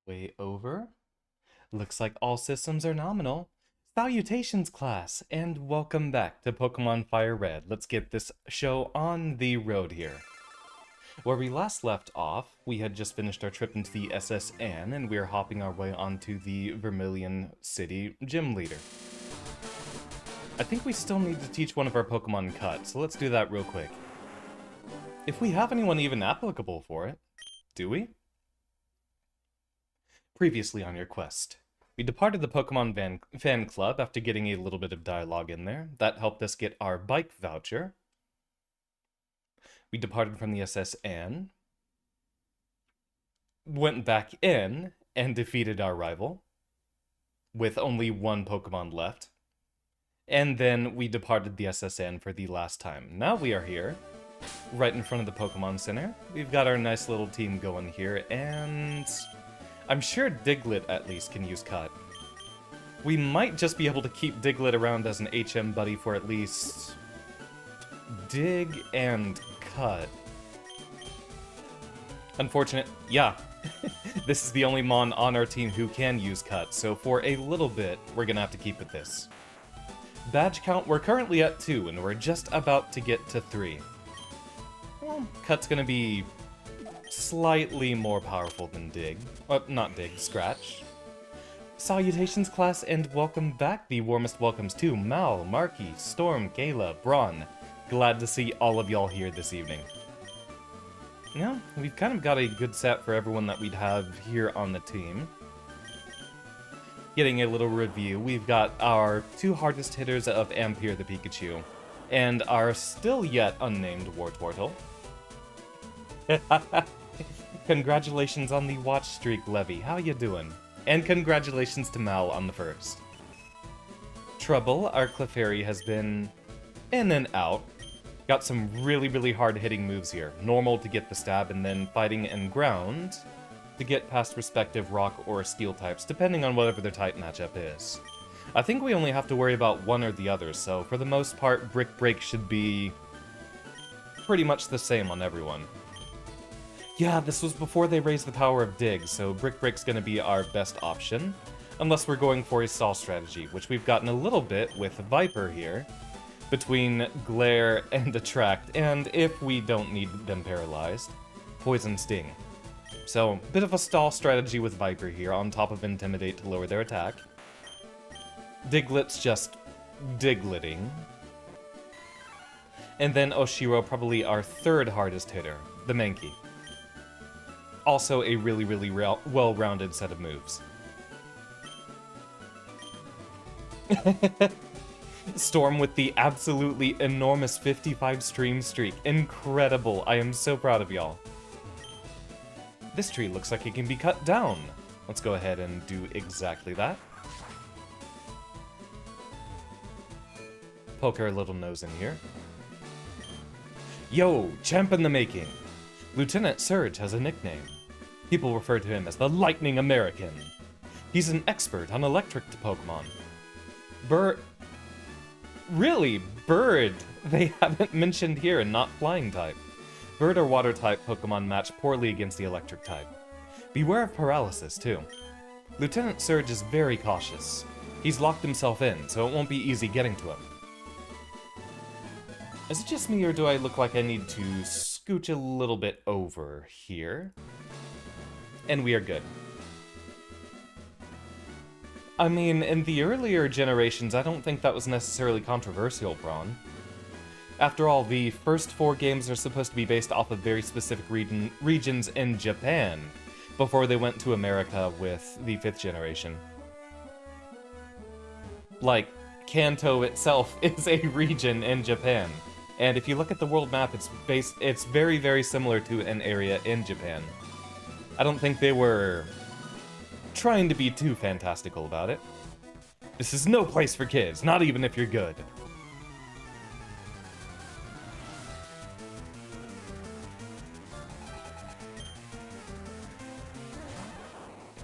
Way over. Looks like all systems are nominal. Salutations, class, and welcome back to Pokemon FireRed. Let's get this show on the road here. Where we last left off, we had just finished our trip into the SSN, and we are hopping our way onto the Vermilion City Gym Leader. I think we still need to teach one of our Pokemon Cut, so let's do that real quick. If we have anyone even applicable for it, do we? Previously on your quest, we departed the Pokemon fan club after getting a little bit of dialogue in there. That helped us get our bike voucher. We departed from the SSN, went back in, and defeated our rival, with only one Pokemon left. And then we departed the SSN for the last time. Now we are here, right in front of the Pokemon Center. We've got our nice little team going here, and I'm sure Diglett at least can use Cut. We might just be able to keep Diglett around as an HM buddy for at least Dig and Cut. Unfortunate, yeah. This is the only Mon on our team who can use Cut, so for a little bit, we're gonna have to keep with this. Badge count, we're currently at 2, and we're just about to get to 3. Well, Cut's gonna be slightly more powerful than Dig. Not Dig, Scratch. Salutations, class, and welcome back. The warmest welcomes to Mal, Marky, Storm, Kayla, Braun. Glad to see all of y'all here this evening. Yeah, we've kind of got a good set for everyone that we'd have here on the team. Getting a little review, we've got our 2 hardest hitters of Ampere the Pikachu, and our still yet unnamed Wartortle. Congratulations on the watch streak, Levy. How you doing? And congratulations to Mal on the first. Trouble, our Clefairy, has been in and out. Got some really hard-hitting moves here. Normal to get the stab, and then fighting and ground to get past respective rock or steel types, depending on whatever their type matchup is. I think we only have to worry about one or the other, so for the most part, Brick Break should be pretty much the same on everyone. Yeah, this was before they raised the power of Dig, so Brick Break's gonna be our best option, unless we're going for a stall strategy, which we've gotten a little bit with Viper here, between Glare and Attract, and if we don't need them paralyzed, Poison Sting. So, bit of a stall strategy with Viper here, on top of Intimidate to lower their attack. Diglett's just Digletting. And then Oshiro, probably our 3rd hardest hitter, the Mankey. Also a really well-rounded set of moves. Storm with the absolutely enormous 55 stream streak. Incredible. I am so proud of y'all. This tree looks like it can be cut down. Let's go ahead and do exactly that. Poke our little nose in here. Yo, champ in the making. Lieutenant Surge has a nickname. People refer to him as the Lightning American. He's an expert on electric Pokemon. Really? Bird? They haven't mentioned here, and not flying type. Bird or water type Pokemon match poorly against the electric type. Beware of paralysis, too. Lieutenant Surge is very cautious. He's locked himself in, so it won't be easy getting to him. Is it just me, or do I look like I need to scooch a little bit over here? And we are good. I mean, in the earlier generations, I don't think that was necessarily controversial, Braun. After all, the first 4 games are supposed to be based off of very specific regions in Japan, before they went to America with the 5th generation. Like, Kanto itself is a region in Japan. And if you look at the world map, it's very similar to an area in Japan. I don't think they were trying to be too fantastical about it. This is no place for kids, not even if you're good.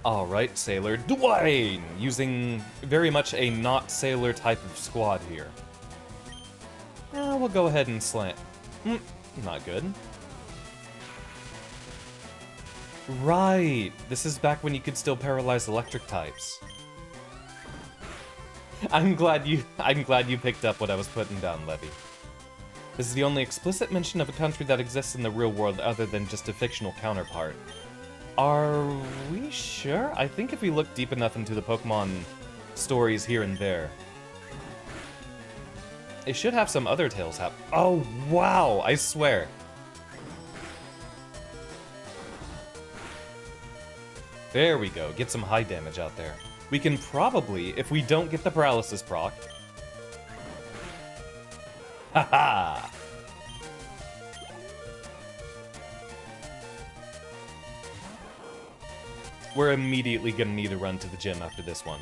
Alright, Sailor Dwayne! Using very much a not Sailor type of squad here. We'll go ahead and slant. Not good. Right! This is back when you could still paralyze electric types. I'm glad you picked up what I was putting down, Levy. This is the only explicit mention of a country that exists in the real world other than just a fictional counterpart. Are we sure? I think if we look deep enough into the Pokemon stories here and there, it should have some other tales happen. Oh, wow! I swear. There we go. Get some high damage out there. We can probably, if we don't get the paralysis proc... Haha! We're immediately gonna need to run to the gym after this one.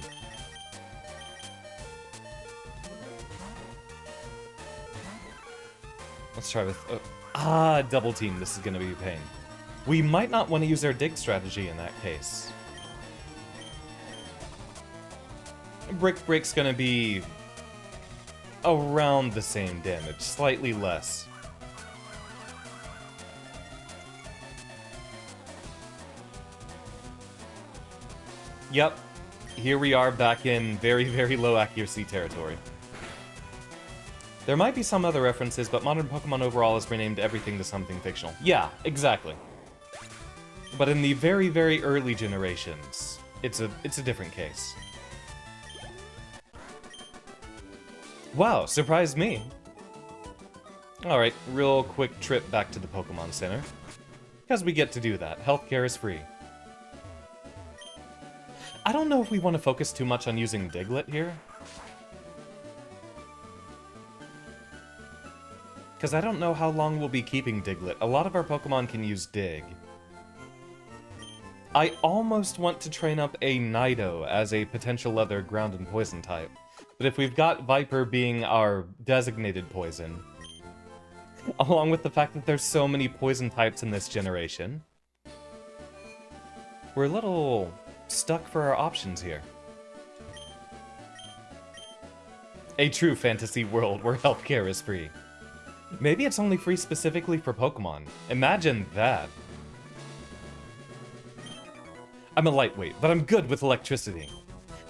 Let's try with... double team. This is gonna be a pain. We might not want to use our dig strategy in that case. Brick Break's gonna be around the same damage, slightly less. Yep, here we are back in very, very low accuracy territory. There might be some other references, but modern Pokemon overall has renamed everything to something fictional. Yeah, exactly. But in the very, very early generations, it's a different case. Wow, surprised me. Alright, real quick trip back to the Pokemon Center. Because we get to do that. Healthcare is free. I don't know if we want to focus too much on using Diglett here. Because I don't know how long we'll be keeping Diglett. A lot of our Pokemon can use Dig. I almost want to train up a Nido as a potential other ground and poison type. But if we've got Viper being our designated poison, along with the fact that there's so many poison types in this generation, we're a little stuck for our options here. A true fantasy world where healthcare is free. Maybe it's only free specifically for Pokemon. Imagine that. I'm a lightweight, but I'm good with electricity.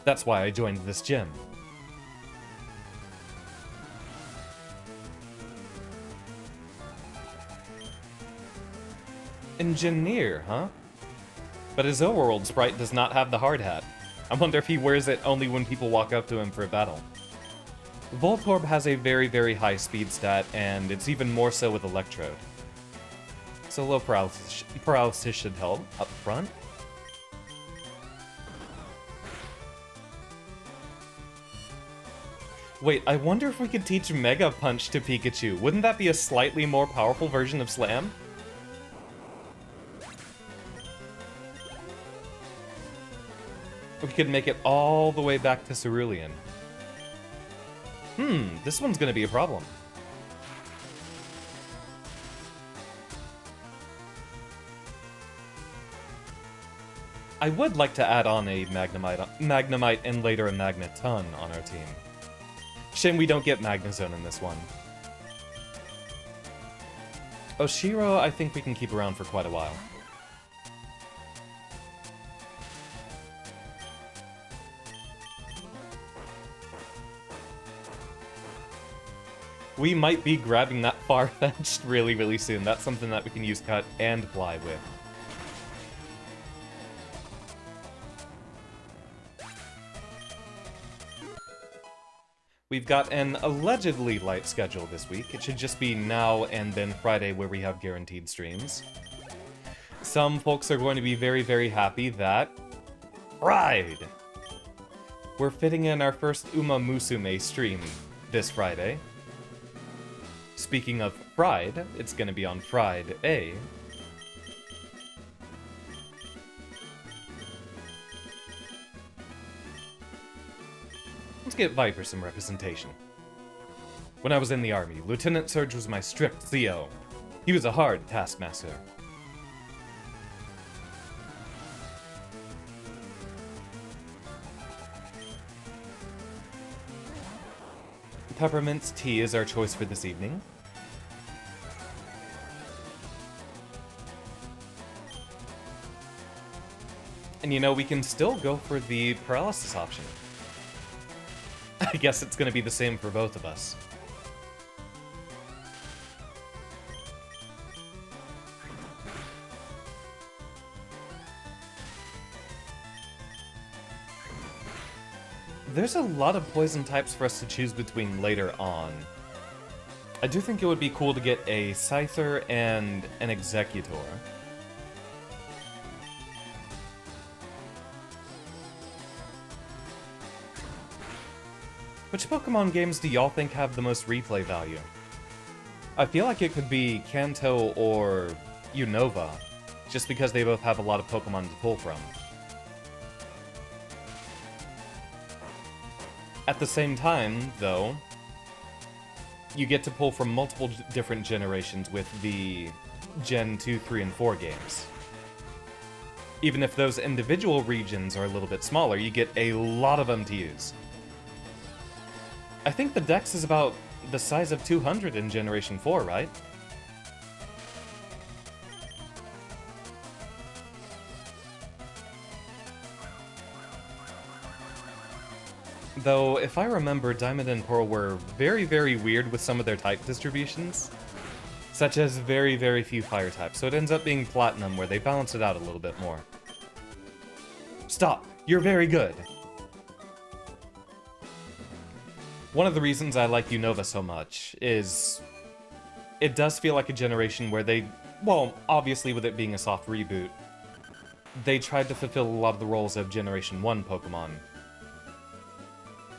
That's why I joined this gym. Engineer, huh? But his overworld sprite does not have the hard hat. I wonder if he wears it only when people walk up to him for a battle. Voltorb has a very, very high speed stat, and it's even more so with Electrode. So low paralysis should help up front. Wait, I wonder if we could teach Mega Punch to Pikachu. Wouldn't that be a slightly more powerful version of Slam? We could make it all the way back to Cerulean. This one's gonna be a problem. I would like to add on a Magnemite and later a Magneton on our team. Shame we don't get Magnezone in this one. Oshiro, I think we can keep around for quite a while. We might be grabbing that Farfetch'd really, really soon. That's something that we can use Cut and Fly with. We've got an allegedly light schedule this week. It should just be now and then Friday where we have guaranteed streams. Some folks are going to be very, very happy that... Fried! We're fitting in our first Uma Musume stream this Friday. Speaking of fried, it's going to be on Friday. Let's get Viper some representation. When I was in the army, Lieutenant Surge was my strict CO. He was a hard taskmaster. Peppermint tea is our choice for this evening. And you know, we can still go for the paralysis option. I guess it's going to be the same for both of us. There's a lot of poison types for us to choose between later on. I do think it would be cool to get a Scyther and an Executor. Which Pokemon games do y'all think have the most replay value? I feel like it could be Kanto or Unova, just because they both have a lot of Pokemon to pull from. At the same time, though, you get to pull from multiple different generations with the Gen 2, 3, and 4 games. Even if those individual regions are a little bit smaller, you get a lot of them to use. I think the dex is about the size of 200 in Generation 4, right? Though, if I remember, Diamond and Pearl were very, very weird with some of their type distributions. Such as very, very few fire types, so it ends up being Platinum, where they balance it out a little bit more. Stop! You're very good! One of the reasons I like Unova so much is it does feel like a generation where they, well, obviously with it being a soft reboot, they tried to fulfill a lot of the roles of Generation 1 Pokemon.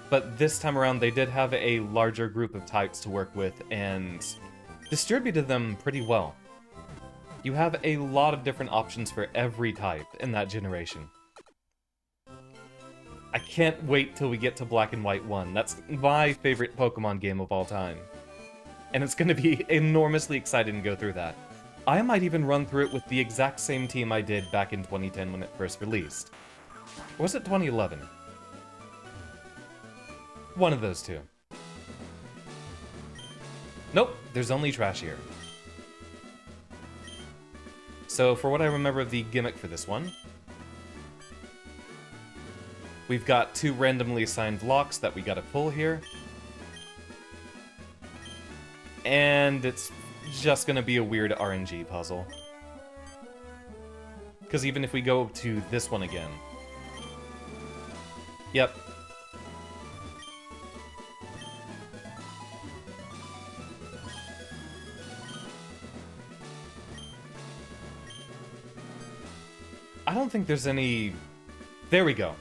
But this time around, they did have a larger group of types to work with and distributed them pretty well. You have a lot of different options for every type in that generation. I can't wait till we get to Black and White 1. That's my favorite Pokemon game of all time. And it's going to be enormously exciting to go through that. I might even run through it with the exact same team I did back in 2010 when it first released. Or was it 2011? One of those two. Nope, there's only trash here. So, for what I remember of the gimmick for this one, we've got 2 randomly assigned locks that we gotta pull here. And it's just gonna be a weird RNG puzzle. Because even if we go to this one again... Yep. I don't think there's any... There we go.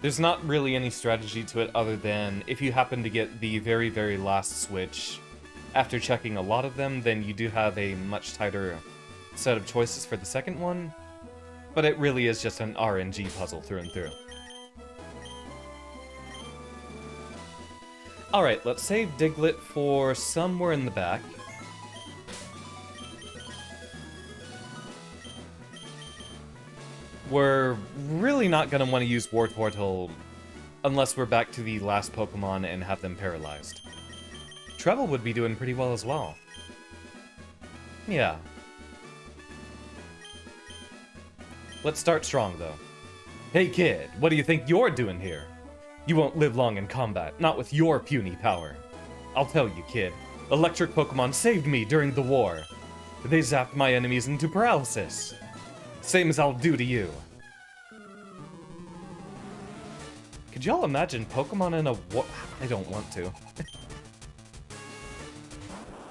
There's not really any strategy to it other than if you happen to get the very, very last switch after checking a lot of them, then you do have a much tighter set of choices for the second one. But it really is just an RNG puzzle through and through. Alright, let's save Diglett for somewhere in the back. We're really not going to want to use Wartortle unless we're back to the last Pokemon and have them paralyzed. Treble would be doing pretty well as well. Yeah. Let's start strong, though. Hey kid, what do you think you're doing here? You won't live long in combat, not with your puny power. I'll tell you, kid. Electric Pokemon saved me during the war. They zapped my enemies into paralysis. Same as I'll do to you. Could y'all imagine Pokemon in a war? I don't want to.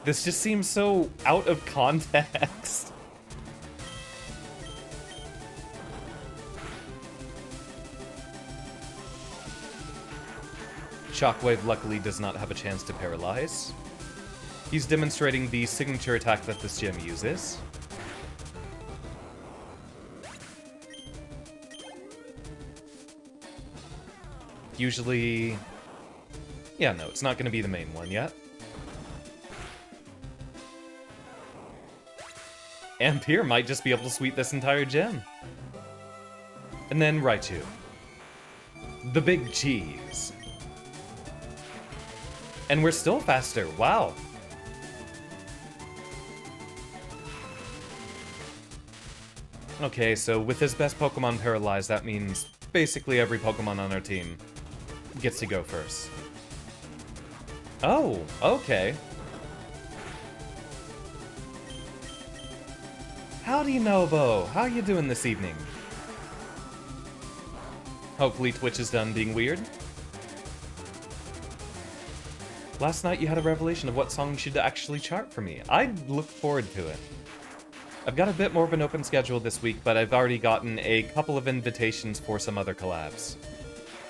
This just seems so out of context. Shockwave luckily does not have a chance to paralyze. He's demonstrating the signature attack that this gym uses. Usually... Yeah, no, it's not going to be the main one yet. Ampere might just be able to sweep this entire gym. And then Raichu. The big cheese. And we're still faster, wow. Okay, so with his best Pokemon paralyzed, that means basically every Pokemon on our team gets to go first. Oh, okay. Howdy, Nobo. How you doing this evening? Hopefully Twitch is done being weird. Last night you had a revelation of what song should actually chart for me. I look forward to it. I've got a bit more of an open schedule this week, but I've already gotten a couple of invitations for some other collabs.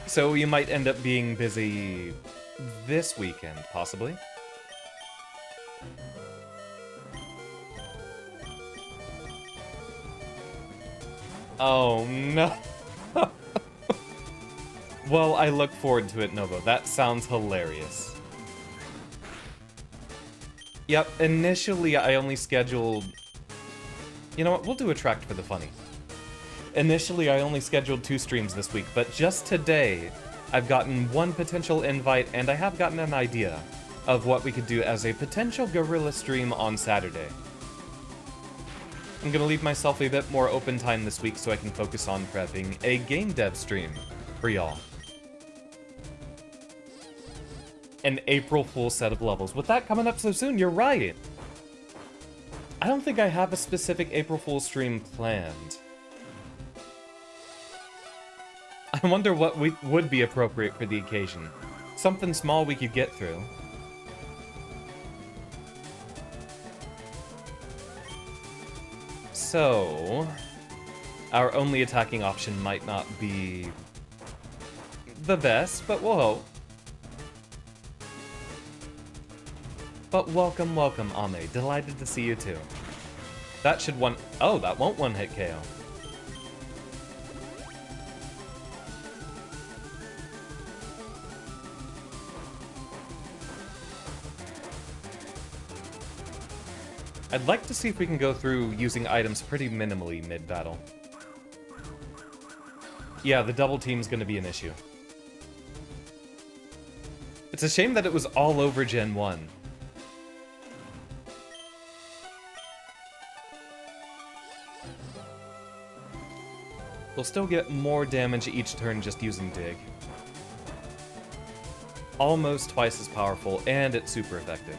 So you might end up being busy this weekend, possibly. Oh, no. Well, I look forward to it, Novo. That sounds hilarious. Yep, initially I only scheduled... You know what, we'll do a tract for the funny. Initially I only scheduled 2 streams this week, but just today I've gotten 1 potential invite, and I have gotten an idea of what we could do as a potential guerrilla stream on Saturday. I'm gonna leave myself a bit more open time this week so I can focus on prepping a game dev stream for y'all. An April Fool's set of levels. With that coming up so soon, you're right! I don't think I have a specific April Fool's stream planned. I wonder what would be appropriate for the occasion. Something small we could get through. So, our only attacking option might not be the best, but we'll hope. But welcome, welcome, Ame. Delighted to see you too. That should oh, that won't one-hit KO. I'd like to see if we can go through using items pretty minimally mid-battle. Yeah, the double team's gonna be an issue. It's a shame that it was all over Gen 1. We'll still get more damage each turn just using Dig. Almost twice as powerful, and it's super effective.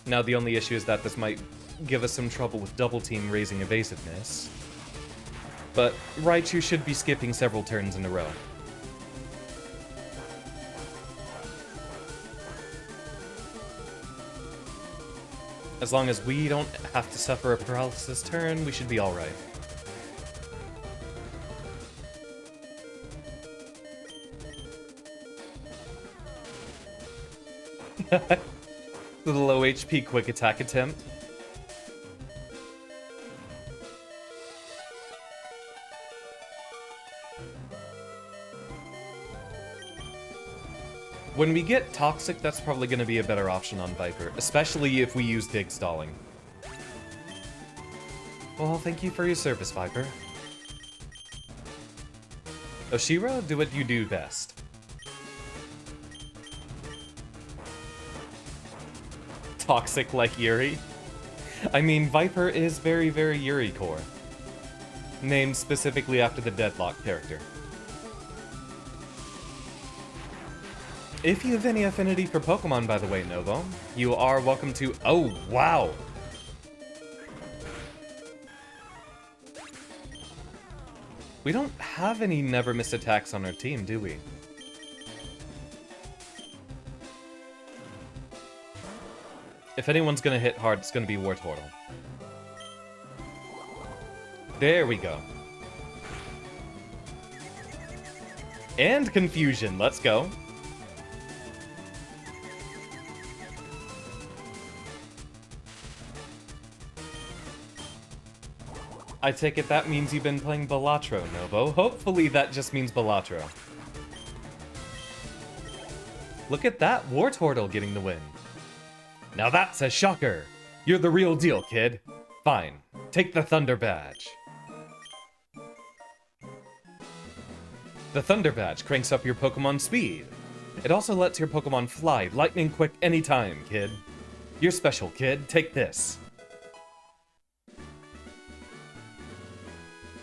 Now the only issue is that this might give us some trouble with double team raising evasiveness. But Raichu should be skipping several turns in a row. As long as we don't have to suffer a paralysis turn, we should be alright. The low HP quick attack attempt. When we get Toxic, that's probably going to be a better option on Viper, especially if we use Dig Stalling. Well, thank you for your service, Viper. Oshiro, do what you do best. Toxic like Yuri? I mean, Viper is very, very Yuri core. Named specifically after the Deadlock character. If you have any affinity for Pokemon, by the way, Novo, you are welcome to... Oh, wow! We don't have any never miss attacks on our team, do we? If anyone's gonna hit hard, it's gonna be Wartortle. There we go. And Confusion, let's go. I take it that means you've been playing Balatro, Novo. Hopefully that just means Balatro. Look at that, Wartortle getting the win. Now that's a shocker! You're the real deal, kid. Fine, take the Thunder Badge. The Thunder Badge cranks up your Pokemon speed. It also lets your Pokemon fly lightning quick anytime, kid. You're special, kid. Take this.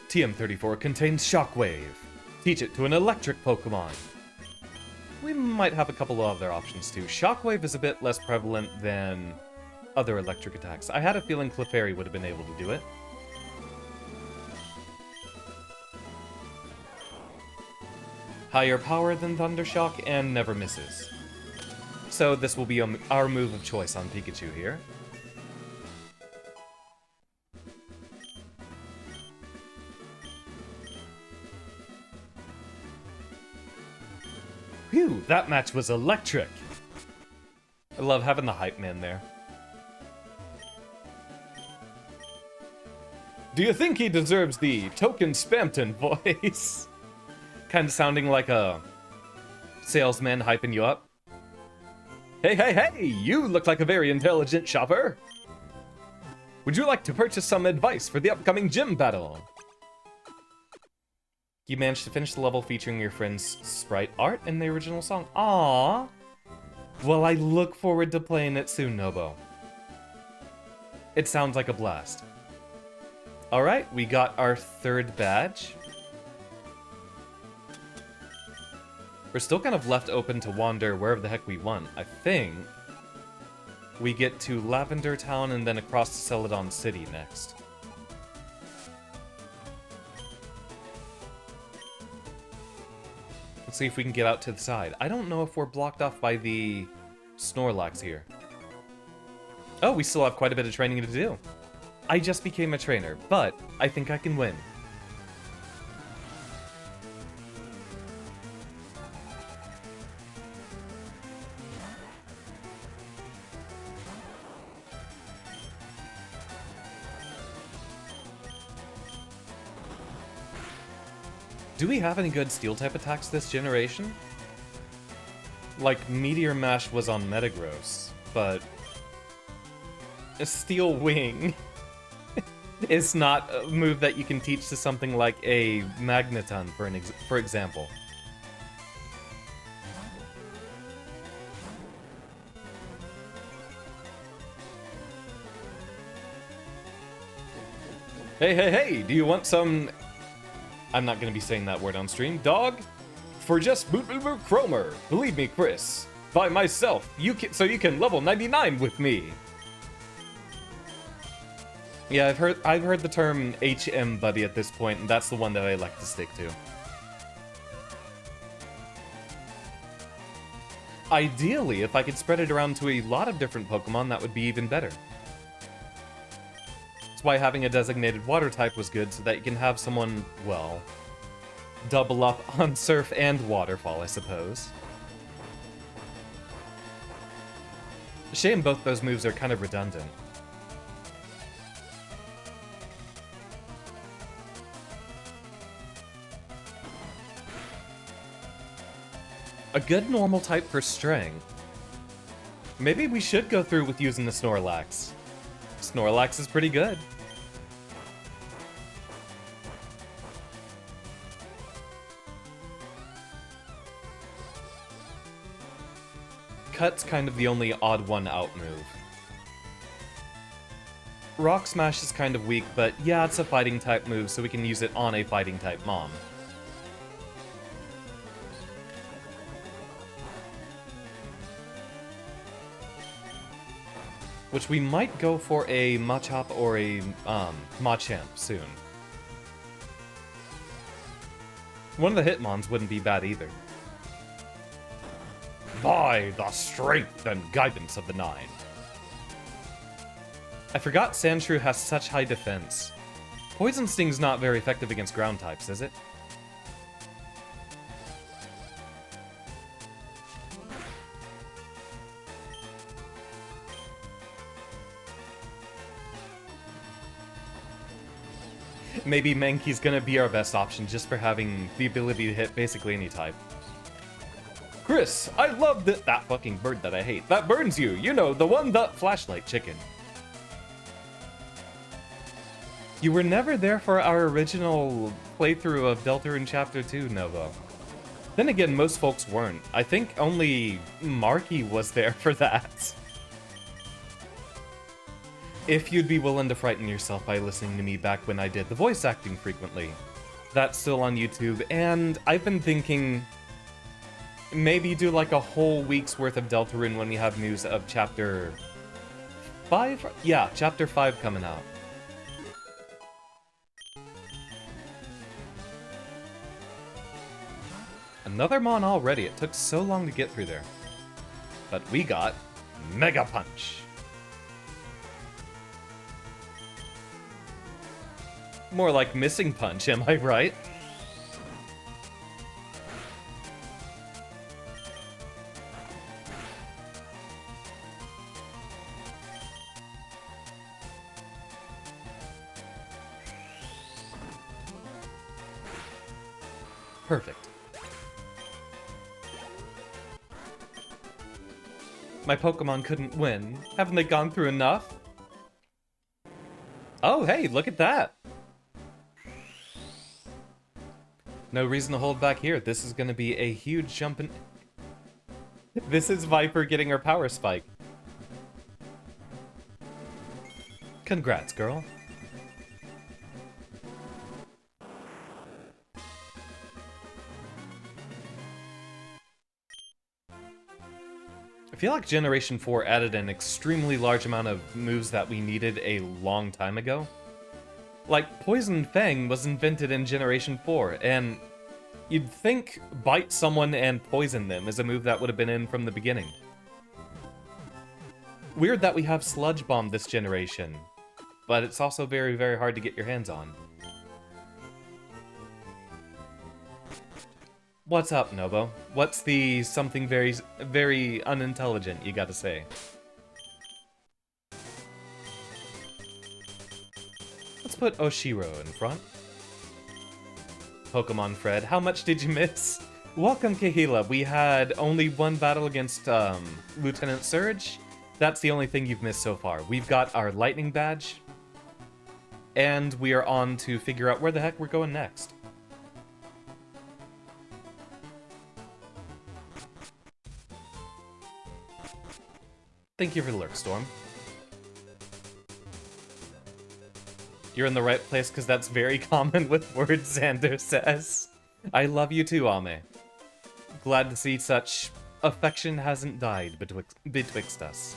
TM34 contains Shockwave. Teach it to an electric Pokemon. We might have a couple of other options too. Shockwave is a bit less prevalent than other electric attacks. I had a feeling Clefairy would have been able to do it. Higher power than Thundershock and never misses. So this will be our move of choice on Pikachu here. Phew, that match was electric! I love having the hype man there. Do you think he deserves the Token Spamton voice? Kind of sounding like a salesman hyping you up. Hey, hey, hey! You look like a very intelligent shopper! Would you like to purchase some advice for the upcoming gym battle? You managed to finish the level featuring your friend's sprite art in the original song. Aww! Well, I look forward to playing it soon, Nobo. It sounds like a blast. Alright, we got our third badge. We're still kind of left open to wander wherever the heck we want. I think we get to Lavender Town and then across to Celadon City next. Let's see if we can get out to the side. I don't know if we're blocked off by the Snorlax here. Oh, we still have quite a bit of training to do. I just became a trainer, but I think I can win. Do we have any good Steel-type attacks this generation? Like, Meteor Mash was on Metagross, but a Steel Wing is not a move that you can teach to something like a Magneton, for example. Hey, hey, hey! Do you want some... I'm not going to be saying that word on stream. Dog? For just boot boot boot Cromer. Believe me, Chris. By myself. So you can level 99 with me. Yeah, I've heard the term HM buddy at this point, and that's the one that I like to stick to. Ideally, if I could spread it around to a lot of different Pokemon, that would be even better. That's why having a designated water type was good, so that you can have someone, well, double up on Surf and Waterfall, I suppose. Shame both those moves are kind of redundant. A good normal type for strength. Maybe we should go through with using the Snorlax. Snorlax is pretty good. Cut's kind of the only odd one out move. Rock Smash is kind of weak, but yeah, it's a fighting type move, so we can use it on a fighting type mom. Which we might go for a Machop or a Machamp soon. One of the Hitmons wouldn't be bad either. By the strength and guidance of the Nine. I forgot Sandshrew has such high defense. Poison Sting's not very effective against ground types, is it? Maybe Mankey's gonna be our best option just for having the ability to hit basically any type. Chris, I love that fucking bird that I hate. That burns you. You know, the one that flashlight chicken. You were never there for our original playthrough of Deltarune Chapter 2, Novo. Then again, most folks weren't. I think only Marky was there for that. If you'd be willing to frighten yourself by listening to me back when I did the voice acting frequently. That's still on YouTube, and I've been thinking maybe do like a whole week's worth of Deltarune when we have news of Chapter 5? Yeah, Chapter 5 coming out. Another Mon already. It took so long to get through there. But we got Mega Punch. More like Missing Punch, am I right? Perfect. My Pokemon couldn't win. Haven't they gone through enough? Oh, hey, look at that. No reason to hold back here. This is going to be a huge jump in... This is Viper getting her power spike. Congrats, girl. I feel like Generation 4 added an extremely large amount of moves that we needed a long time ago. Like, Poison Fang was invented in Generation 4, and you'd think Bite someone and poison them is a move that would have been in from the beginning. Weird that we have Sludge Bomb this generation, but it's also very, very hard to get your hands on. What's up, Nobo? What's the something very, very unintelligent you gotta say? Let's put Oshiro in front. Pokemon Fred, how much did you miss? Welcome, Kahila. We had only one battle against Lieutenant Surge. That's the only thing you've missed so far. We've got our Lightning Badge, and we are on to figure out where the heck we're going next. Thank you for the lurk, Storm. You're in the right place because that's very common with words, Xander says. I love you too, Ame. Glad to see such affection hasn't died betwixt us.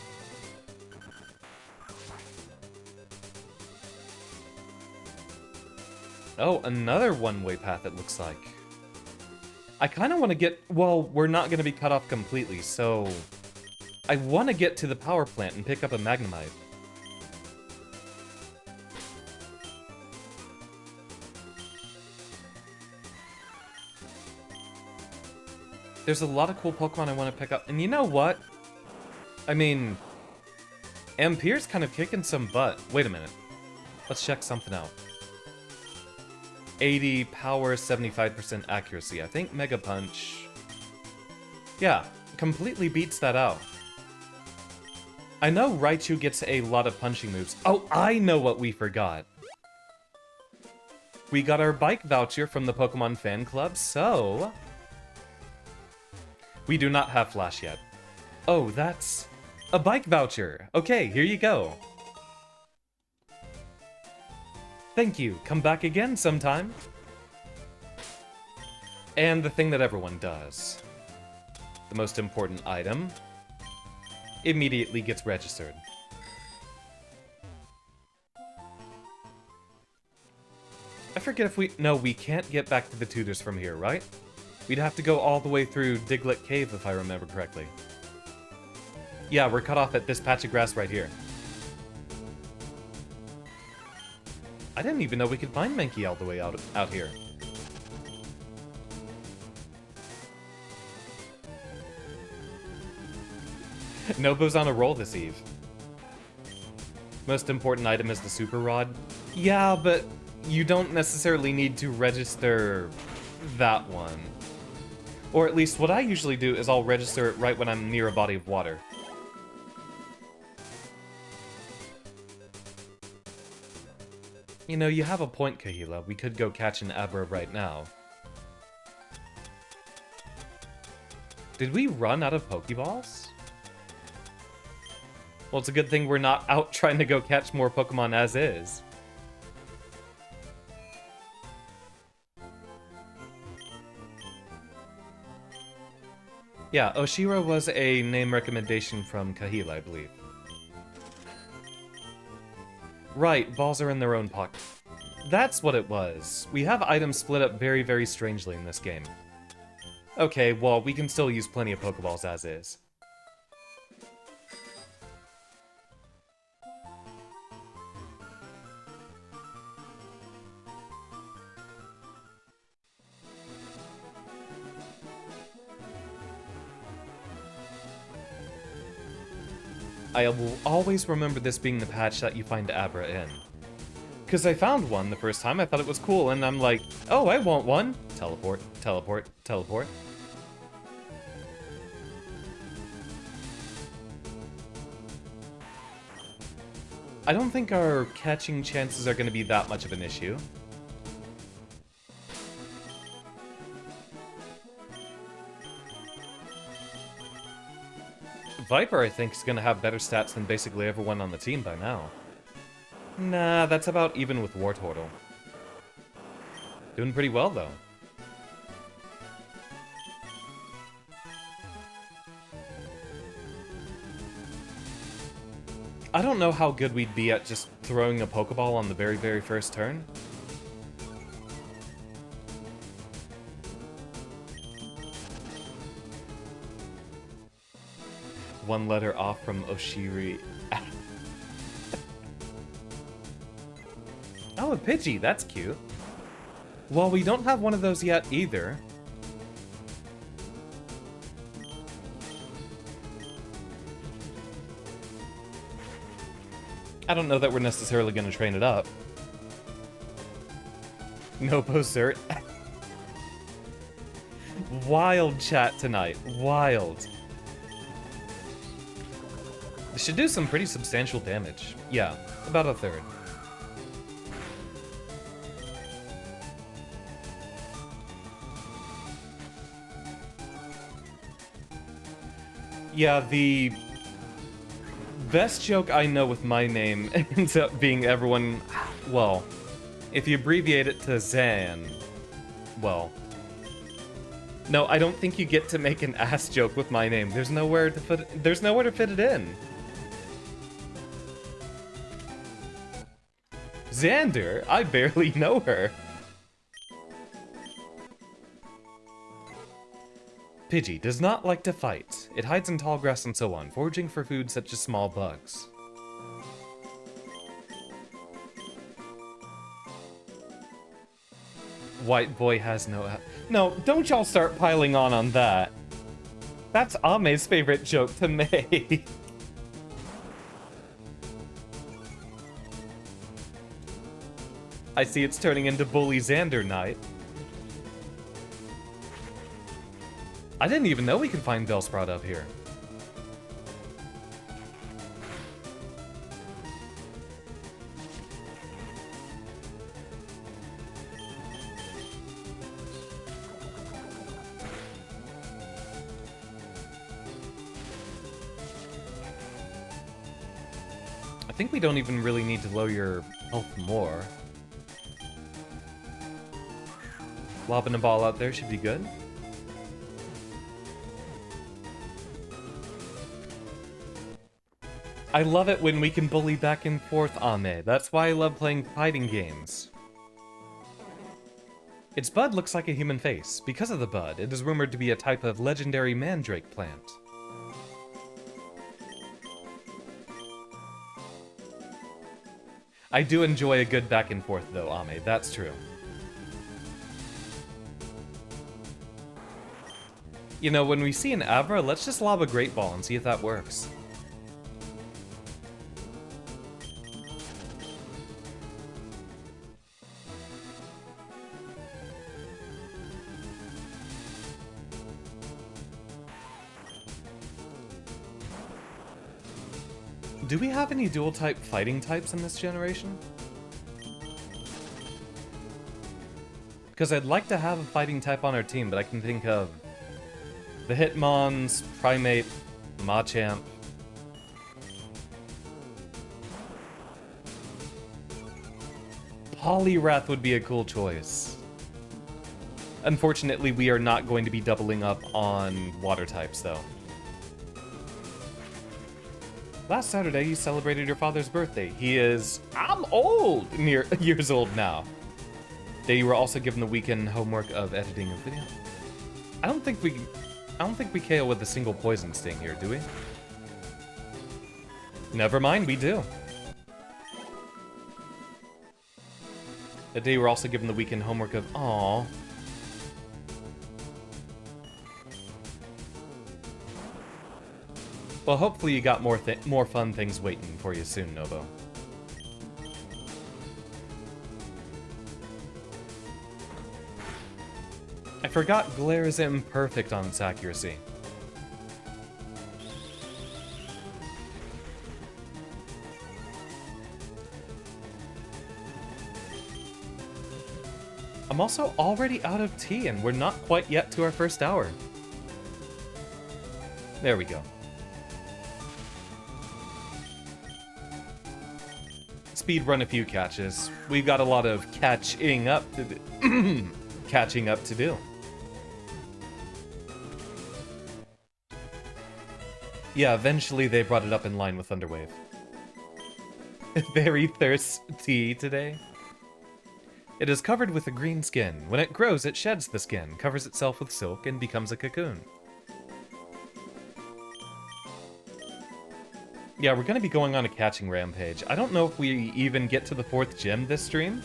Oh, another one-way path it looks like. I kind of want to get... Well, we're not going to be cut off completely, so... I want to get to the power plant and pick up a Magnemite. There's a lot of cool Pokemon I want to pick up, and you know what? I mean, Ampere's kind of kicking some butt. Wait a minute. Let's check something out. 80 power, 75% accuracy. I think Mega Punch... Yeah, completely beats that out. I know Raichu gets a lot of punching moves. Oh, I know what we forgot. We got our bike voucher from the Pokemon Fan Club, so... We do not have Flash yet. Oh, that's a bike voucher. Okay, here you go. Thank you. Come back again sometime. And the thing that everyone does. The most important item. Immediately gets registered. I forget if we... No, we can't get back to the tutors from here, right? We'd have to go all the way through Diglett Cave, if I remember correctly. Yeah, we're cut off at this patch of grass right here. I didn't even know we could find Mankey all the way out here. Nobo's on a roll this eve. Most important item is the Super Rod. Yeah, but you don't necessarily need to register that one. Or at least what I usually do is I'll register it right when I'm near a body of water. You know, you have a point, Kahila. We could go catch an Abra right now. Did we run out of Pokeballs? Well, it's a good thing we're not out trying to go catch more Pokemon as is. Yeah, Oshira was a name recommendation from Kahila, I believe. Right, balls are in their own pocket. That's what it was. We have items split up very, very strangely in this game. Okay, well, we can still use plenty of Pokeballs as is. I will always remember this being the patch that you find Abra in. Because I found one the first time, I thought it was cool, and I'm like, oh, I want one! Teleport, teleport, teleport. I don't think our catching chances are going to be that much of an issue. Viper, I think, is going to have better stats than basically everyone on the team by now. Nah, that's about even with Wartortle. Doing pretty well, though. I don't know how good we'd be at just throwing a Pokeball on the very, very first turn. One letter off from Oshiri. Oh, a Pidgey, that's cute. Well, we don't have one of those yet either. I don't know that we're necessarily going to train it up. No post-cert. Wild chat tonight. Wild. This should do some pretty substantial damage. Yeah, about a third. Yeah, the best joke I know with my name ends up being everyone... Well, if you abbreviate it to Zan... Well... No, I don't think you get to make an ass joke with my name. There's nowhere to fit it in. Xander? I barely know her. Pidgey does not like to fight. It hides in tall grass and so on, foraging for food such as small bugs. White boy has no... No, don't y'all start piling on that. That's Ame's favorite joke to make. I see it's turning into Bully Xander night. I didn't even know we could find Bellsprout up here. I think we don't even really need to lower your health more. Lobbing a ball out there should be good. I love it when we can bully back and forth, Ame. That's why I love playing fighting games. Its bud looks like a human face. Because of the bud, it is rumored to be a type of legendary mandrake plant. I do enjoy a good back and forth though, Ame. That's true. You know, when we see an Abra, let's just lob a Great Ball and see if that works. Do we have any dual-type fighting types in this generation? Because I'd like to have a fighting type on our team, but I can think of The Hitmons, Primate, Machamp. Poliwrath would be a cool choice. Unfortunately, we are not going to be doubling up on water types, though. Last Saturday, you celebrated your father's birthday. He is... I'm old! Years old now. They were also given the weekend homework of editing a video. I don't think we KO with a single poison sting here, do we? Never mind, we do. The day we're also given the weekend homework of... Aww. Well, hopefully you got more fun things waiting for you soon, Novo. I forgot Glare is imperfect on its accuracy. I'm also already out of tea, and we're not quite yet to our first hour. There we go. Speed run a few catches. We've got a lot of catching up to do. Catching up to do. Yeah, eventually they brought it up in line with Thunderwave. Very thirsty today. It is covered with a green skin. When it grows, it sheds the skin, covers itself with silk, and becomes a cocoon. Yeah, we're gonna be going on a catching rampage. I don't know if we even get to the 4th gym this stream.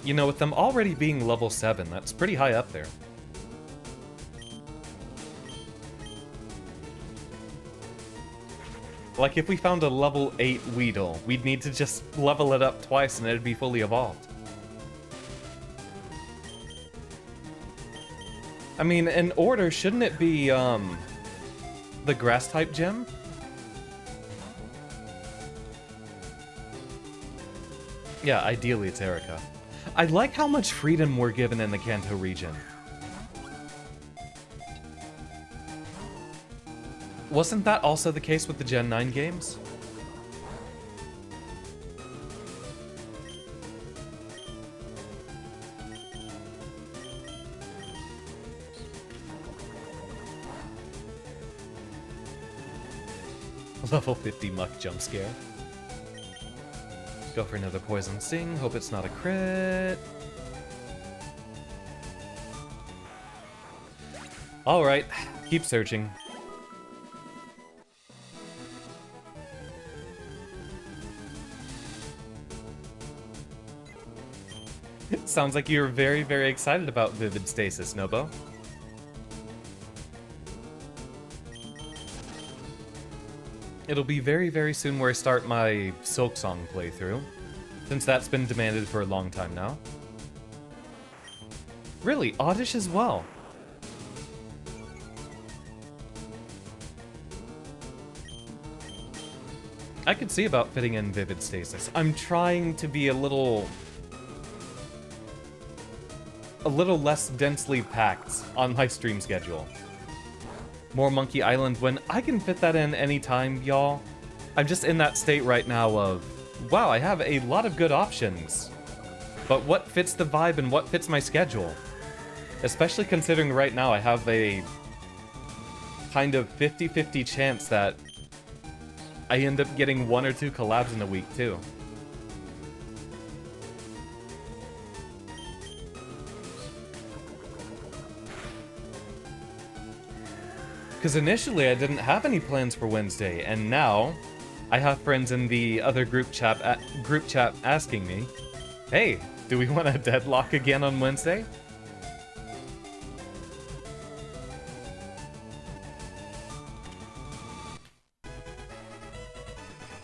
You know, with them already being level 7, that's pretty high up there. Like, if we found a level 8 Weedle, we'd need to just level it up twice and it'd be fully evolved. I mean, in order, shouldn't it be, the Grass-type gem? Yeah, ideally it's Erica. I like how much freedom we're given in the Kanto region. Wasn't that also the case with the Gen 9 games? Level 50 Muck jump scare. Go for another Poison Sting, hope it's not a crit. Alright, keep searching. Sounds like you're very, very excited about Vivid Stasis, Nobo. It'll be very, very soon where I start my Silk Song playthrough, since that's been demanded for a long time now. Really, Oddish as well. I could see about fitting in Vivid Stasis. I'm trying to be a little less densely packed on my stream schedule. More Monkey Island when I can fit that in anytime, y'all. I'm just in that state right now of, wow, I have a lot of good options. But what fits the vibe and what fits my schedule? Especially considering right now I have a kind of 50-50 chance that I end up getting 1 or 2 collabs in a week, too. Because initially I didn't have any plans for Wednesday, and now I have friends in the other group chat asking me, hey, do we want to deadlock again on Wednesday?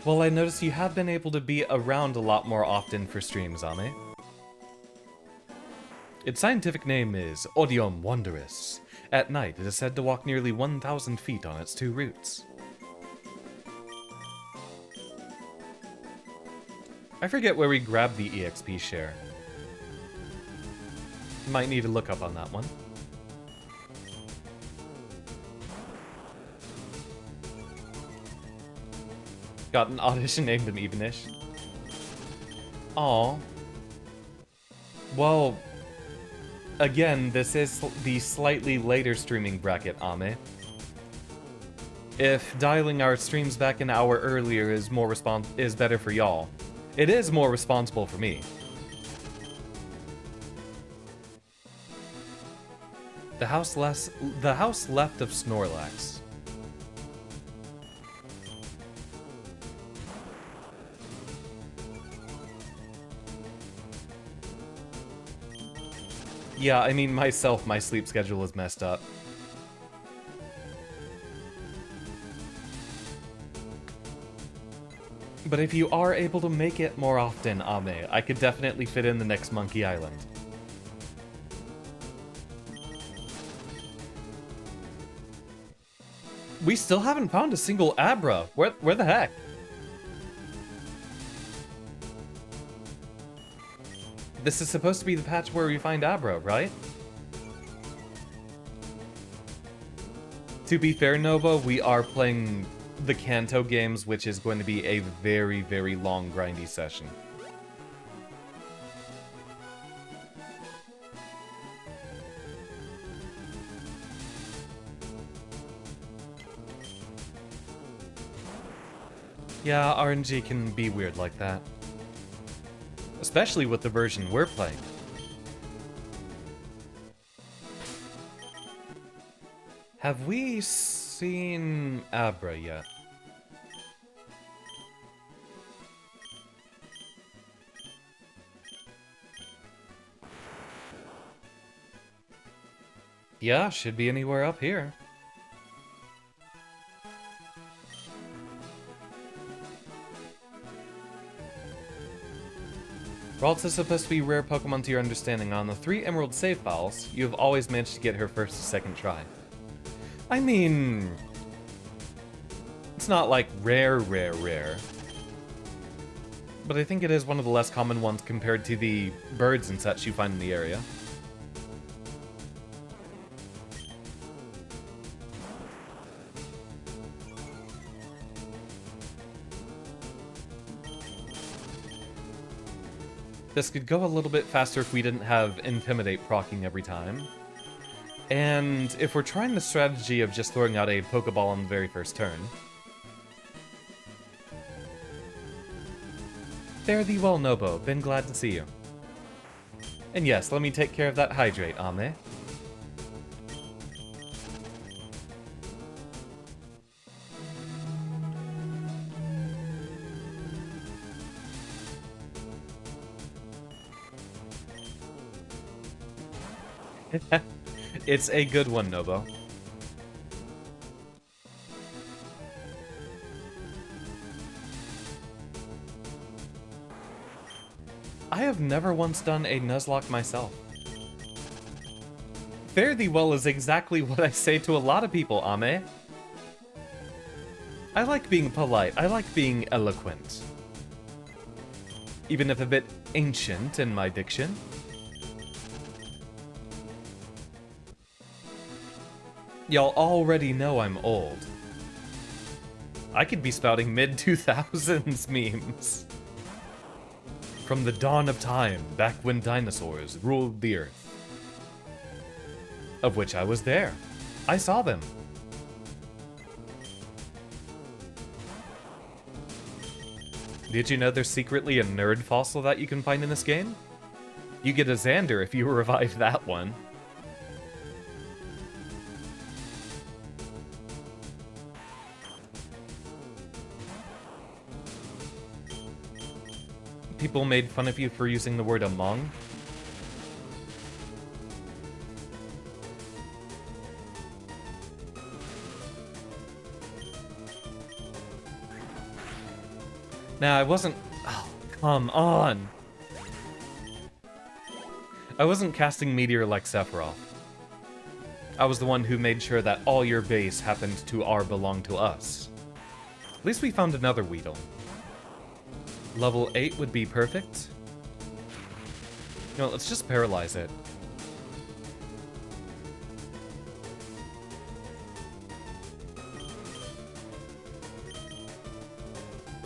Well, I noticed you have been able to be around a lot more often for streams, Ame. Its scientific name is Odium wondrous. At night, it is said to walk nearly 1,000 feet on its 2 roots. I forget where we grabbed the EXP share. Might need to look up on that one. Got an audition named an Evenish. Aw. Well, again, this is the slightly later streaming bracket, Ame. If dialing our streams back an hour earlier is better for y'all, it is more responsible for me. The house left of Snorlax. Yeah, I mean, my sleep schedule is messed up. But if you are able to make it more often, Ame, I could definitely fit in the next Monkey Island. We still haven't found a single Abra. Where the heck? This is supposed to be the patch where we find Abra, right? To be fair, Nova, we are playing the Kanto games, which is going to be a very, very long, grindy session. Yeah, RNG can be weird like that. Especially with the version we're playing. Have we seen Abra yet? Yeah, should be anywhere up here. Ralts is supposed to be rare Pokemon to your understanding. On the 3 Emerald save files, you have always managed to get her first or second try. I mean, it's not like rare. But I think it is one of the less common ones compared to the birds and such you find in the area. This could go a little bit faster if we didn't have Intimidate proccing every time. And if we're trying the strategy of just throwing out a Pokeball on the very first turn. Fare thee well, Nobo. Been glad to see you. And yes, let me take care of that Hydrate, Ame. It's a good one, Nobo. I have never once done a Nuzlocke myself. Fare thee well is exactly what I say to a lot of people, Ame. I like being polite. I like being eloquent. Even if a bit ancient in my diction. Y'all already know I'm old. I could be spouting mid-2000s memes. From the dawn of time, back when dinosaurs ruled the earth. Of which I was there. I saw them. Did you know there's secretly a nerd fossil that you can find in this game? You get a Xander if you revive that one. People made fun of you for using the word among. Nah, I wasn't... Oh, come on! I wasn't casting Meteor like Sephiroth. I was the one who made sure that all your base happened to belong to us. At least we found another Weedle. Level 8 would be perfect. You know, let's just paralyze it.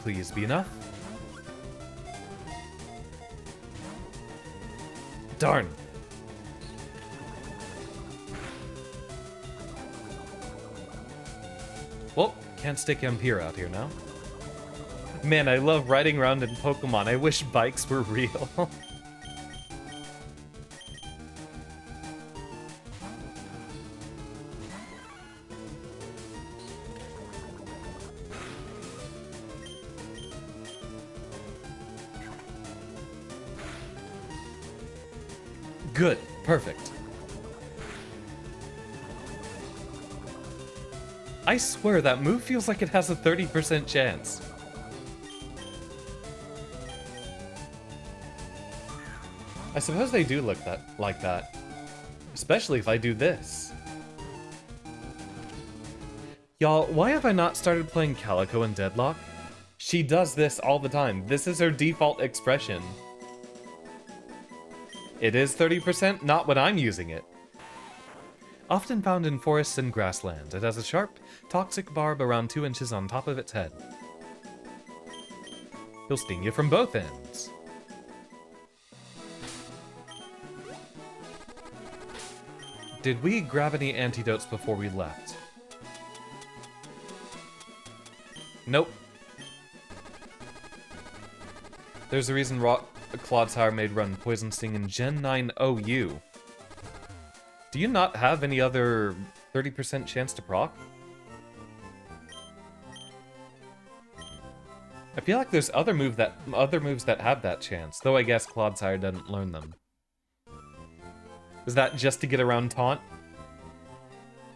please be enough? Darn. Well, can't stick Empire out here now. Man, I love riding around in Pokemon. I wish bikes were real. Good. Perfect. I swear that move feels like it has a 30% chance. I suppose they do look like that. Especially if I do this. Y'all, why have I not started playing Calico in Deadlock? She does this all the time. This is her default expression. It is 30%, not when I'm using it. Often found in forests and grasslands, it has a sharp, toxic barb around 2 inches on top of its head. He'll sting you from both ends. Did we grab any antidotes before we left? Nope. There's a reason Clodsire made run Poison Sting in Gen 9 OU. Do you not have any other 30% chance to proc? I feel like there's other moves that have that chance, though I guess Clodsire doesn't learn them. Is that just to get around Taunt?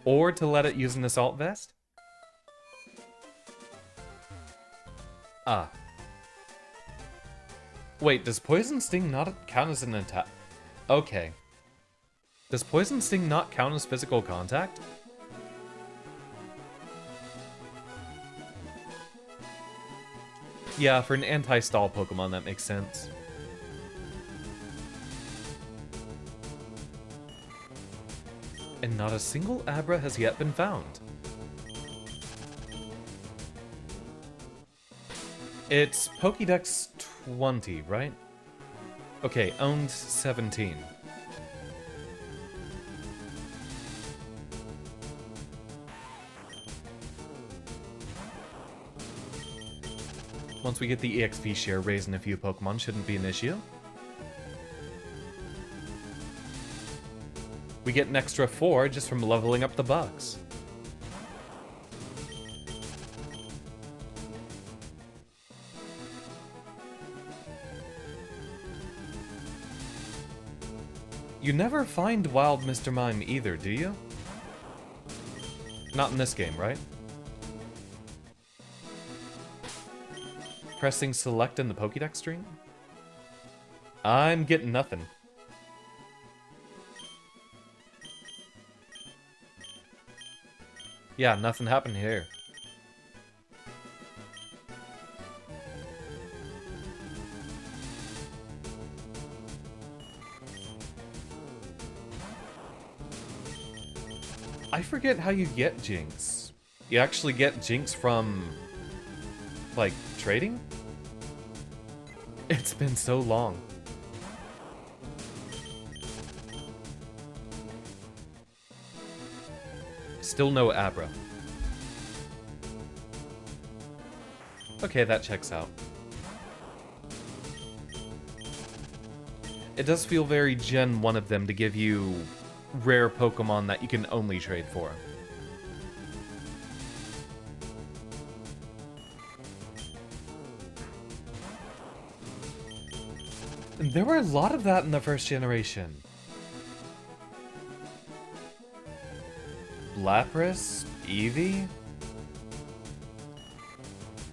Or to let it use an Assault Vest? Ah. Wait, does Poison Sting not count as an attack? Okay. Does Poison Sting not count as physical contact? Yeah, for an anti-stall Pokemon, that makes sense. And not a single Abra has yet been found. It's Pokédex 20, right? Okay, owned 17. Once we get the EXP share, raising a few Pokemon shouldn't be an issue. We get an extra 4 just from leveling up the bugs. You never find Wild Mr. Mime either, do you? Not in this game, right? Pressing select in the Pokédex string? I'm getting nothing. Yeah, nothing happened here. I forget how you get Jinx. You actually get Jinx from, like, trading? It's been so long. Still no Abra. Okay, that checks out. It does feel very Gen 1 of them to give you rare Pokemon that you can only trade for. And there were a lot of that in the first generation. Lapras, Eevee,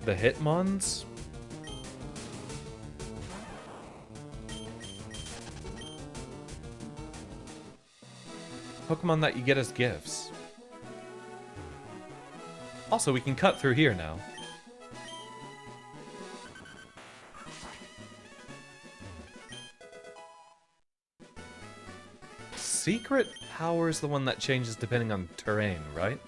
the Hitmons. Pokemon that you get as gifts. Also, we can cut through here now. Secret Power is the one that changes depending on terrain, right?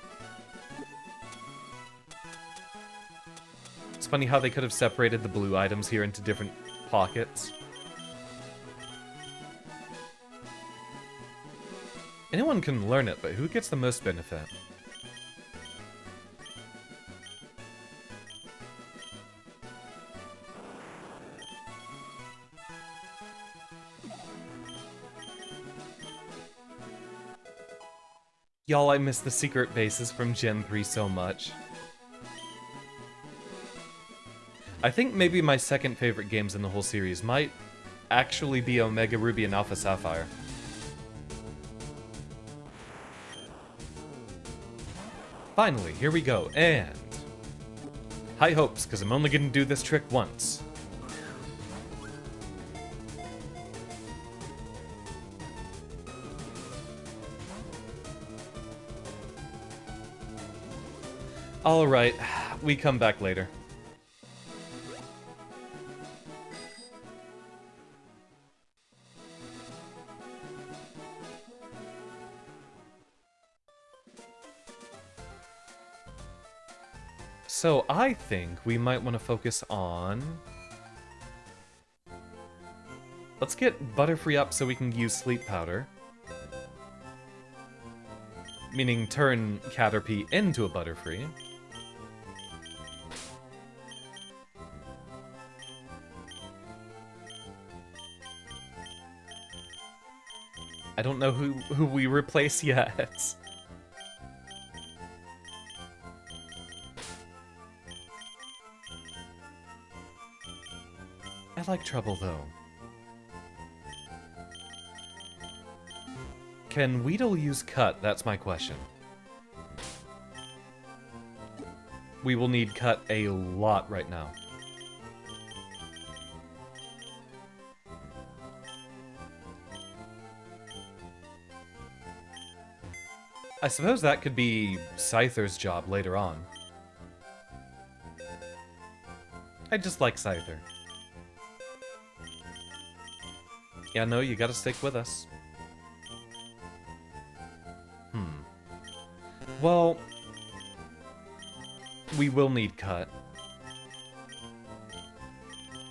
It's funny how they could have separated the blue items here into different pockets. Anyone can learn it, but who gets the most benefit? Y'all, I miss the secret bases from Gen 3 so much. I think maybe my second favorite games in the whole series might actually be Omega Ruby and Alpha Sapphire. Finally, here we go, and... high hopes, because I'm only gonna do this trick once. Alright, we come back later. So I think we might want to focus on... let's get Butterfree up so we can use Sleep Powder. Meaning turn Caterpie into a Butterfree. I don't know who we replace yet. I like Trouble, though. Can Weedle use Cut? That's my question. We will need Cut a lot right now. I suppose that could be Scyther's job later on. I just like Scyther. Yeah, no, you gotta stick with us. Well, we will need Cut.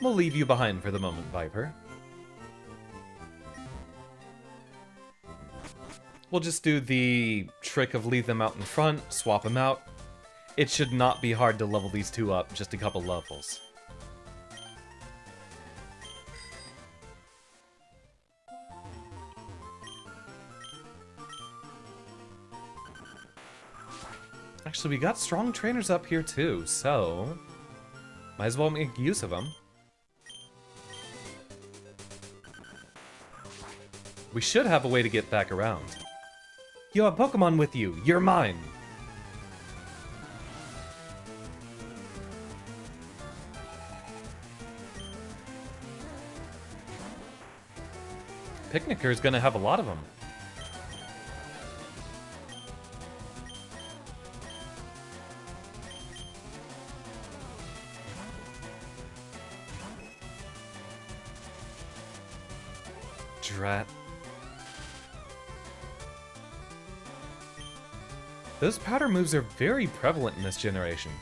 We'll leave you behind for the moment, Viper. We'll just do the trick of leave them out in front, swap them out. It should not be hard to level these two up, just a couple levels. Actually, we got strong trainers up here too, so might as well make use of them. We should have a way to get back around. You have Pokemon with you. You're mine. Picnicker's gonna have a lot of them. Drat. Those powder moves are very prevalent in this generation.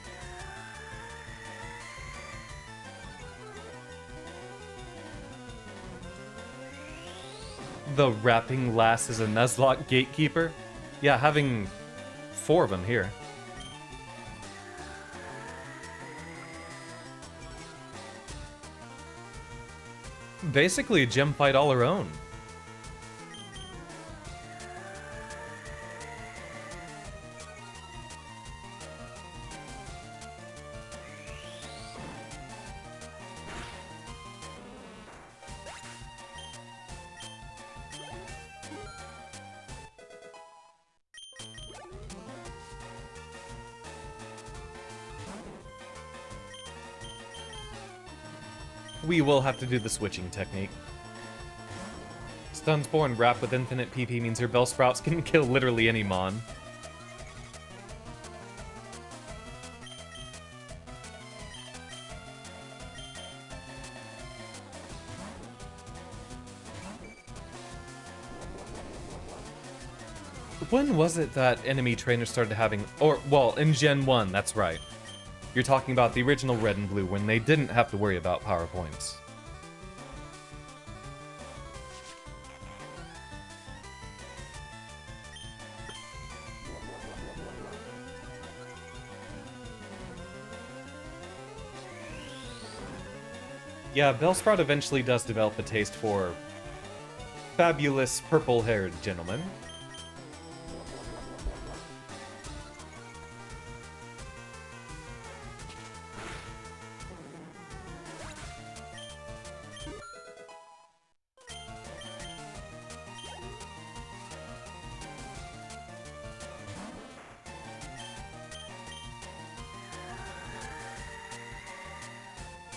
The Wrapping Lass is a Nuzlocke gatekeeper? Yeah, having 4 of them here. Basically a gym fight all her own. We will have to do the switching technique. Stunsborn wrapped with infinite PP means her Bellsprouts can kill literally any Mon. When was it that enemy trainers started having... or, well, in Gen 1, that's right. You're talking about the original Red and Blue when they didn't have to worry about PowerPoints. Yeah, Bellsprout eventually does develop a taste for fabulous purple-haired gentlemen.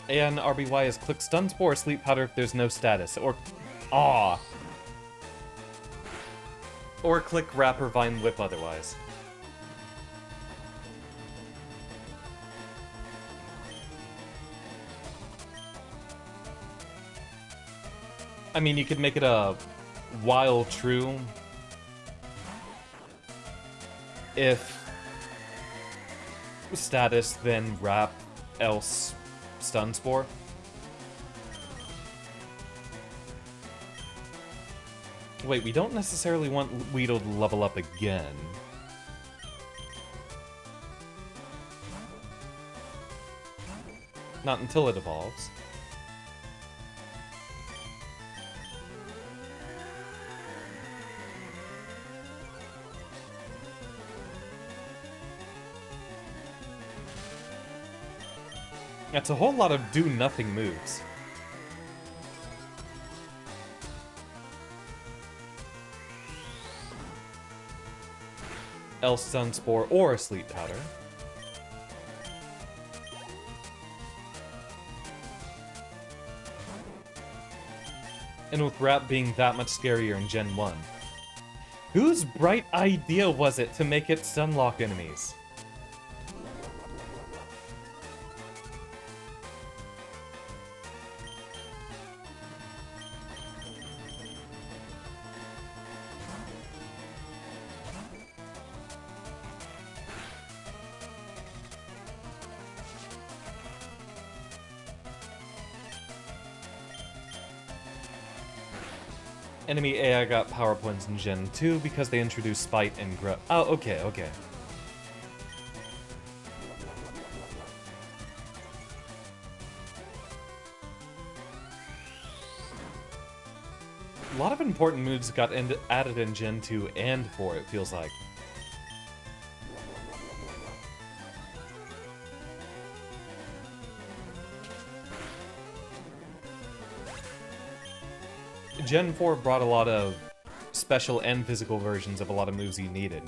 And RBY is click Stun Spore or Sleep Powder if there's no status. Or... Aw. Or click Wrap or Vine Whip otherwise. I mean, you could make it a while true if status, then Wrap, else Stun Spore. Wait, we don't necessarily want Weedle to level up again. Not until it evolves. That's a whole lot of do-nothing moves. Else Stun Spore or Sleep Powder. And with Wrap being that much scarier in Gen 1. Whose bright idea was it to make it Stunlock enemies? Enemy AI got power points in Gen 2 because they introduced Spite and Grow. Oh, okay, okay. A lot of important moves got added in Gen 2 and 4, it feels like. Gen 4 brought a lot of special and physical versions of a lot of moves you needed.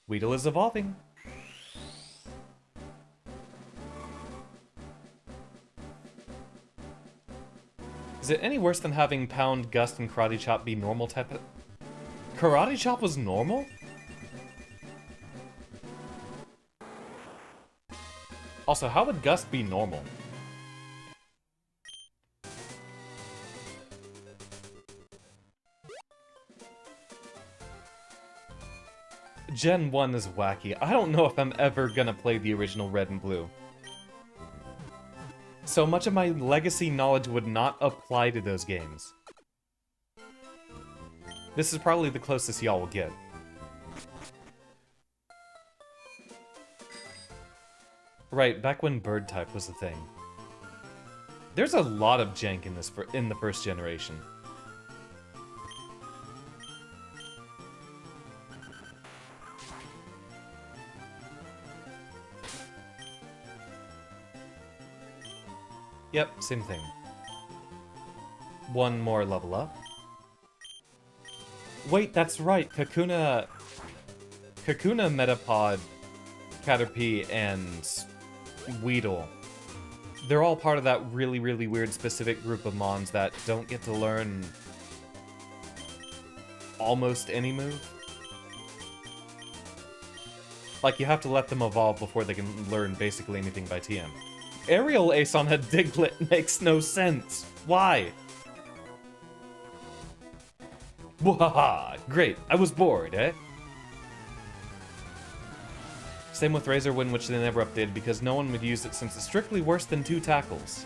Weedle is evolving. Is it any worse than having Pound, Gust, and Karate Chop be normal type of... Karate Chop was normal? Also, how would Gust be normal? Gen 1 is wacky. I don't know if I'm ever gonna play the original Red and Blue. So much of my legacy knowledge would not apply to those games. This is probably the closest y'all will get. Right, back when Bird type was a thing. There's a lot of jank in this in the first generation. Yep, same thing. One more level up. Wait, that's right. Kakuna, Metapod, Caterpie, and Weedle. They're all part of that really, really weird specific group of mons that don't get to learn almost any move. Like, you have to let them evolve before they can learn basically anything by TM. Aerial Ace on a Diglett makes no sense. Why? Wahaha! Great, I was bored, eh? Same with Razor Wind, which they never updated because no one would use it since it's strictly worse than 2 tackles.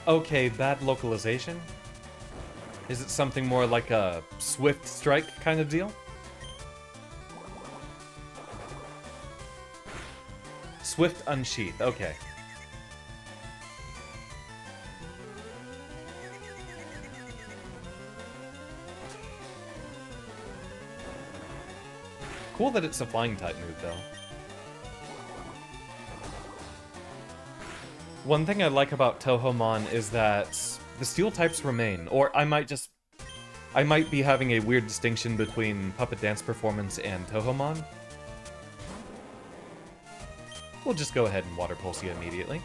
Okay, bad localization? Is it something more like a Swift Strike kind of deal? Swift Unsheath, okay. Cool that it's a flying type move, though. One thing I like about Tohomon is that the steel types remain, or I might be having a weird distinction between Puppet Dance Performance and Tohomon. We'll just go ahead and Water Pulse you immediately.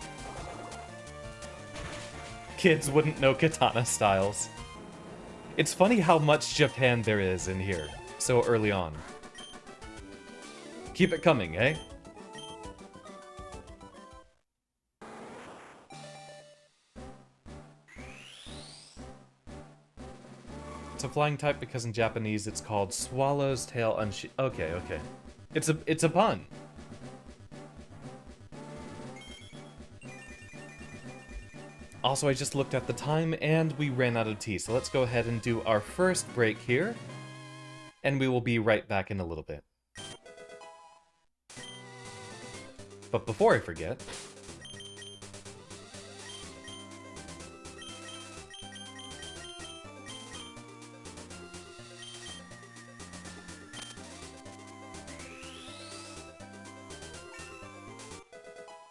Kids wouldn't know katana styles. It's funny how much Japan there is in here, so early on. Keep it coming, eh? It's a flying type because in Japanese it's called Swallow's Tail Unsheath. Okay, okay. It's a pun. Also, I just looked at the time and we ran out of tea, so let's go ahead and do our first break here, and we will be right back in a little bit. But before I forget,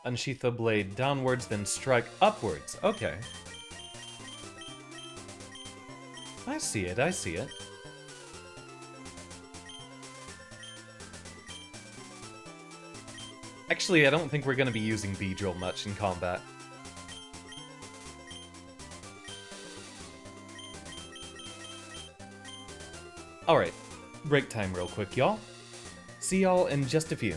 unsheath the blade downwards, then strike upwards. Okay. I see it, I see it. Actually, I don't think we're going to be using B-Drill much in combat. Alright, break time real quick, y'all. See y'all in just a few.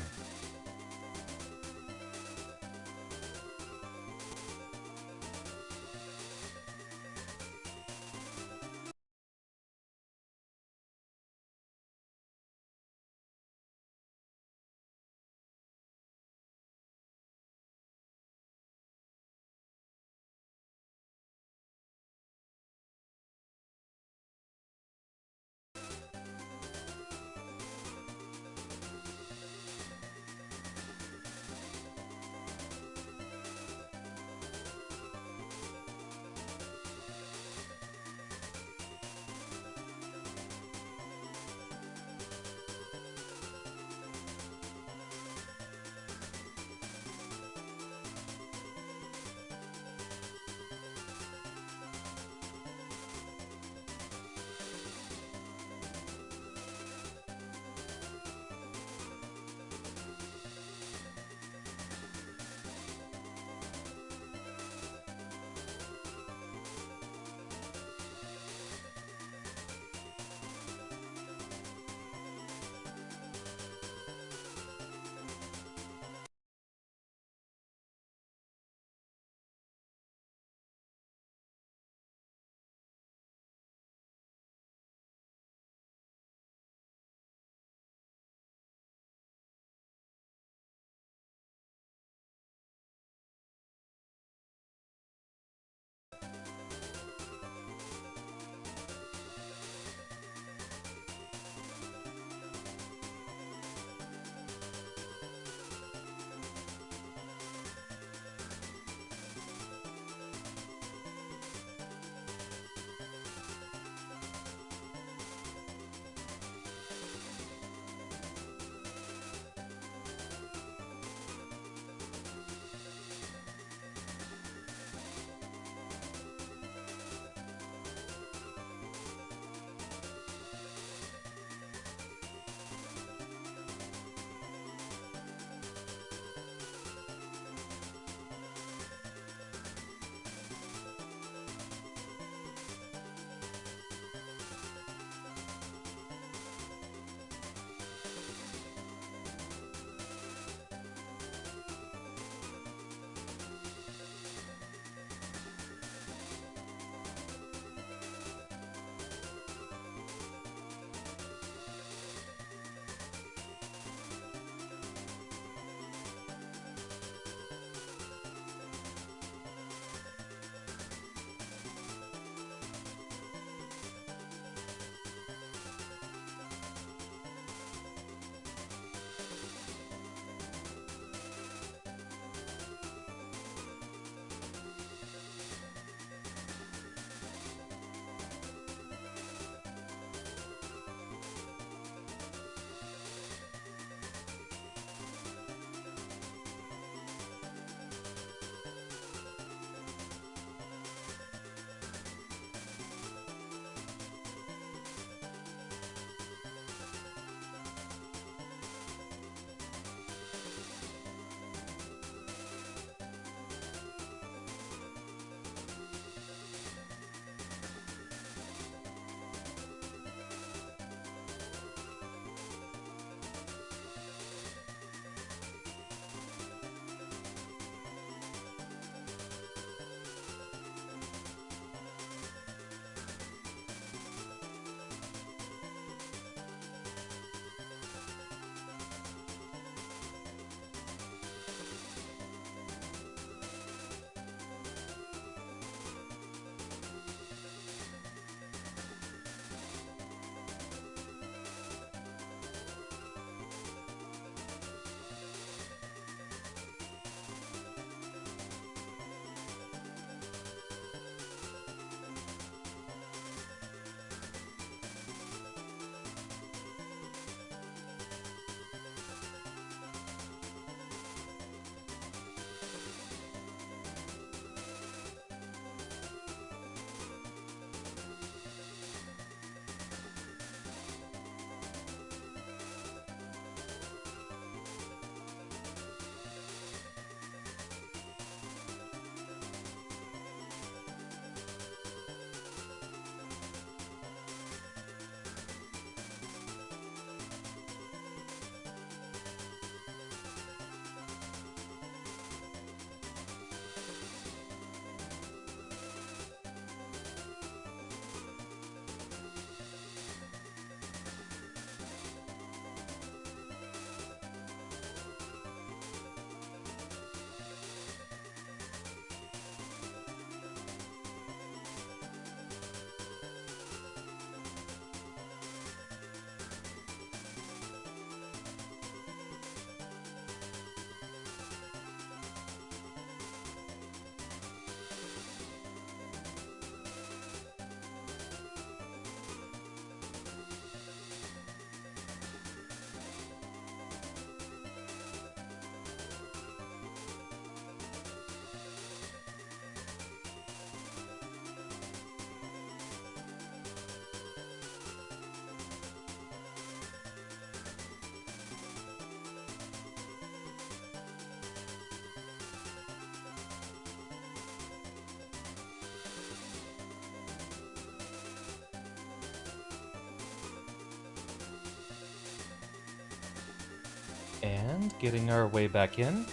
And getting our way back in.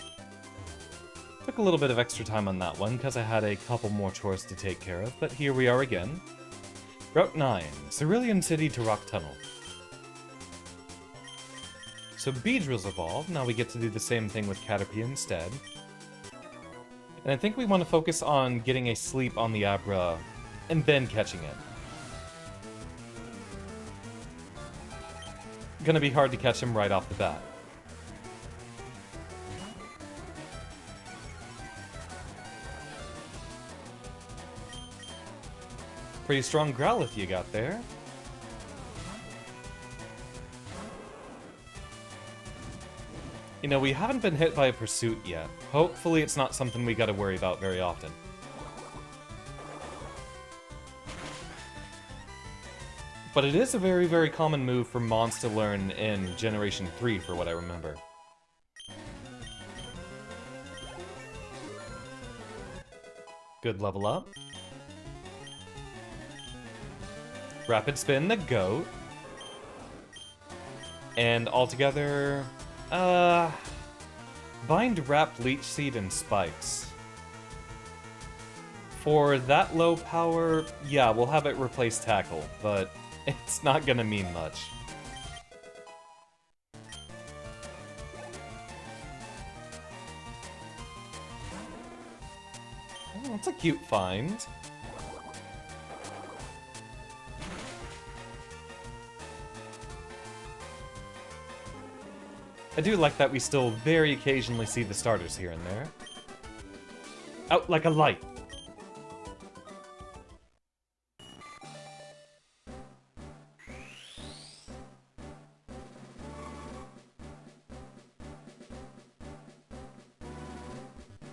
Took a little bit of extra time on that one because I had a couple more chores to take care of, but here we are again. Route 9, Cerulean City to Rock Tunnel. So Beedrill's evolved, now we get to do the same thing with Caterpie instead. And I think we want to focus on getting a sleep on the Abra, and then catching it. Gonna be hard to catch him right off the bat. Pretty strong Growlithe you got there. You know, we haven't been hit by a pursuit yet. Hopefully it's not something we gotta worry about very often. But it is a very, very common move for Mons to learn in Generation 3, for what I remember. Good level up. Rapid Spin the Goat. And altogether... Bind, Wrap, Leech Seed, and Spikes. For that low power, yeah, we'll have it replace Tackle, but it's not gonna mean much. Oh, that's a cute find. I do like that we still very occasionally see the starters here and there. Out like a light!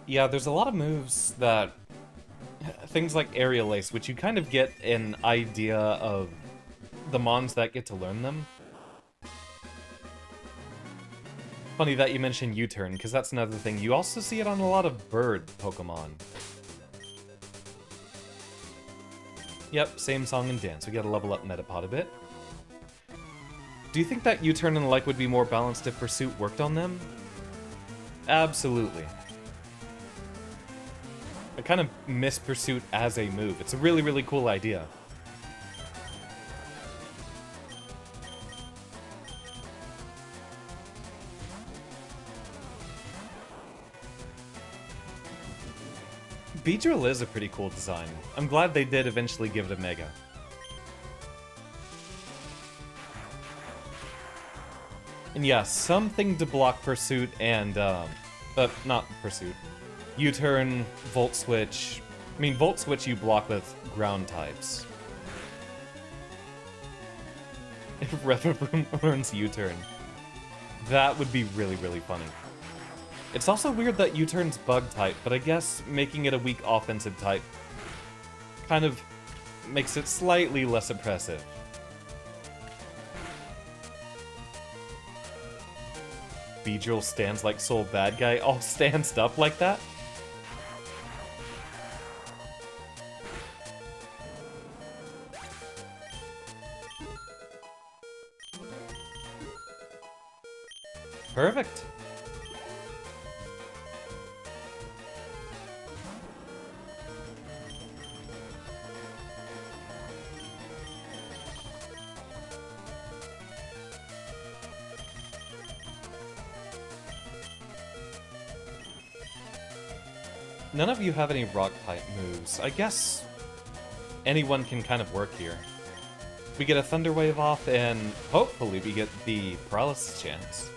Yeah, there's a lot of moves that... Things like Aerial Ace, which you kind of get an idea of the Mons that get to learn them. Funny that you mentioned U-turn, because that's another thing. You also see it on a lot of bird Pokemon. Yep, same song and dance. We gotta level up Metapod a bit. Do you think that U-turn and the like would be more balanced if Pursuit worked on them? Absolutely. I kind of miss Pursuit as a move. It's a really, really cool idea. Beedrill is a pretty cool design. I'm glad they did eventually give it a Mega. And yeah, something to block Pursuit and, not Pursuit. U-turn, Volt Switch. I mean, Volt Switch you block with ground types. If Revibrant learns U-turn. That would be really, really funny. It's also weird that U-turn's bug type, but I guess making it a weak offensive type kind of makes it slightly less oppressive. Beedrill stands like Soul Bad Guy, all stanced up like that? Perfect. None of you have any rock-type moves. I guess anyone can kind of work here. We get a Thunder Wave off, and hopefully we get the Paralysis chance.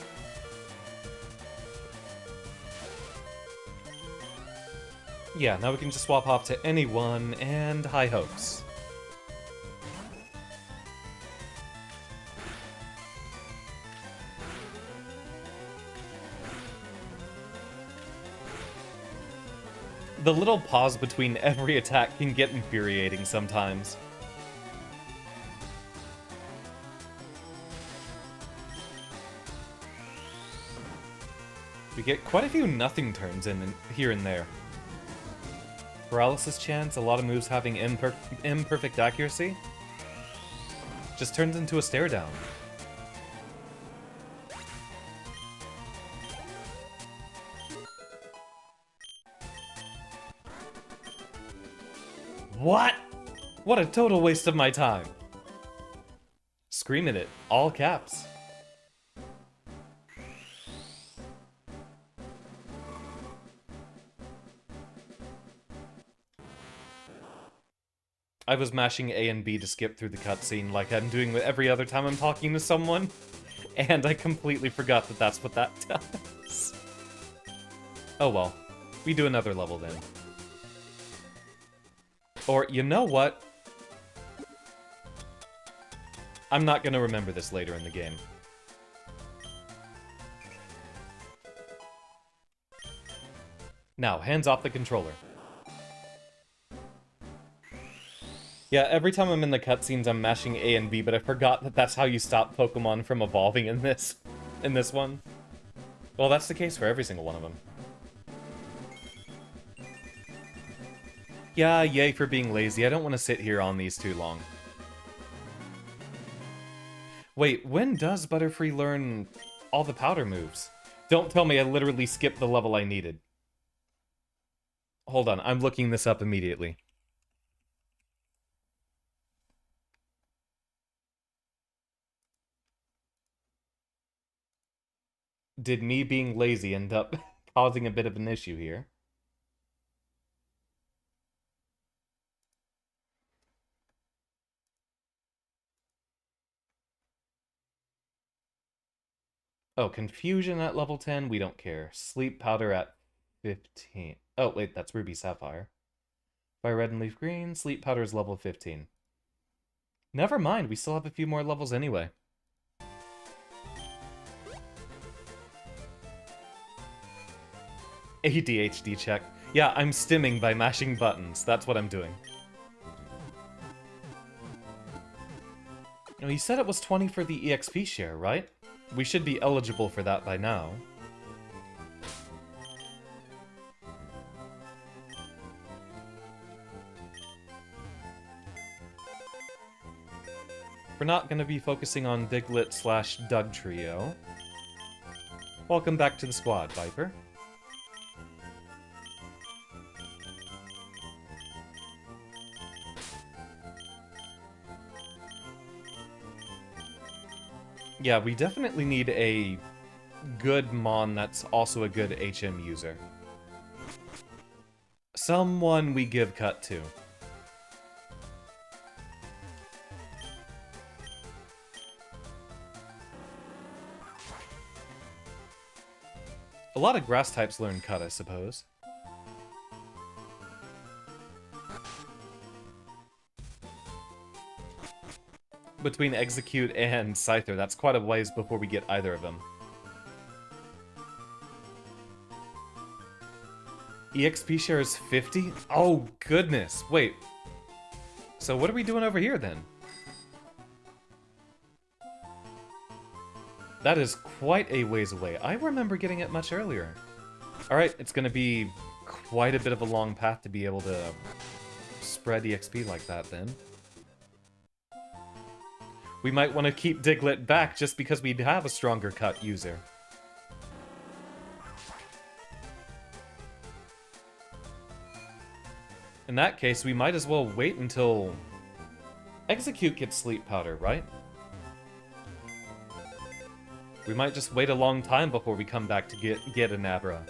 Yeah, now we can just swap off to anyone, and high hopes. The little pause between every attack can get infuriating sometimes. We get quite a few nothing turns in here and there. Paralysis chance, a lot of moves having imperfect accuracy. Just turns into a stare down. What? What a total waste of my time. Scream at it, all caps. I was mashing A and B to skip through the cutscene like I'm doing with every other time I'm talking to someone, and I completely forgot that that's what that does. Oh well, we do another level then. Or, you know what? I'm not gonna remember this later in the game. Now, hands off the controller. Yeah, every time I'm in the cutscenes, I'm mashing A and B, but I forgot that that's how you stop Pokemon from evolving in this one. Well, that's the case for every single one of them. Yeah, yay for being lazy. I don't want to sit here on these too long. Wait, when does Butterfree learn all the powder moves? Don't tell me I literally skipped the level I needed. Hold on, I'm looking this up immediately. Did me being lazy end up causing a bit of an issue here? Oh, Confusion at level 10, we don't care. Sleep Powder at 15. Oh, wait, that's Ruby Sapphire. FireRed and Leaf Green, Sleep Powder is level 15. Never mind, we still have a few more levels anyway. ADHD check. Yeah, I'm stimming by mashing buttons. That's what I'm doing. Now, he said it was 20 for the EXP share, right? We should be eligible for that by now. We're not going to be focusing on Diglett / Doug Trio. Welcome back to the squad, Viper. Yeah, we definitely need a good Mon that's also a good HM user. Someone we give cut to. A lot of grass types learn cut, I suppose. Between Execute and Scyther, that's quite a ways before we get either of them. EXP share is 50? Oh, goodness. Wait. So what are we doing over here, then? That is quite a ways away. I remember getting it much earlier. Alright, it's gonna be quite a bit of a long path to be able to spread EXP like that, then. We might want to keep Diglett back just because we'd have a stronger cut user. In that case, we might as well wait until Execute gets Sleep Powder, right? We might just wait a long time before we come back to get an Abra.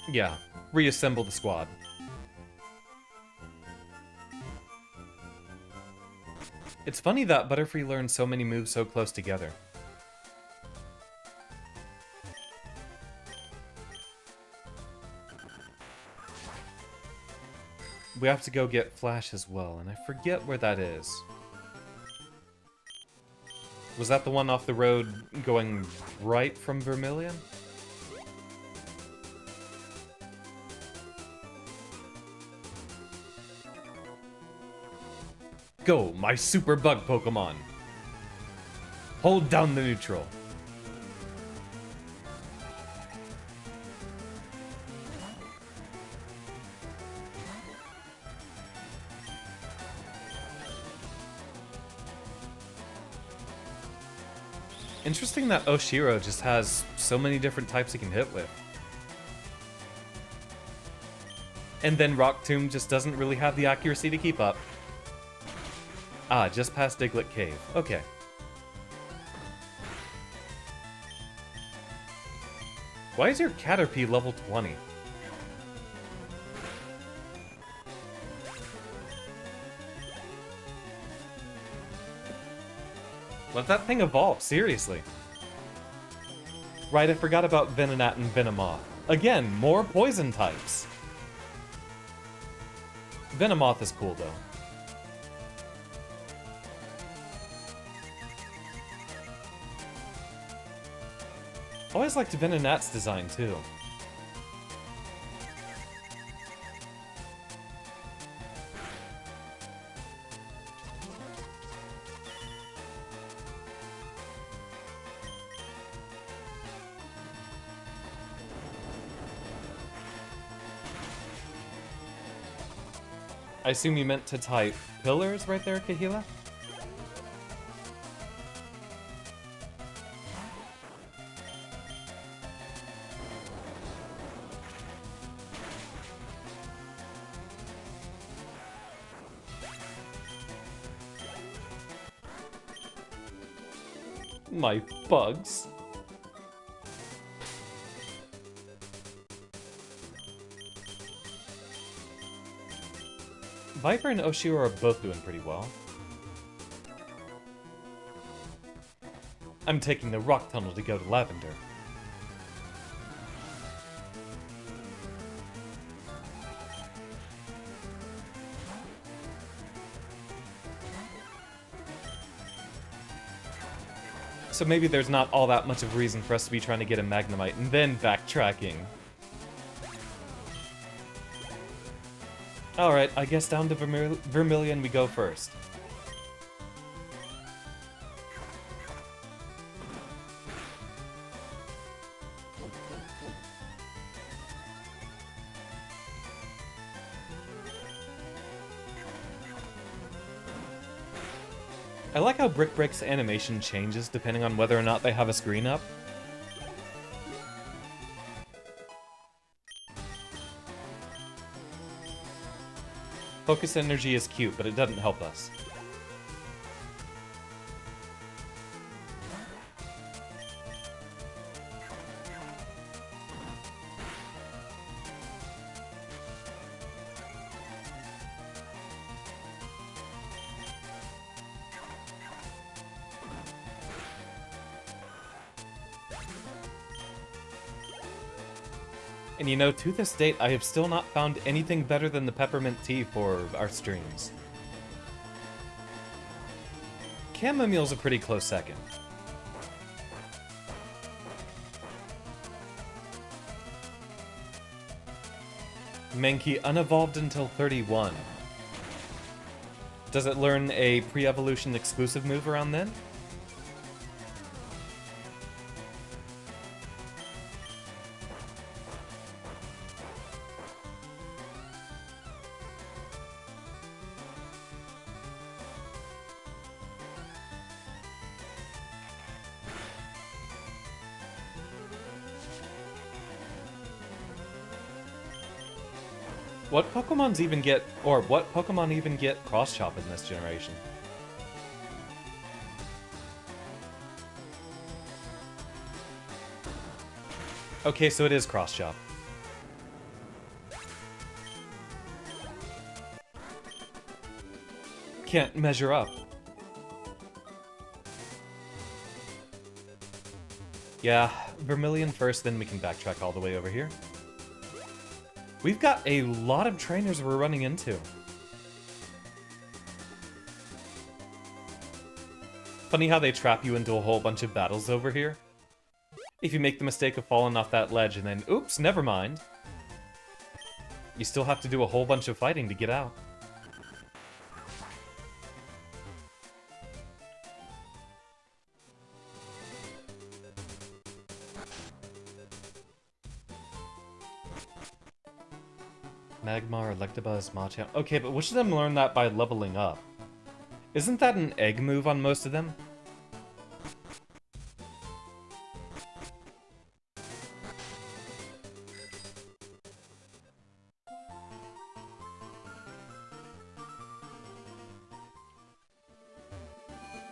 Yeah, reassemble the squad. It's funny that Butterfree learned so many moves so close together. We have to go get Flash as well, and I forget where that is. Was that the one off the road going right from Vermilion? Go, my super bug Pokemon! Hold down the neutral. Interesting that Oshiro just has so many different types he can hit with. And then Rock Tomb just doesn't really have the accuracy to keep up. Ah, just past Diglett Cave. Okay. Why is your Caterpie level 20? Let that thing evolve, seriously. Right, I forgot about Venonat and Venomoth. Again, more poison types. Venomoth is cool, though. Always liked Venonat's design, too. I assume you meant to type pillars right there, Kahila? My bugs. Viper and Oshiro are both doing pretty well. I'm taking the rock tunnel to go to Lavender. So maybe there's not all that much of a reason for us to be trying to get a Magnemite and then backtracking. Alright, I guess down to Vermilion we go first. I like how Brick Break's animation changes depending on whether or not they have a screen up. Focus energy is cute, but it doesn't help us. And you know, to this date, I have still not found anything better than the peppermint tea for our streams. Chamomile's a pretty close second. Mankey unevolved until 31. Does it learn a pre-evolution exclusive move around then? What Pokemons even get, or what Pokemon even get Cross Chop in this generation? Okay, so it is Cross Chop. Can't measure up. Yeah, Vermilion first, then we can backtrack all the way over here. We've got a lot of trainers we're running into. Funny how they trap you into a whole bunch of battles over here. If you make the mistake of falling off that ledge and then, oops, never mind. You still have to do a whole bunch of fighting to get out. Magmar, Electabuzz, Machamp. Okay, but which of them learn that by leveling up? Isn't that an egg move on most of them?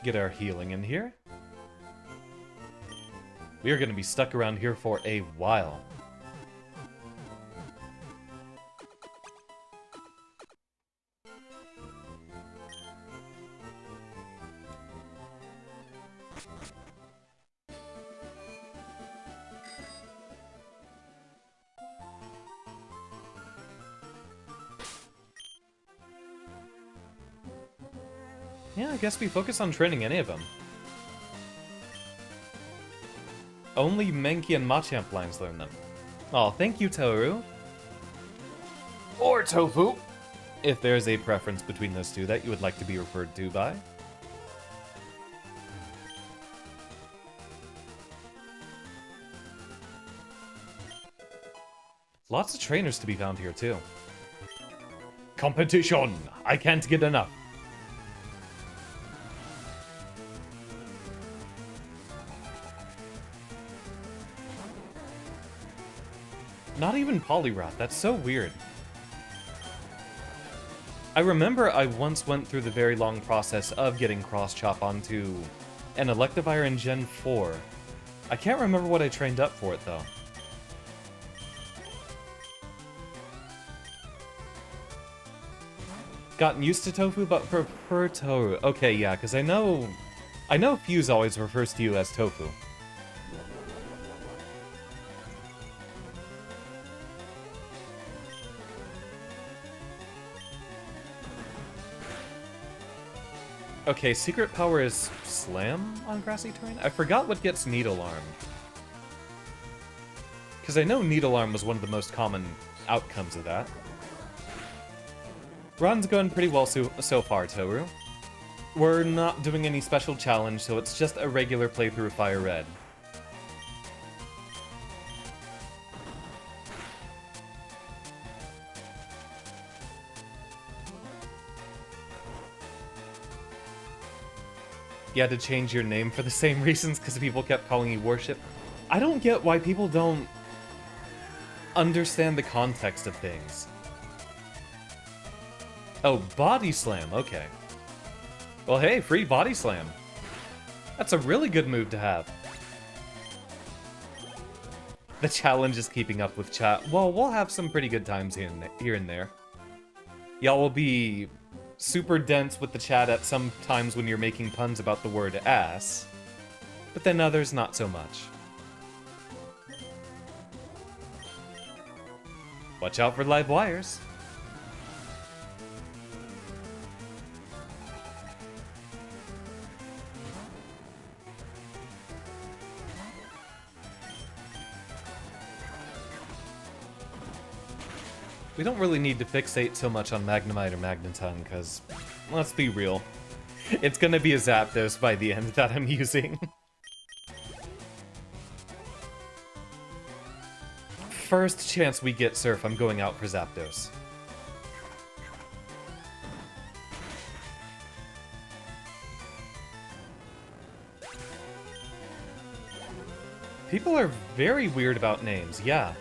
Get our healing in here. We are going to be stuck around here for a while. Yeah, I guess we focus on training any of them. Only Menki and Machamp lines learn them. Aw, thank you, Toru. Or Tofu, if there's a preference between those two that you would like to be referred to by. Lots of trainers to be found here, too. Competition! I can't get enough. Not even Poliwrath, that's so weird. I remember I once went through the very long process of getting Cross-Chop onto an Electivire in Gen 4. I can't remember what I trained up for it, though. Gotten used to Tofu, but prefer Toru. Okay, yeah, because I know Fuse always refers to you as Tofu. Okay, secret power is Slam on grassy terrain? I forgot what gets Needle Arm. Because I know Needle Arm was one of the most common outcomes of that. Run's going pretty well so far, Toru. We're not doing any special challenge, so it's just a regular playthrough of FireRed. You had to change your name for the same reasons because people kept calling you Worship. I don't get why people don't understand the context of things. Oh, Body Slam, okay. Well, hey, free Body Slam. That's a really good move to have. The challenge is keeping up with chat. Well, we'll have some pretty good times here and there. Y'all will be super dense with the chat at some times when you're making puns about the word ass, but then others not so much. Watch out for live wires. We don't really need to fixate so much on Magnemite or Magneton, because, let's be real, it's gonna be a Zapdos by the end that I'm using. First chance we get Surf, I'm going out for Zapdos. People are very weird about names, yeah.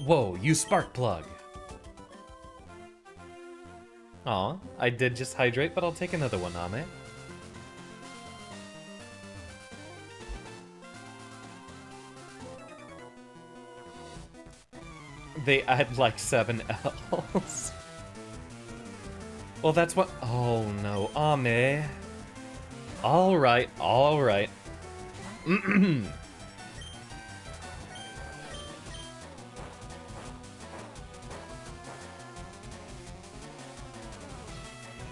Whoa, you spark plug. Aw, I did just hydrate, but I'll take another one, Ame. They add like 7 L's. Well, that's what... Oh no, Ame. Alright, alright.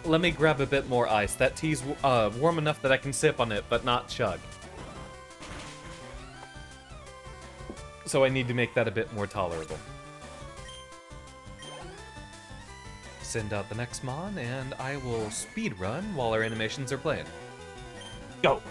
Let me grab a bit more ice. That tea's warm enough that I can sip on it, but not chug. So I need to make that a bit more tolerable. Send out the next mon, and I will speed run while our animations are playing. Go!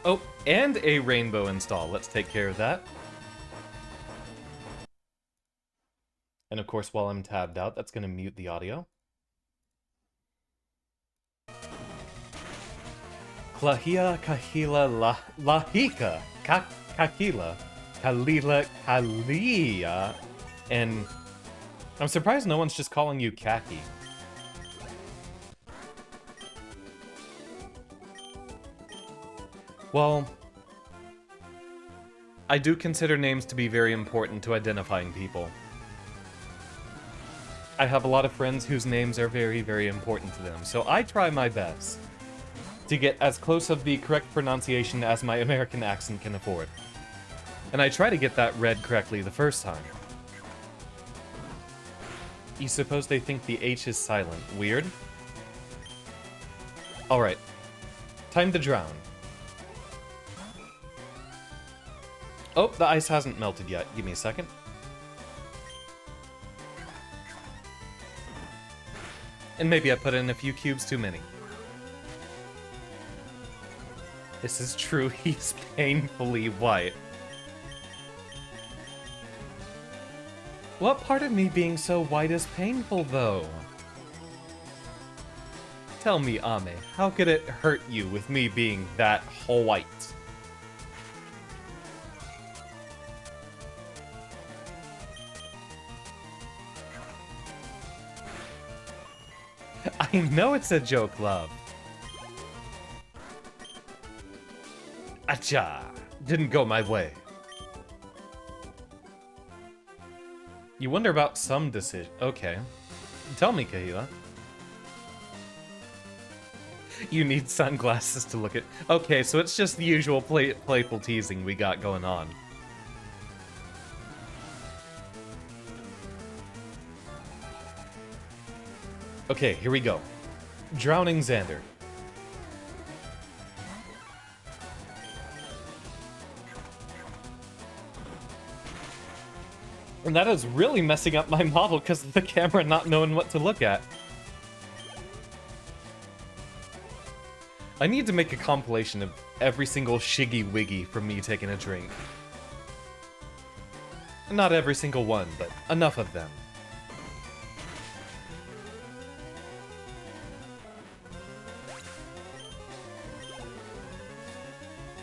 Oh, and a rainbow install. Let's take care of that. And of course, while I'm tabbed out, that's going to mute the audio. Klahia kahila lahika kakila kalila kalia. And I'm surprised no one's just calling you Kaki. Well, I do consider names to be very important to identifying people. I have a lot of friends whose names are very, very important to them, so I try my best to get as close of the correct pronunciation as my American accent can afford. And I try to get that read correctly the first time. You suppose they think the H is silent. Weird. Alright. Time to drown. Oh, the ice hasn't melted yet. Give me a second. And maybe I put in a few cubes too many. This is true, he's painfully white. What part of me being so white is painful, though? Tell me, Ame, how could it hurt you with me being that white? I know it's a joke, love. Acha! Didn't go my way. You wonder about some decision. Okay. Tell me, Kahila. You need sunglasses to look at. Okay, so it's just the usual playful teasing we got going on. Okay, here we go. Drowning Xander. And that is really messing up my model because of the camera not knowing what to look at. I need to make a compilation of every single shiggy wiggy from me taking a drink. Not every single one, but enough of them.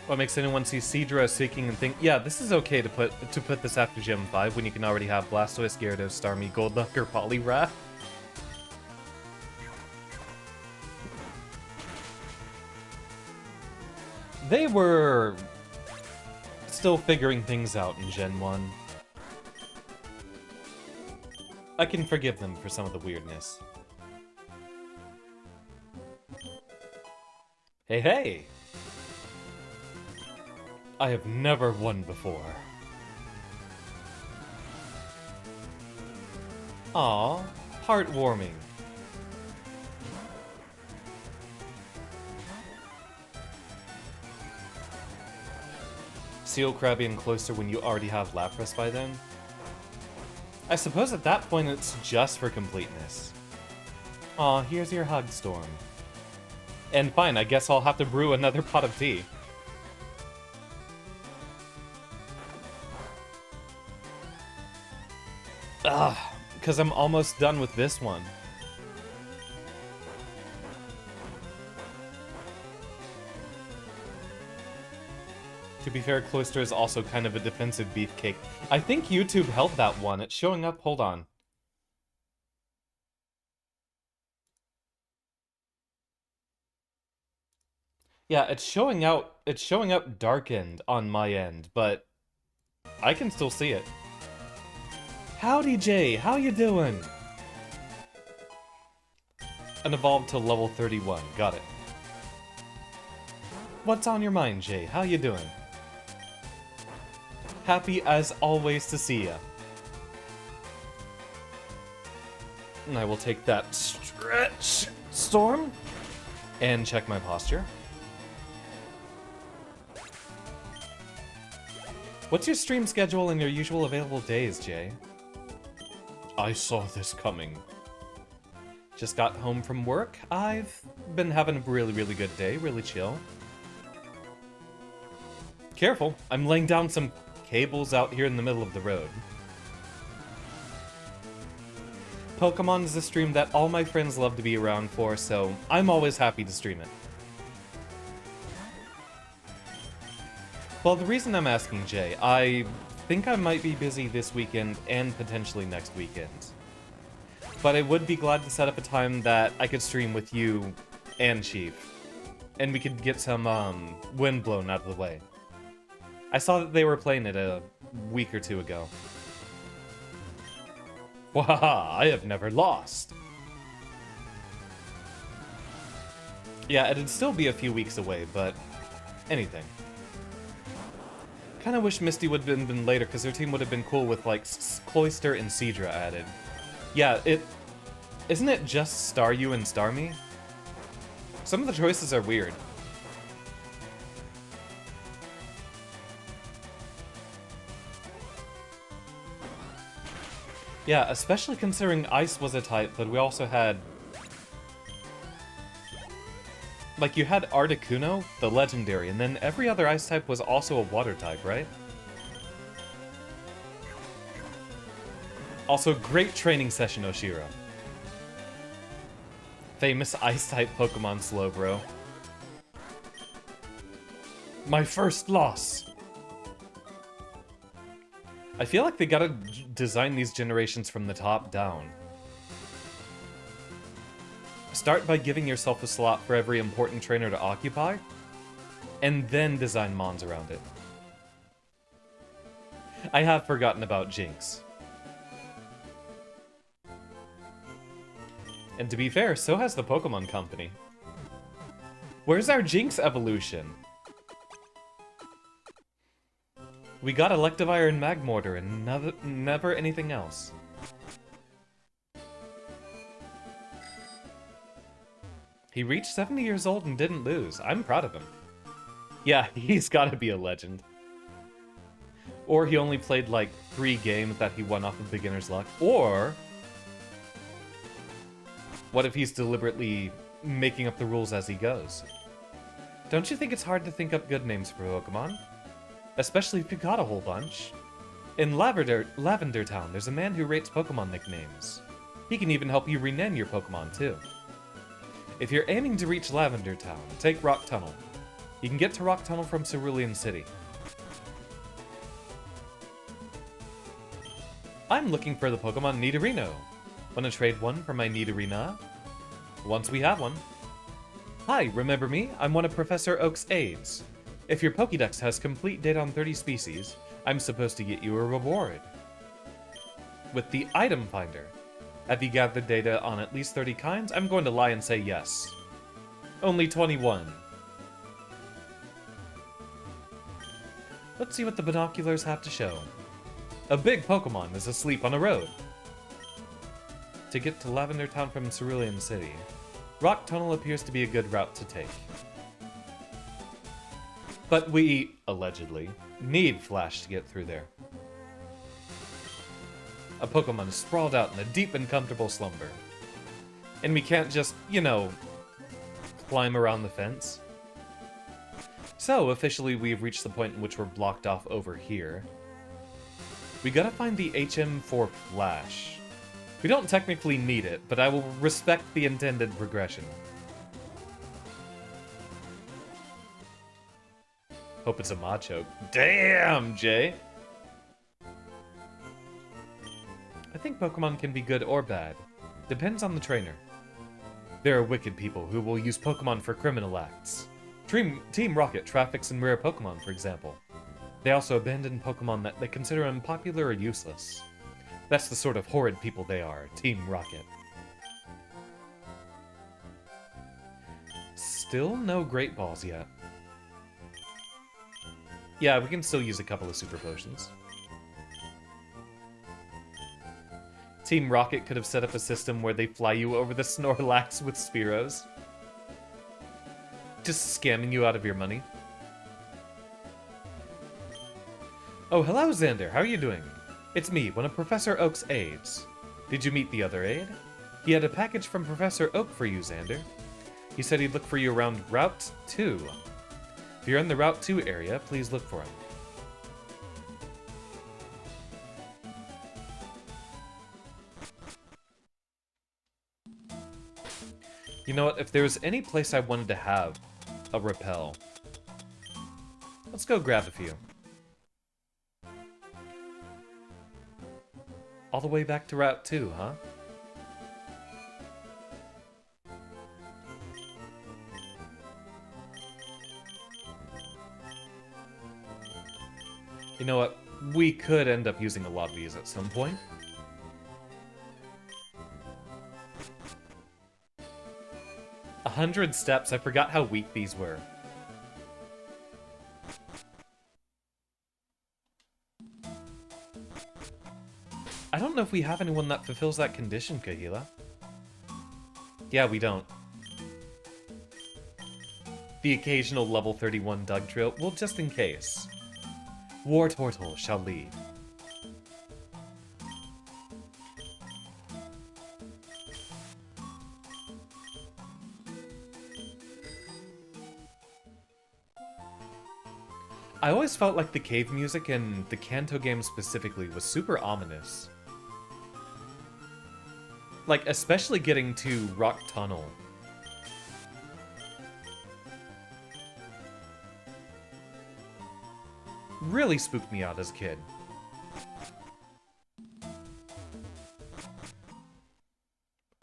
What makes anyone see Seadra as seeking and think, yeah, this is okay to put this after Gem 5 when you can already have Blastoise, Gyarados, Starmie, Golduck, or Poliwrath? They were still figuring things out in Gen 1. I can forgive them for some of the weirdness. Hey, hey! I have never won before. Aw, heartwarming. Seal Krabby and Cloyster when you already have Lapras by then? I suppose at that point it's just for completeness. Aw, here's your hug, Storm. And fine, I guess I'll have to brew another pot of tea. Ugh, because I'm almost done with this one. To be fair, Cloyster is also kind of a defensive beefcake. I think YouTube held that one. It's showing up. Hold on. Yeah, it's showing out. It's showing up darkened on my end, but I can still see it. Howdy, Jay. How you doing? And evolved to level 31. Got it. What's on your mind, Jay? How you doing? Happy as always to see ya. And I will take that stretch, Storm, and check my posture. What's your stream schedule and your usual available days, Jay? I saw this coming. Just got home from work. I've been having a really, really good day, really chill. Careful, I'm laying down some cables out here in the middle of the road. Pokemon is a stream that all my friends love to be around for, so I'm always happy to stream it. Well, the reason I'm asking, Jay, I think I might be busy this weekend and potentially next weekend. But I would be glad to set up a time that I could stream with you and Chief. And we could get some, wind blown out of the way. I saw that they were playing it a week or two ago. Wahaha, I have never lost. Yeah, it'd still be a few weeks away, but anything. Kinda wish Misty would have been later, because her team would have been cool with, like, Cloyster and Seadra added. Yeah, isn't it just Staryu and Starmie? Some of the choices are weird. Yeah, especially considering Ice was a type, but we also had... Like, you had Articuno, the legendary, and then every other Ice type was also a water type, right? Also, great training session, Oshiro. Famous Ice-type Pokemon Slowbro. My first loss! I feel like they gotta design these generations from the top down. Start by giving yourself a slot for every important trainer to occupy, and then design mons around it. I have forgotten about Jinx. And to be fair, so has the Pokemon Company. Where's our Jinx evolution? We got Electivire and Magmortar and never anything else. He reached 70 years old and didn't lose. I'm proud of him. Yeah, he's gotta be a legend. Or he only played like 3 games that he won off of beginner's luck. Or... what if he's deliberately making up the rules as he goes? Don't you think it's hard to think up good names for Pokemon? Especially if you got a whole bunch. In Lavender Town, there's a man who rates Pokemon nicknames. He can even help you rename your Pokemon, too. If you're aiming to reach Lavender Town, take Rock Tunnel. You can get to Rock Tunnel from Cerulean City. I'm looking for the Pokemon Nidorino. Wanna trade one for my Nidorina? Once we have one. Hi, remember me? I'm one of Professor Oak's aides. If your Pokédex has complete data on 30 species, I'm supposed to get you a reward. With the Item Finder. Have you gathered data on at least 30 kinds? I'm going to lie and say yes. Only 21. Let's see what the binoculars have to show. A big Pokemon is asleep on a road. To get to Lavender Town from Cerulean City, Rock Tunnel appears to be a good route to take. But we, allegedly, need Flash to get through there. A Pokemon is sprawled out in a deep and comfortable slumber. And we can't just, you know, climb around the fence. So, officially, we've reached the point in which we're blocked off over here. We gotta find the HM for Flash. We don't technically need it, but I will respect the intended progression. Hope it's a Machoke. Damn, Jay! I think Pokemon can be good or bad. Depends on the trainer. There are wicked people who will use Pokemon for criminal acts. Team Rocket traffics in rare Pokemon, for example. They also abandon Pokemon that they consider unpopular or useless. That's the sort of horrid people they are, Team Rocket. Still no Great Balls yet. Yeah, we can still use a couple of Super Potions. Team Rocket could have set up a system where they fly you over the Snorlax with Spearows. Just scamming you out of your money. Oh, hello, Xander. How are you doing? It's me, one of Professor Oak's aides. Did you meet the other aide? He had a package from Professor Oak for you, Xander. He said he'd look for you around Route 2. If you're in the Route 2 area, please look for him. You know what? If there was any place I wanted to have a repel, let's go grab a few. All the way back to Route 2, huh? You know what? We could end up using a lot of these at some point. A 100 steps. I forgot how weak these were. I don't know if we have anyone that fulfills that condition, Kahila. Yeah, we don't. The occasional level 31 Doug Trail, well, just in case. War Turtle shall lead. I always felt like the cave music in the Kanto game specifically was super ominous. Like, especially getting to Rock Tunnel. Really spooked me out as a kid.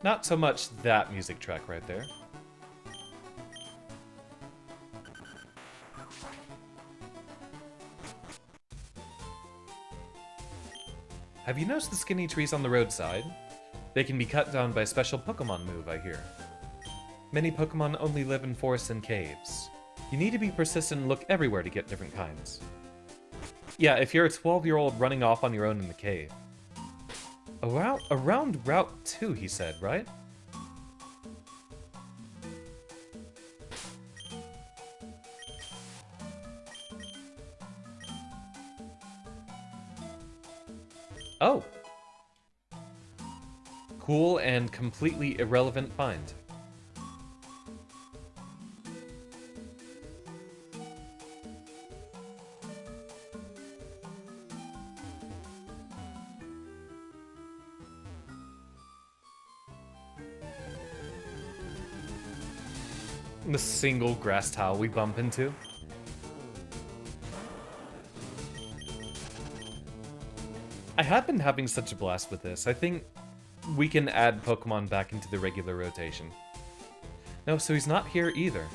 Not so much that music track right there. Have you noticed the skinny trees on the roadside? They can be cut down by a special Pokemon move, I hear. Many Pokemon only live in forests and caves. You need to be persistent and look everywhere to get different kinds. Yeah, if you're a 12-year-old running off on your own in the cave. Around Route 2, he said, right? Oh! Cool and completely irrelevant find. The single grass tile we bump into. I have been having such a blast with this. I think we can add Pokemon back into the regular rotation. No, so he's not here either.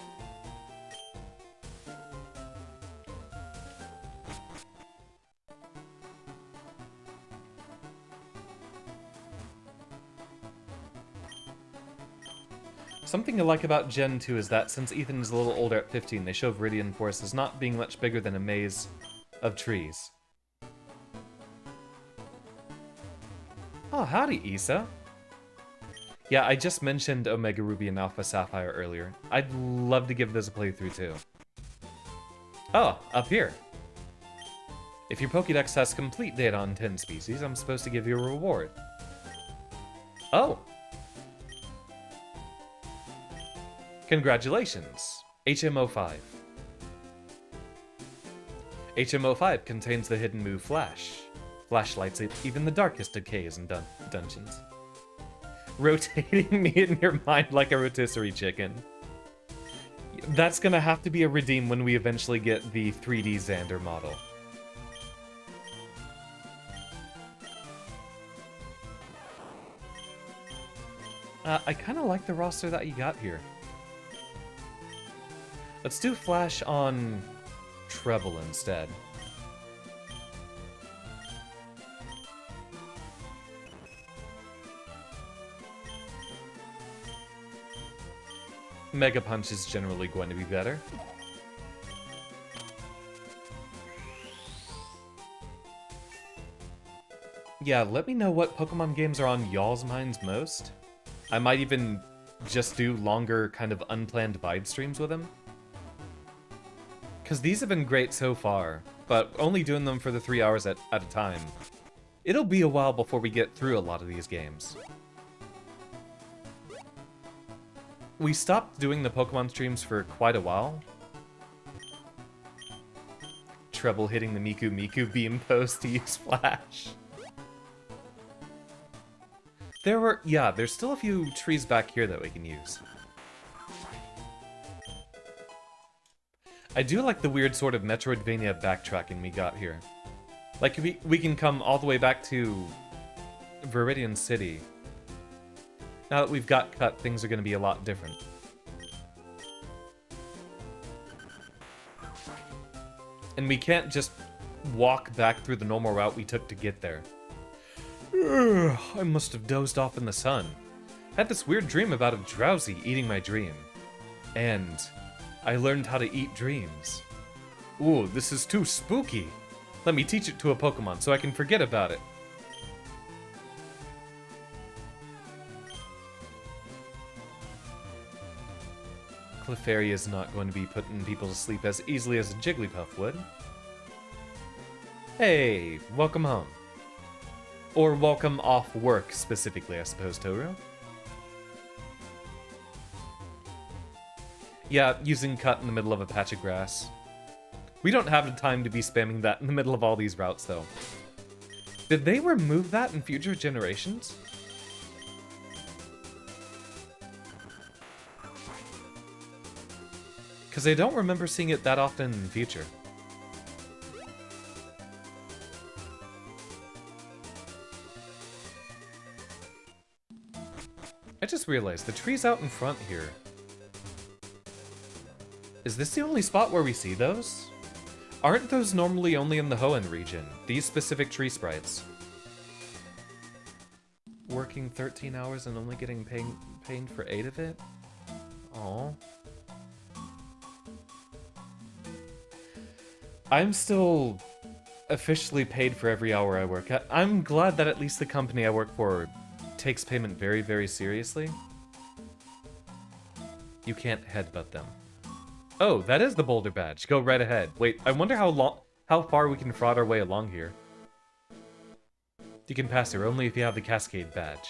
Something I like about Gen 2 is that since Ethan is a little older at 15, they show Viridian Forest as not being much bigger than a maze of trees. Oh, howdy, Issa. Yeah, I just mentioned Omega Ruby and Alpha Sapphire earlier. I'd love to give this a playthrough too. Oh, up here. If your Pokédex has complete data on 10 species, I'm supposed to give you a reward. Oh. Congratulations, HMO5. HMO5 contains the hidden move Flash. Flash lights up even the darkest of caves and dungeons. Rotating me in your mind like a rotisserie chicken. That's gonna have to be a redeem when we eventually get the 3D Xander model. I kind of like the roster that you got here. Let's do Flash on Treble instead. Mega Punch is generally going to be better. Yeah, let me know what Pokemon games are on y'all's minds most. I might even just do longer, kind of unplanned Vide streams with them. Because these have been great so far, but only doing them for the 3 hours at a time. It'll be a while before we get through a lot of these games. We stopped doing the Pokemon streams for quite a while. trouble hitting the Miku Miku beam post to use flash. There's still a few trees back here that we can use. I do like the weird sort of Metroidvania backtracking we got here. Like, we can come all the way back to Viridian City. Now that we've got cut, things are going to be a lot different. And we can't just walk back through the normal route we took to get there. Ugh, I must have dozed off in the sun. I had this weird dream about a drowsy eating my dream. And I learned how to eat dreams. Ooh, this is too spooky. Let me teach it to a Pokemon so I can forget about it. Clefairy is not going to be putting people to sleep as easily as a Jigglypuff would. Hey, welcome home. Or welcome off work, specifically, I suppose, Toru. Yeah, using cut in the middle of a patch of grass. We don't have the time to be spamming that in the middle of all these routes, though. Did they remove that in future generations? Because I don't remember seeing it that often in the future. I just realized the trees out in front here. Is this the only spot where we see those? Aren't those normally only in the Hoenn region? These specific tree sprites. Working 13 hours and only getting paid for 8 of it? Aww. I'm still officially paid for every hour I work. I'm glad that at least the company I work for takes payment very, very seriously. You can't headbutt them. Oh, that is the boulder badge. Go right ahead. Wait, I wonder how far we can fraud our way along here. You can pass here only if you have the Cascade badge.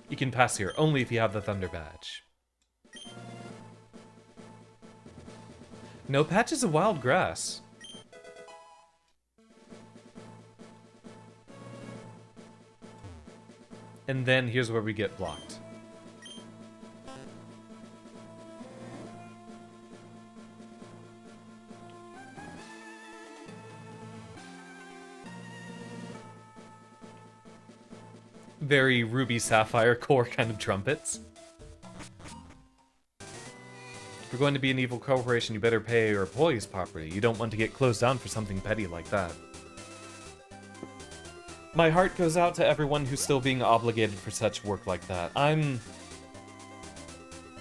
You can pass here only if you have the Thunder badge. No patches of wild grass. And then here's where we get blocked. Very Ruby Sapphire core kind of trumpets. If you're going to be an evil corporation, you better pay your employees properly. You don't want to get closed down for something petty like that. My heart goes out to everyone who's still being obligated for such work like that. I'm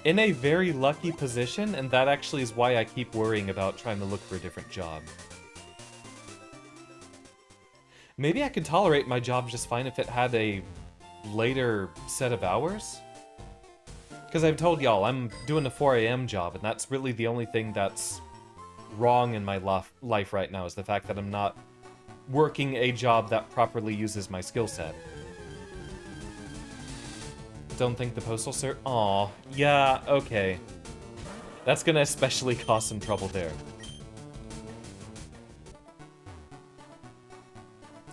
in a very lucky position, and that actually is why I keep worrying about trying to look for a different job. Maybe I could tolerate my job just fine if it had a later set of hours? Because I've told y'all, I'm doing a 4 AM job, and that's really the only thing that's wrong in my life right now, is the fact that I'm not working a job that properly uses my skill set. Don't think the postal Aw, yeah, okay. That's gonna especially cause some trouble there.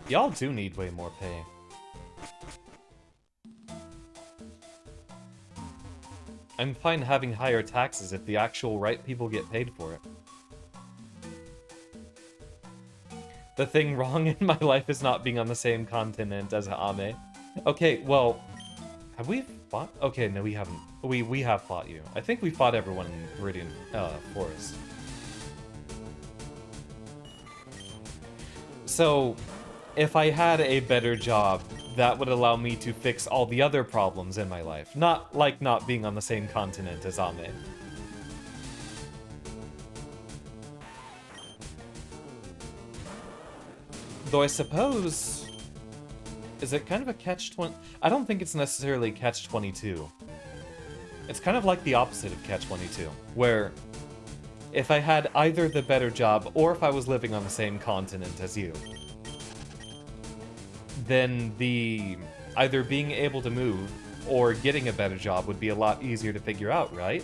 Y'all do need way more pay. I'm fine having higher taxes if the actual right people get paid for it. The thing wrong in my life is not being on the same continent as Ame. Okay, well, have we fought? Okay, no, we haven't. We have fought you. I think we fought everyone in Viridian Forest. So, if I had a better job, that would allow me to fix all the other problems in my life. Not like not being on the same continent as Ame. Though I suppose... Is it kind of a catch-20? I don't think it's necessarily catch-22. It's kind of like the opposite of catch-22, where if I had either the better job or if I was living on the same continent as you, then the either being able to move or getting a better job would be a lot easier to figure out, right?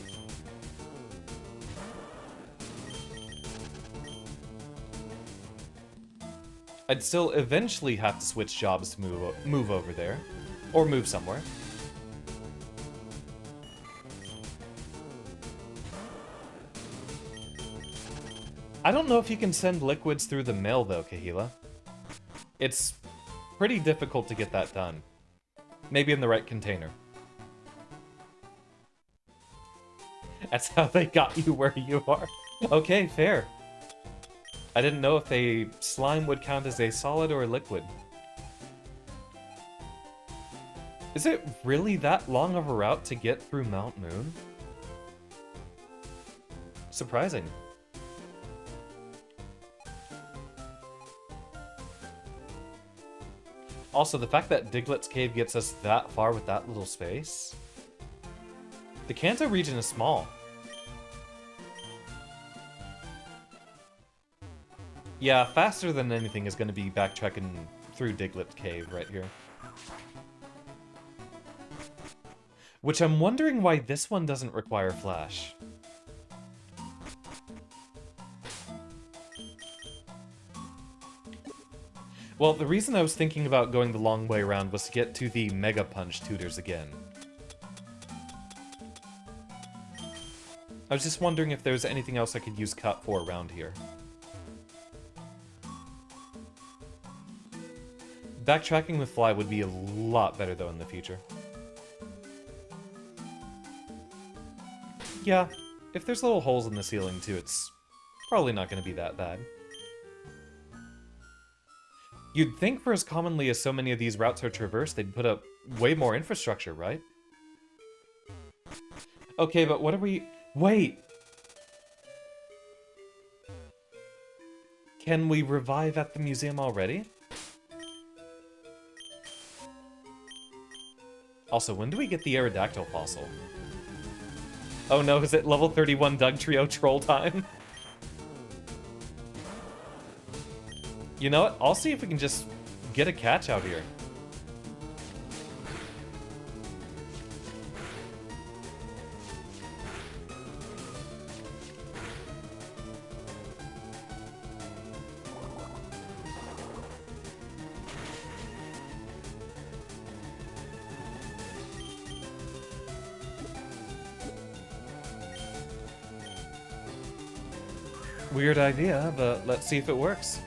I'd still eventually have to switch jobs to move over there. Or move somewhere. I don't know if you can send liquids through the mail, though, Kahila. It's pretty difficult to get that done. Maybe in the right container. That's how they got you where you are. Okay, fair. I didn't know if a slime would count as a solid or a liquid. Is it really that long of a route to get through Mount Moon? Surprising. Also, the fact that Diglett's Cave gets us that far with that little space. The Kanto region is small. Yeah, faster than anything is going to be backtracking through Diglett's Cave right here. Which I'm wondering why this one doesn't require flash. Well, the reason I was thinking about going the long way around was to get to the Mega Punch tutors again. I was just wondering if there's anything else I could use Cut for around here. Backtracking with Fly would be a lot better, though, in the future. Yeah, if there's little holes in the ceiling, too, it's probably not going to be that bad. You'd think for as commonly as so many of these routes are traversed, they'd put up way more infrastructure, right? Okay, but what are we... Wait! Can we revive at the museum already? Also, when do we get the Aerodactyl fossil? Oh no, is it level 31 Dugtrio troll time? You know what? I'll see if we can just get a catch out here. Weird idea, but let's see if it works.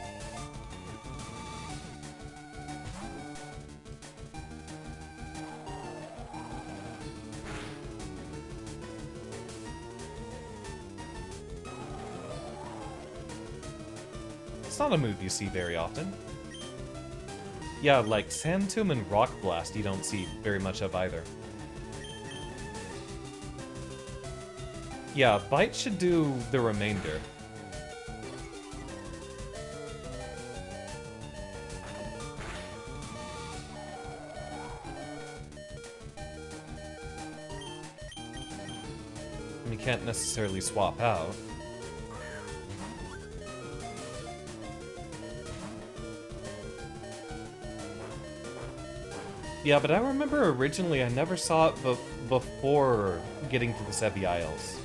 It's not a move you see very often. Yeah, like Sand Tomb and Rock Blast you don't see very much of either. Yeah, Bite should do the remainder. You can't necessarily swap out. Yeah, but I remember originally I never saw it before getting to the Sevi Isles.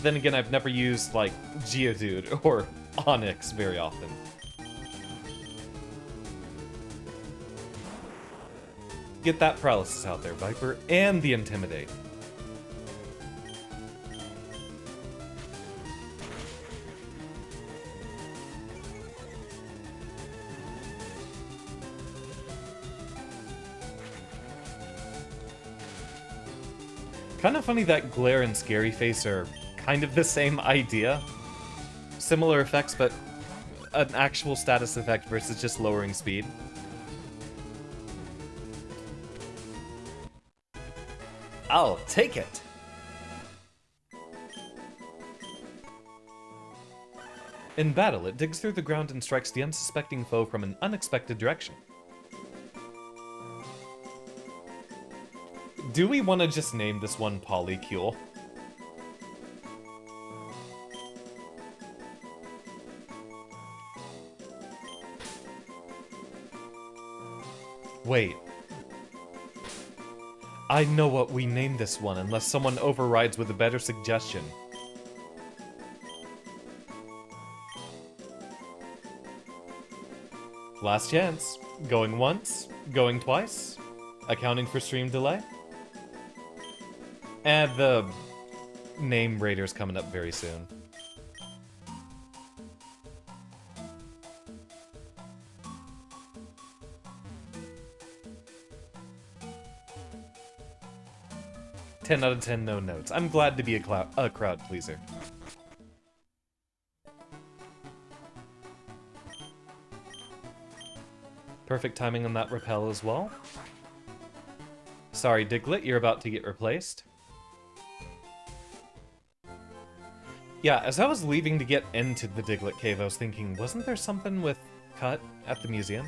Then again, I've never used, like, Geodude or Onyx very often. Get that Paralysis out there, Viper, and the Intimidate. Kind of funny that Glare and Scary Face are kind of the same idea. Similar effects, but an actual status effect versus just lowering speed. I'll take it! In battle, it digs through the ground and strikes the unsuspecting foe from an unexpected direction. Do we want to just name this one Polycule? Wait. I know what we name this one unless someone overrides with a better suggestion. Last chance. Going once, going twice, accounting for stream delay. And the name raider's coming up very soon. "10 out of 10 no notes. I'm glad to be a crowd pleaser. Perfect timing on that rappel as well. Sorry, Diglett, you're about to get replaced. Yeah, as I was leaving to get into the Diglett cave, I was thinking, wasn't there something with Cut at the museum?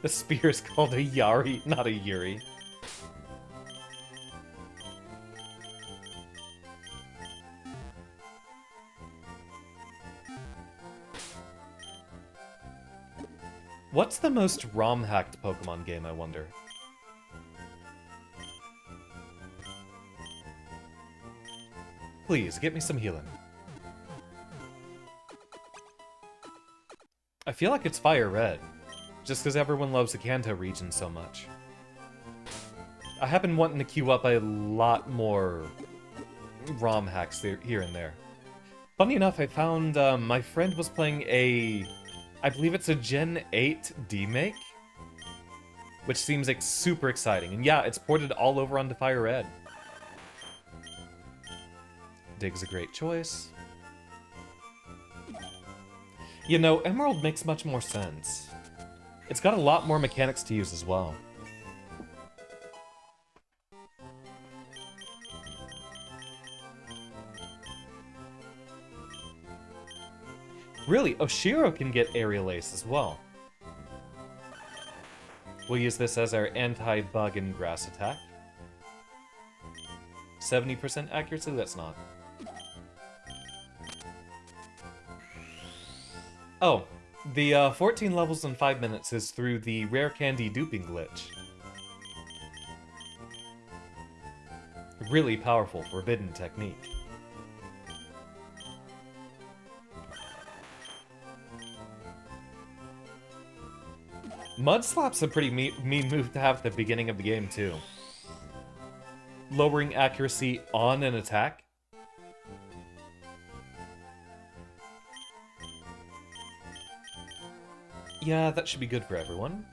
The spear is called a Yari, not a Yuri. What's the most ROM-hacked Pokemon game, I wonder? Please, get me some healing. I feel like it's FireRed, just because everyone loves the Kanto region so much. I have been wanting to queue up a lot more ROM hacks here and there. Funny enough, I found my friend was playing I believe it's a Gen 8 demake, which seems like super exciting. And yeah, it's ported all over onto FireRed. Dig's a great choice. You know, Emerald makes much more sense. It's got a lot more mechanics to use as well. Really, Oshiro can get Aerial Ace as well. We'll use this as our anti-bug and grass attack. 70% accuracy? That's not. Oh, the 14 levels in 5 minutes is through the rare candy duping glitch. Really powerful forbidden technique. Mud Slap's a pretty mean move to have at the beginning of the game, too. Lowering accuracy on an attack. Yeah, that should be good for everyone.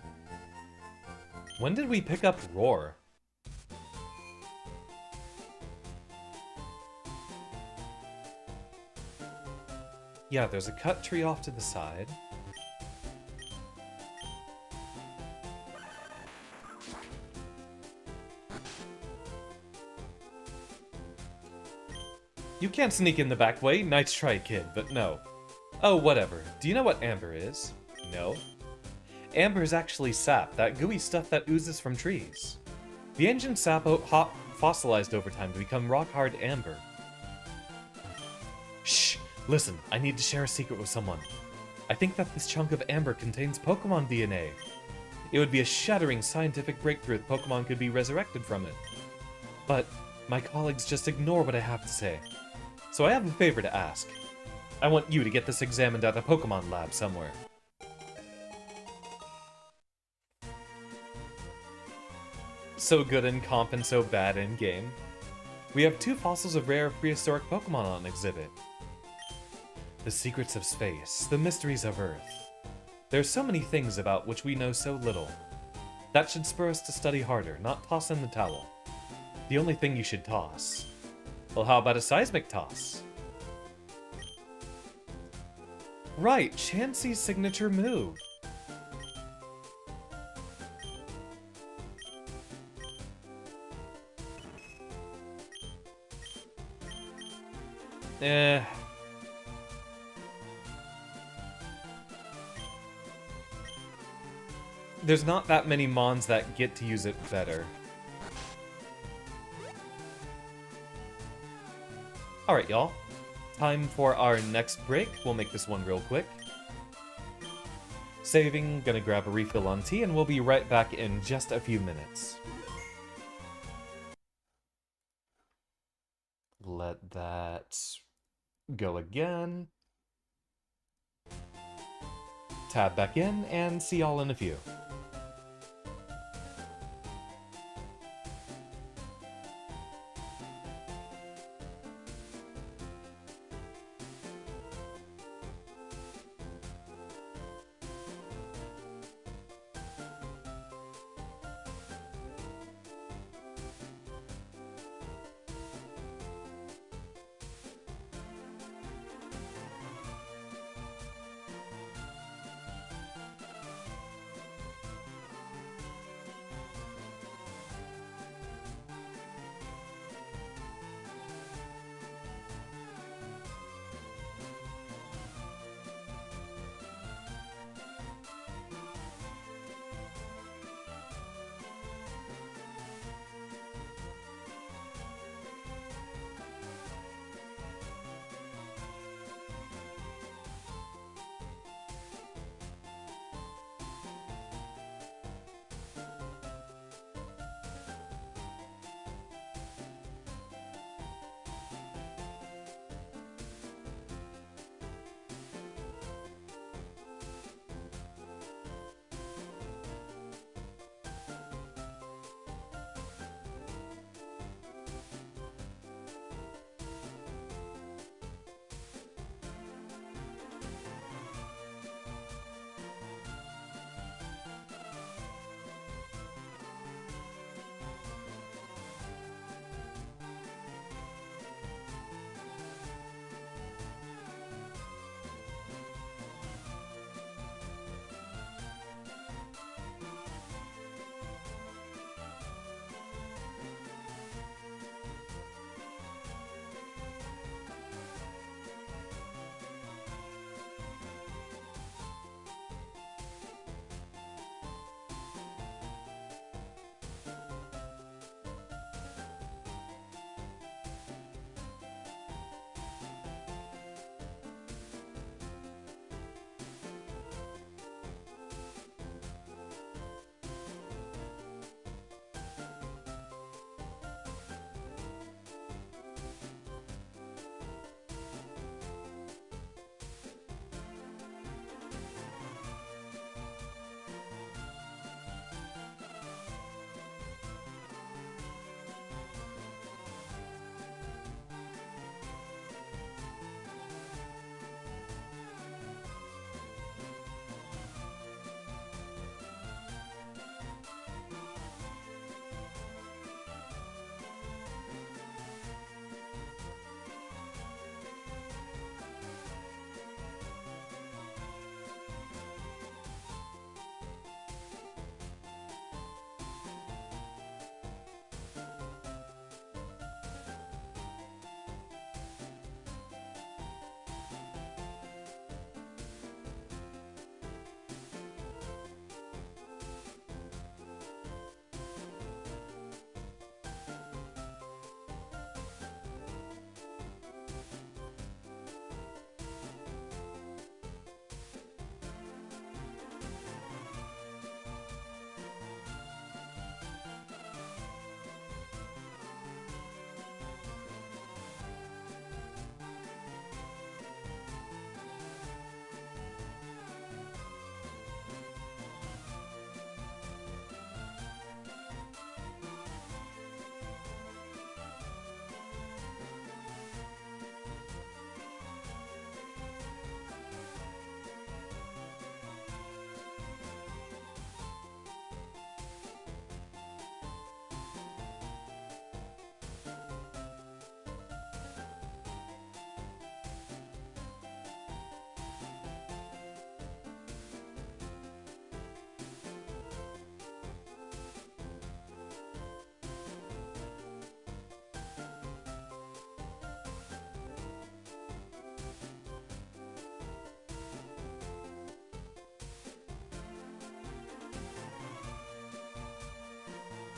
When did we pick up Roar? Yeah, there's a cut tree off to the side. You can't sneak in the back way. Nice try, kid, but no. Oh, whatever. Do you know what amber is? No. Amber is actually sap, that gooey stuff that oozes from trees. The ancient sap fossilized over time to become rock-hard amber. Shh! Listen, I need to share a secret with someone. I think that this chunk of amber contains Pokemon DNA. It would be a shattering scientific breakthrough if Pokemon could be resurrected from it. But my colleagues just ignore what I have to say. So I have a favor to ask. I want you to get this examined at a Pokemon lab somewhere. So good in comp and so bad in game. We have 2 fossils of rare prehistoric Pokemon on exhibit. The secrets of space, the mysteries of Earth. There's so many things about which we know so little. That should spur us to study harder, not toss in the towel. The only thing you should toss. Well, how about a seismic toss? Right, Chansey's signature move. There's not that many Mons that get to use it better. Alright, y'all. Time for our next break. We'll make this one real quick. Saving, gonna grab a refill on tea, and we'll be right back in just a few minutes. Let that go again. Tab back in, and see y'all in a few.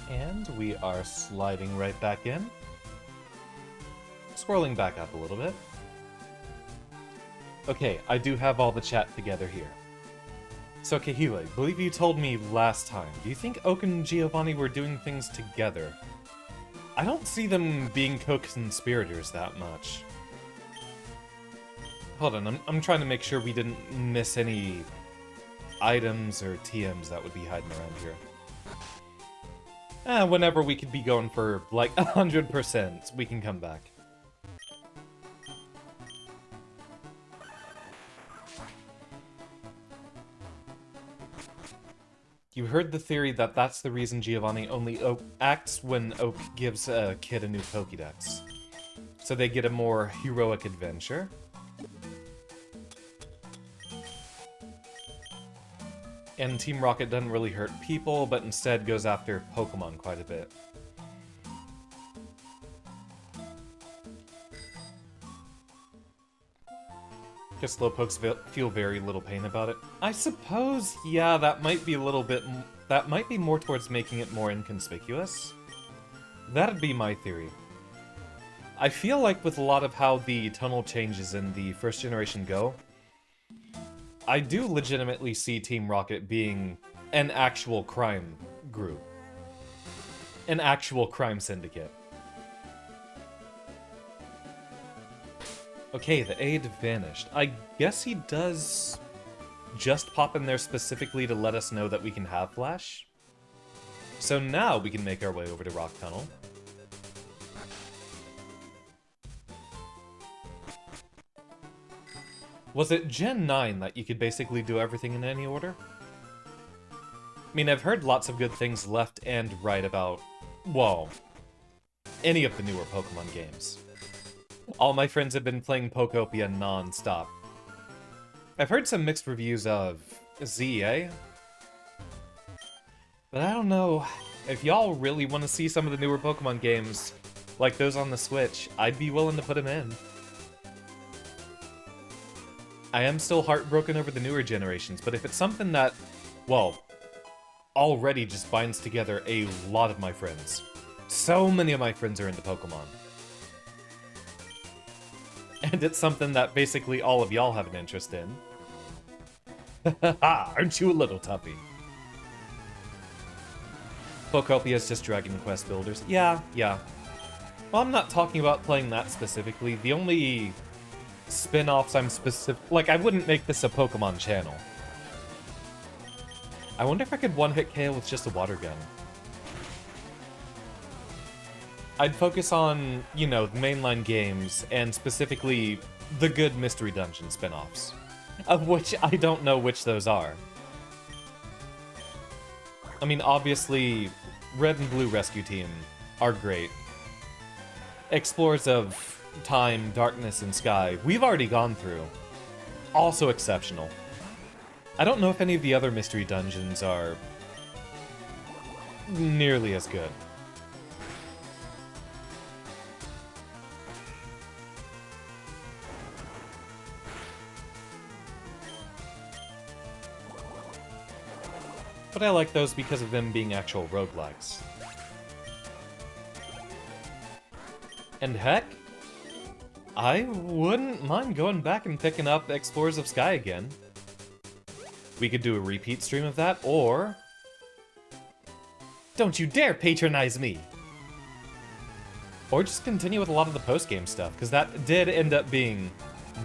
And we are sliding right back in. Scrolling back up a little bit. Okay, I do have all the chat together here. So Kahile, believe you told me last time, do you think Oak and Giovanni were doing things together? I don't see them being co-conspirators that much. Hold on, I'm trying to make sure we didn't miss any items or TMs that would be hiding around here. Whenever we could be going for, like, 100%, we can come back. You heard the theory that that's the reason Giovanni only acts when Oak gives a kid a new Pokédex. So they get a more heroic adventure. And Team Rocket doesn't really hurt people, but instead goes after Pokemon quite a bit. Guess Slowpokes feel very little pain about it. I suppose, yeah, that might be a little bit... That might be more towards making it more inconspicuous. That'd be my theory. I feel like with a lot of how the tonal changes in the first generation go, I do legitimately see Team Rocket being an actual crime group. An actual crime syndicate. Okay, the aid vanished. I guess he does just pop in there specifically to let us know that we can have Flash. So now we can make our way over to Rock Tunnel. Was it Gen 9 that you could basically do everything in any order? I mean, I've heard lots of good things left and right about, well, any of the newer Pokemon games. All my friends have been playing Pokopia non-stop. I've heard some mixed reviews of ZEA, but I don't know. If y'all really want to see some of the newer Pokemon games, like those on the Switch, I'd be willing to put them in. I am still heartbroken over the newer generations, but if it's something that, well, already just binds together a lot of my friends. So many of my friends are into Pokemon. And it's something that basically all of y'all have an interest in. Haha, aren't you a little tuppy? Pokopia is just Dragon Quest builders. Yeah. Well, I'm not talking about playing that specifically. The only spin-offs I'm like, I wouldn't make this a Pokemon channel. I wonder if I could one-hit KO with just a water gun. I'd focus on, you know, the mainline games, and specifically the good Mystery Dungeon spin-offs, of which I don't know which those are. I mean, obviously, Red and Blue Rescue Team are great. Explorers of Time, Darkness, and Sky, we've already gone through. Also exceptional. I don't know if any of the other Mystery Dungeons are nearly as good. But I like those because of them being actual roguelikes. And heck, I wouldn't mind going back and picking up Explorers of Sky again. We could do a repeat stream of that, or... Don't you dare patronize me! Or just continue with a lot of the post-game stuff, because that did end up being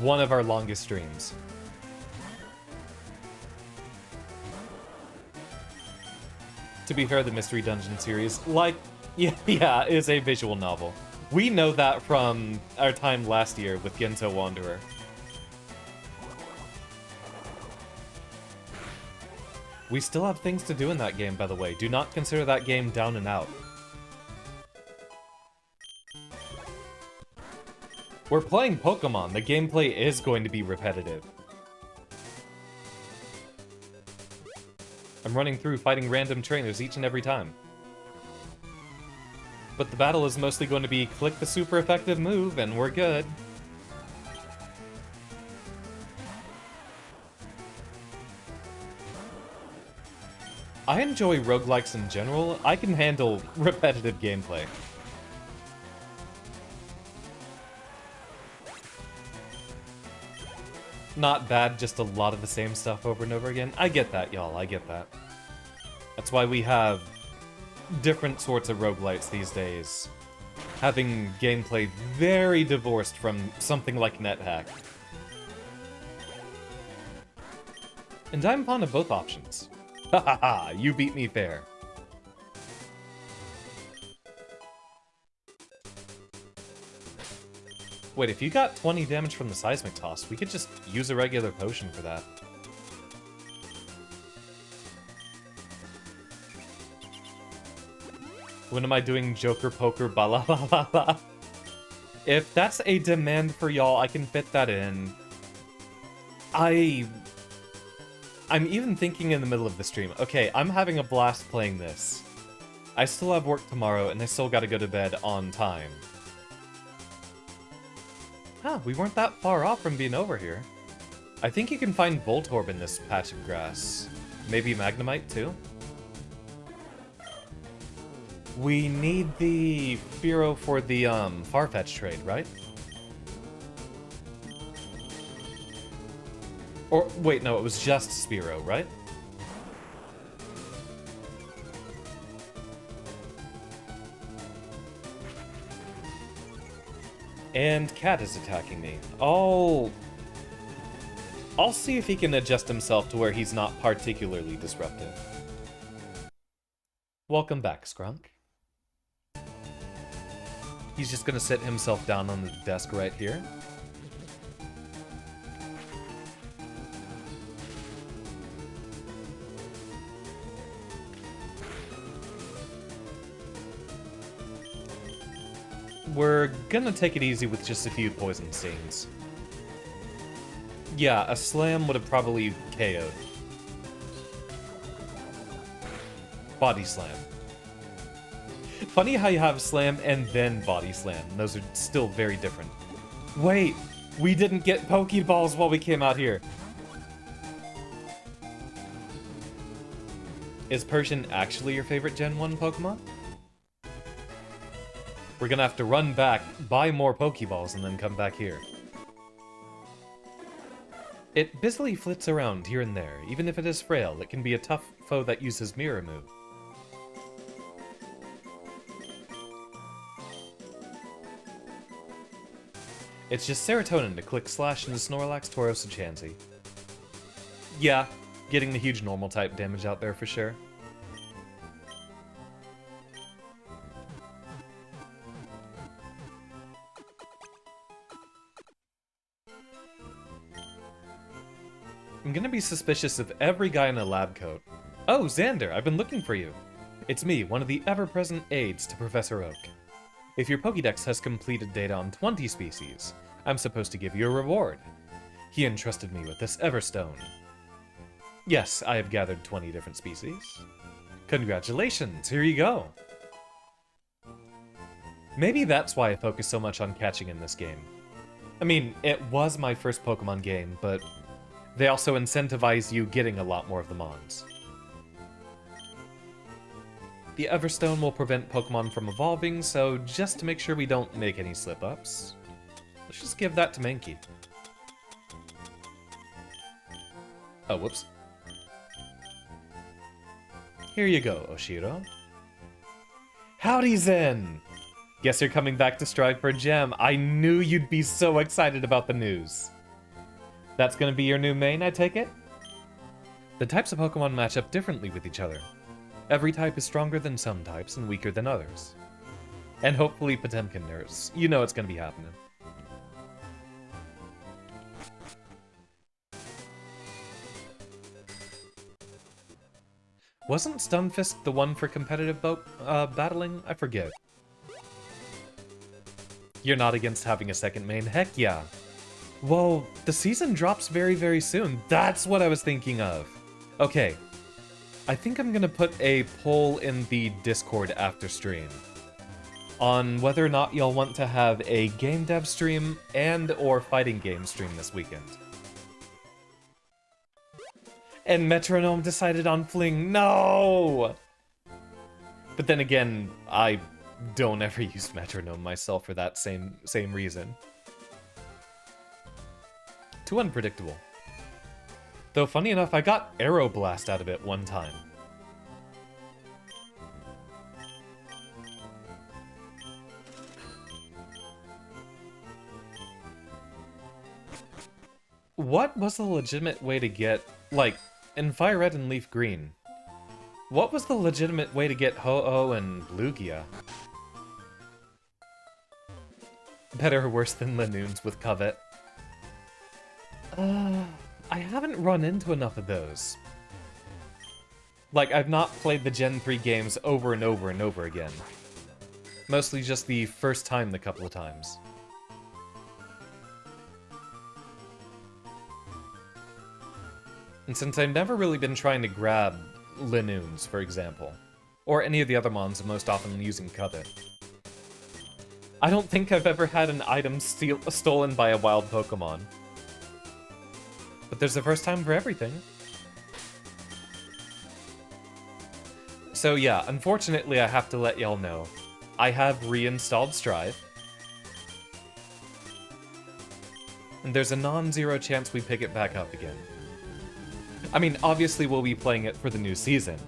one of our longest streams. To be fair, the Mystery Dungeon series, like, yeah, is a visual novel. We know that from our time last year with Gento Wanderer. We still have things to do in that game, by the way. Do not consider that game down and out. We're playing Pokemon. The gameplay is going to be repetitive. I'm running through fighting random trainers each and every time. But the battle is mostly going to be click the super effective move and we're good. I enjoy roguelikes in general. I can handle repetitive gameplay. Not bad, just a lot of the same stuff over and over again. I get that, y'all, I get that. That's why we have different sorts of roguelites these days. Having gameplay very divorced from something like NetHack. And I'm fond of both options. Ha ha ha, you beat me fair. Wait, if you got 20 damage from the seismic toss, we could just use a regular potion for that. When am I doing Joker Poker bala la la la? If that's a demand for y'all, I can fit that in. I'm even thinking in the middle of the stream, okay, I'm having a blast playing this. I still have work tomorrow, and I still gotta go to bed on time. Huh, we weren't that far off from being over here. I think you can find Voltorb in this patch of grass. Maybe Magnemite, too? We need the Fearow for the, Farfetch trade, right? Or, wait, no, it was just Spearow, right? And Cat is attacking me. I'll see if he can adjust himself to where he's not particularly disruptive. Welcome back, Skrunk. He's just gonna sit himself down on the desk right here. We're gonna take it easy with just a few poison stings. Yeah, a slam would have probably KO'd. Body slam. Funny how you have slam and then body slam. Those are still very different. Wait, we didn't get Pokeballs while we came out here. Is Persian actually your favorite Gen 1 Pokemon? We're gonna have to run back, buy more Pokeballs, and then come back here. It busily flits around here and there. Even if it is frail, it can be a tough foe that uses Mirror Move. It's just serotonin to click slash into Snorlax, Tauros, and Chansey. Yeah, getting the huge normal type damage out there for sure. I'm gonna be suspicious of every guy in a lab coat. Oh, Xander, I've been looking for you. It's me, one of the ever-present aides to Professor Oak. If your Pokédex has completed data on 20 species, I'm supposed to give you a reward. He entrusted me with this Everstone. Yes, I have gathered 20 different species. Congratulations, here you go. Maybe that's why I focus so much on catching in this game. I mean, it was my first Pokemon game, but they also incentivize you getting a lot more of the Mons. The Everstone will prevent Pokemon from evolving, so just to make sure we don't make any slip-ups, let's just give that to Mankey. Oh, whoops. Here you go, Oshiro. Howdy, Zen! Guess you're coming back to strive for a gem. I knew you'd be so excited about the news. That's gonna be your new main, I take it? The types of Pokemon match up differently with each other. Every type is stronger than some types and weaker than others. And hopefully Potemkin nerfs. You know it's gonna be happening. Wasn't Stunfisk the one for competitive battling? I forget. You're not against having a second main? Heck yeah. Well, the season drops very, very soon. That's what I was thinking of. Okay. I think I'm gonna put a poll in the Discord after stream on whether or not y'all want to have a game dev stream and or fighting game stream this weekend. And Metronome decided on Fling. No! But then again, I don't ever use Metronome myself for that same reason. too unpredictable. Though, funny enough, I got Arrow Blast out of it one time. What was the legitimate way to get, like, in FireRed and Leaf Green, what was the legitimate way to get Ho-Oh and Lugia? Better or worse than Lanoons with Covet? I haven't run into enough of those. Like, I've not played the Gen 3 games over and over and over again. Mostly just the first time the couple of times. And since I've never really been trying to grab Lanoons, for example, or any of the other mons most often using Covet, I don't think I've ever had an item stolen by a wild Pokemon. But there's a first time for everything. So yeah, unfortunately I have to let y'all know, I have reinstalled Strive. And there's a non-zero chance we pick it back up again. I mean, obviously we'll be playing it for the new season.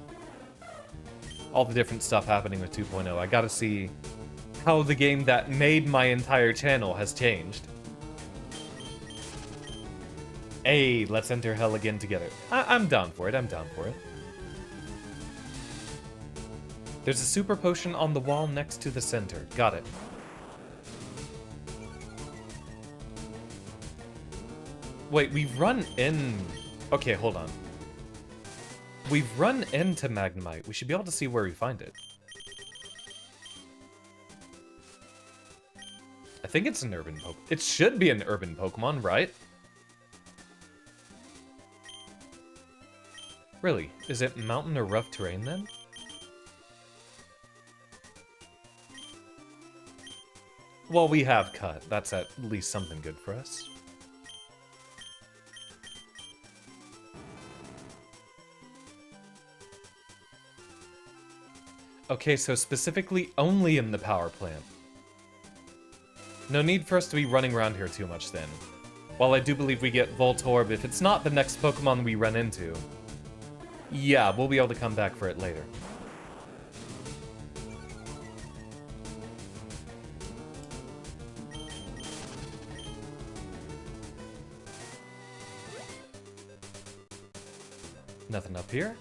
All the different stuff happening with 2.0. I gotta see how the game that made my entire channel has changed. Hey, let's enter hell again together. I'm down for it, I'm down for it. There's a super potion on the wall next to the center. Got it. Wait, we've run in... Okay, hold on. We've run into Magnemite. We should be able to see where we find it. I think it's an urban Pokemon. It should be an urban Pokemon, right? Really? Is it mountain or rough terrain then? Well, we have Cut. That's at least something good for us. Okay, so specifically only in the power plant. No need for us to be running around here too much then. While I do believe we get Voltorb, if it's not the next Pokemon we run into, yeah, we'll be able to come back for it later. Nothing up here.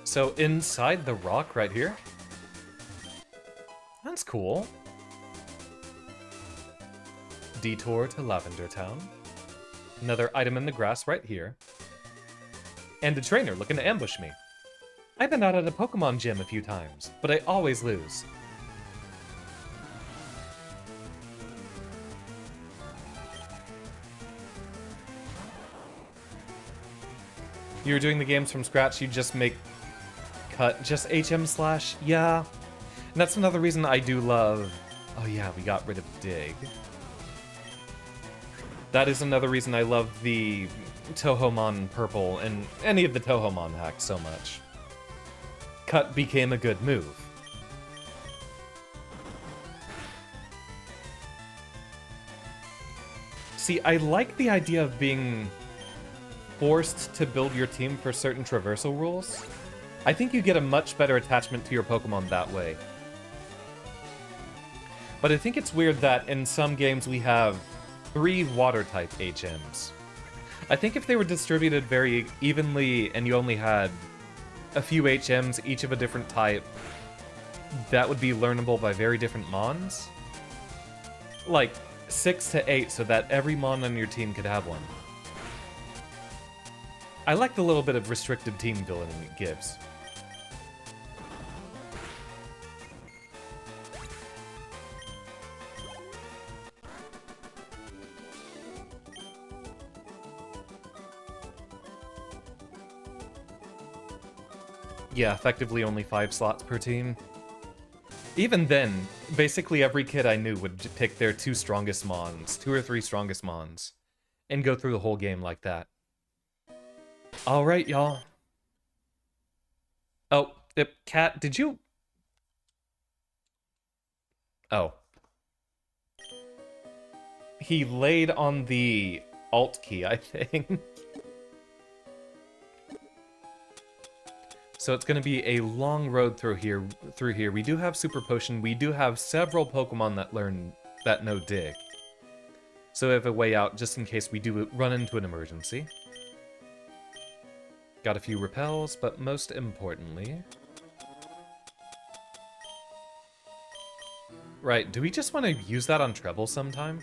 So inside the rock right here? That's cool. Detour to Lavender Town. Another item in the grass right here. And a trainer looking to ambush me. I've been out at a Pokemon gym a few times, but I always lose. You were doing the games from scratch, you just make Cut just HM slash, yeah. And that's another reason I do love... Oh yeah, we got rid of Dig. That is another reason I love the Tohomon Purple and any of the Tohomon hacks so much. Cut became a good move. See, I like the idea of being forced to build your team for certain traversal rules. I think you get a much better attachment to your Pokemon that way. But I think it's weird that in some games we have 3 Water-type HMs. I think if they were distributed very evenly and you only had a few HMs, each of a different type, that would be learnable by very different Mons. Like, 6 to 8 so that every Mon on your team could have one. I like the little bit of restricted team building it gives. Yeah, effectively only 5 slots per team. Even then, basically every kid I knew would pick their 2 strongest Mons, 2 or 3 strongest Mons, and go through the whole game like that. Alright, y'all. Oh, Kat, did you... Oh. he laid on the Alt key, I think. So it's going to be a long road through here. We do have Super Potion. We do have several Pokemon that know Dig. So we have a way out just in case we do run into an emergency. Got a few repels, but most importantly... Right, do we just want to use that on Treble sometime?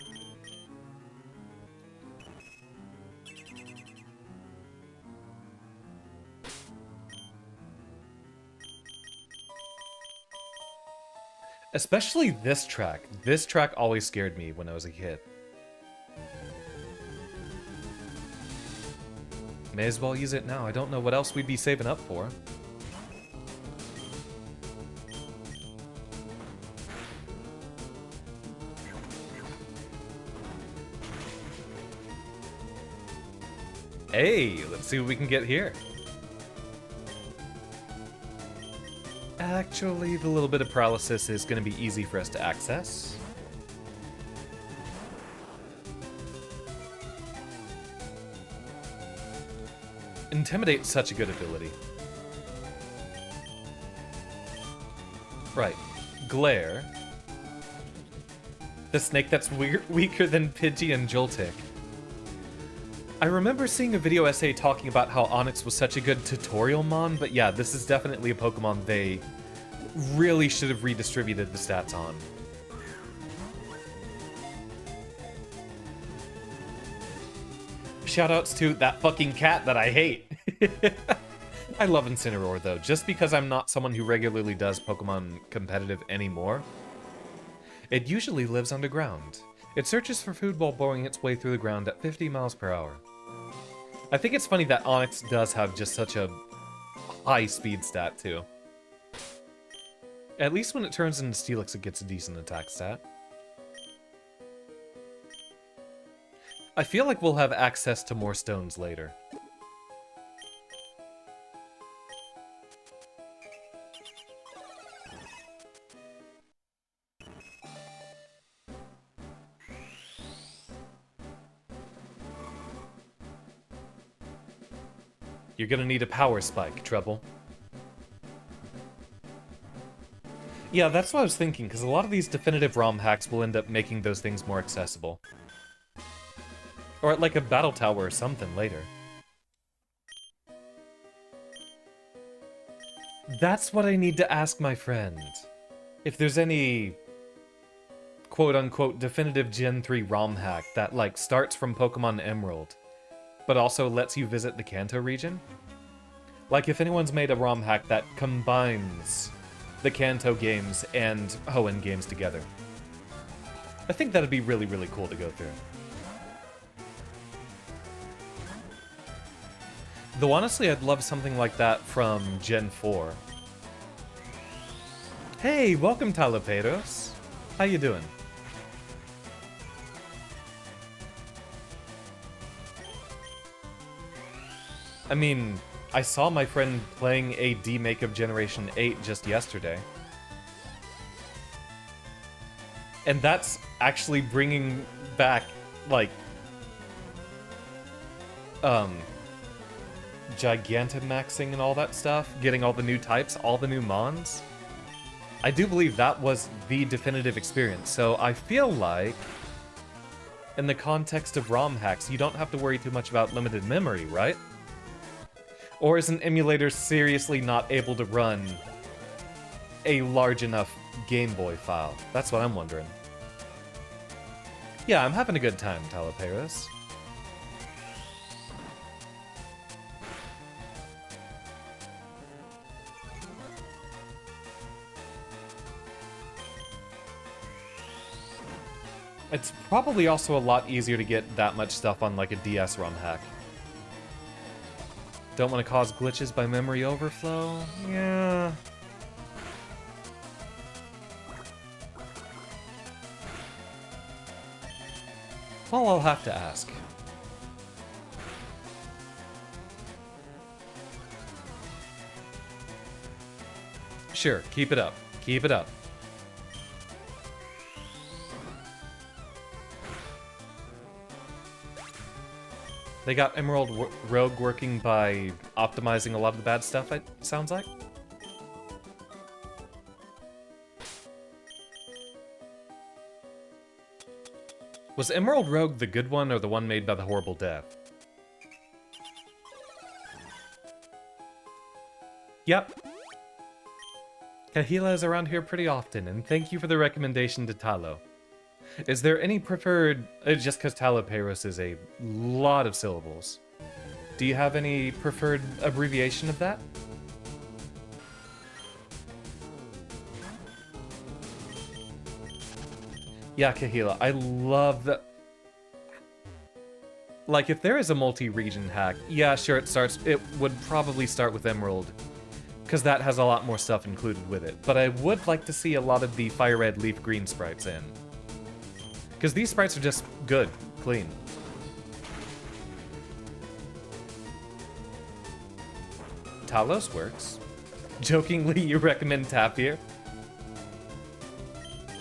Especially this track. This track always scared me when I was a kid. May as well use it now. I don't know what else we'd be saving up for. Hey, let's see what we can get here. Actually, the little bit of paralysis is going to be easy for us to access. Intimidate's such a good ability. Right. Glare. The snake that's weaker than Pidgey and Joltik. I remember seeing a video essay talking about how Onix was such a good tutorial mon, but yeah, this is definitely a Pokemon they really should have redistributed the stats on. Shoutouts to that fucking cat that I hate. I love Incineroar though, just because I'm not someone who regularly does Pokemon competitive anymore. It usually lives underground. It searches for food while boring its way through the ground at 50 miles per hour. I think it's funny that Onix does have just such a high speed stat too. At least when it turns into Steelix, it gets a decent attack stat. I feel like we'll have access to more stones later. You're gonna need a power spike, Treble. Yeah, that's what I was thinking, because a lot of these definitive ROM hacks will end up making those things more accessible. Or at like a battle tower or something later. That's what I need to ask my friend. If there's any quote-unquote definitive Gen 3 ROM hack that like starts from Pokemon Emerald, but also lets you visit the Kanto region. Like if anyone's made a ROM hack that combines the Kanto games and Hoenn games together. I think that'd be really, really cool to go through. Though honestly, I'd love something like that from Gen 4. Hey, welcome Talaperos. How you doing? I mean, I saw my friend playing a demake of Generation 8 just yesterday. And that's actually bringing back, like, Gigantamaxing and all that stuff, getting all the new types, all the new mons. I do believe that was the definitive experience, so I feel like, in the context of ROM hacks, you don't have to worry too much about limited memory, right? Or is an emulator seriously not able to run a large enough Game Boy file? That's what I'm wondering. Yeah, I'm having a good time, Talaperos. It's probably also a lot easier to get that much stuff on like a DS ROM hack. Don't want to cause glitches by memory overflow? Yeah. Well, I'll have to ask. Sure, keep it up. Keep it up. They got Emerald Rogue working by optimizing a lot of the bad stuff, it sounds like. Was Emerald Rogue the good one or the one made by the Horrible Death? Yep. Kahila is around here pretty often, and thank you for the recommendation to Talo. Is there any preferred... just because Taloperos is a lot of syllables. Do you have any preferred abbreviation of that? Yeah, Kahila, I love that. Like, if there is a multi-region hack, yeah, sure, it would probably start with Emerald, because that has a lot more stuff included with it. But I would like to see a lot of the FireRed Leaf Green sprites in. Because these sprites are just good, clean. Talos works. Jokingly, you recommend Tapir?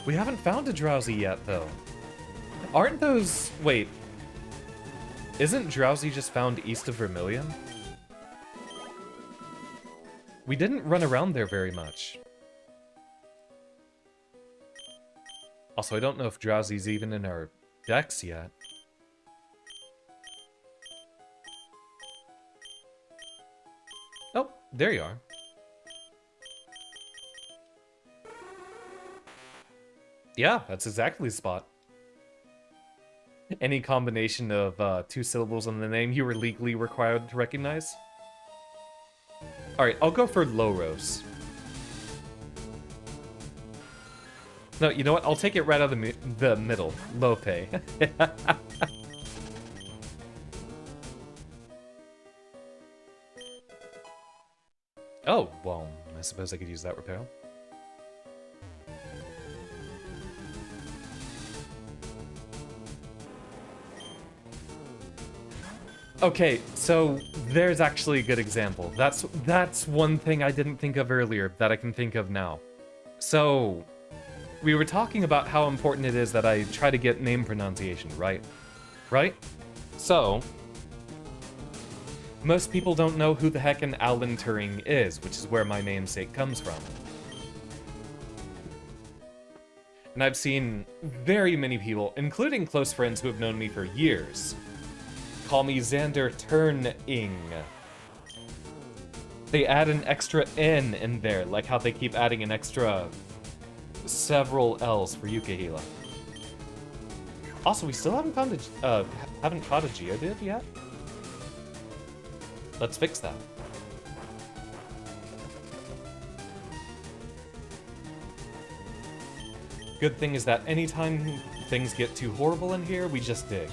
We haven't found a Drowsy yet, though. Aren't those... Wait. Isn't Drowsy just found east of Vermilion? We didn't run around there very much. Also, I don't know if Drowsy's even in our decks yet. Oh, there you are. Yeah, that's exactly the spot. Any combination of 2 syllables in the name you were legally required to recognize? Alright, I'll go for Loros. No, you know what? I'll take it right out of the middle. Lope. Oh, well, I suppose I could use that repair. Okay, so there's actually a good example. That's one thing I didn't think of earlier that I can think of now. So, we were talking about how important it is that I try to get name pronunciation right. Right? So, most people don't know who the heck an Alan Turing is, which is where my namesake comes from. And I've seen very many people, including close friends who have known me for years, call me Xander Turning. They add an extra N in there, like how they keep adding an extra several L's for Yukahila. Also, we still haven't found haven't caught a Geodude yet. Let's fix that. Good thing is that anytime things get too horrible in here, we just dig.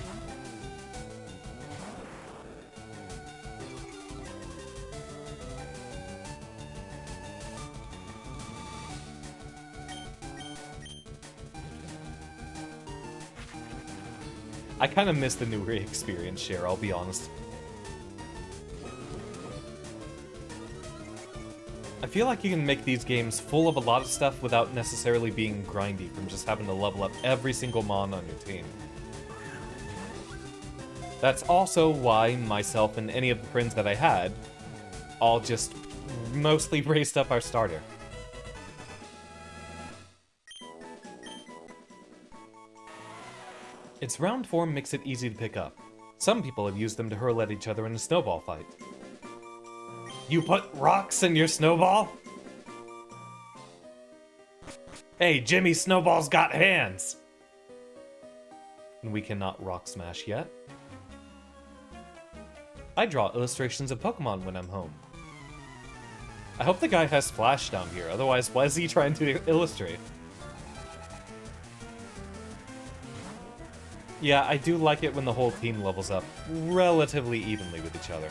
I kind of miss the newer experience share, I'll be honest. I feel like you can make these games full of a lot of stuff without necessarily being grindy from just having to level up every single mon on your team. That's also why myself and any of the friends that I had all just mostly raised up our starter. Its round form makes it easy to pick up. Some people have used them to hurl at each other in a snowball fight. You put rocks in your snowball? Hey, Jimmy Snowball's got hands! And we cannot rock smash yet. I draw illustrations of Pokemon when I'm home. I hope the guy has Flash down here, otherwise why is he trying to illustrate? Yeah, I do like it when the whole team levels up relatively evenly with each other.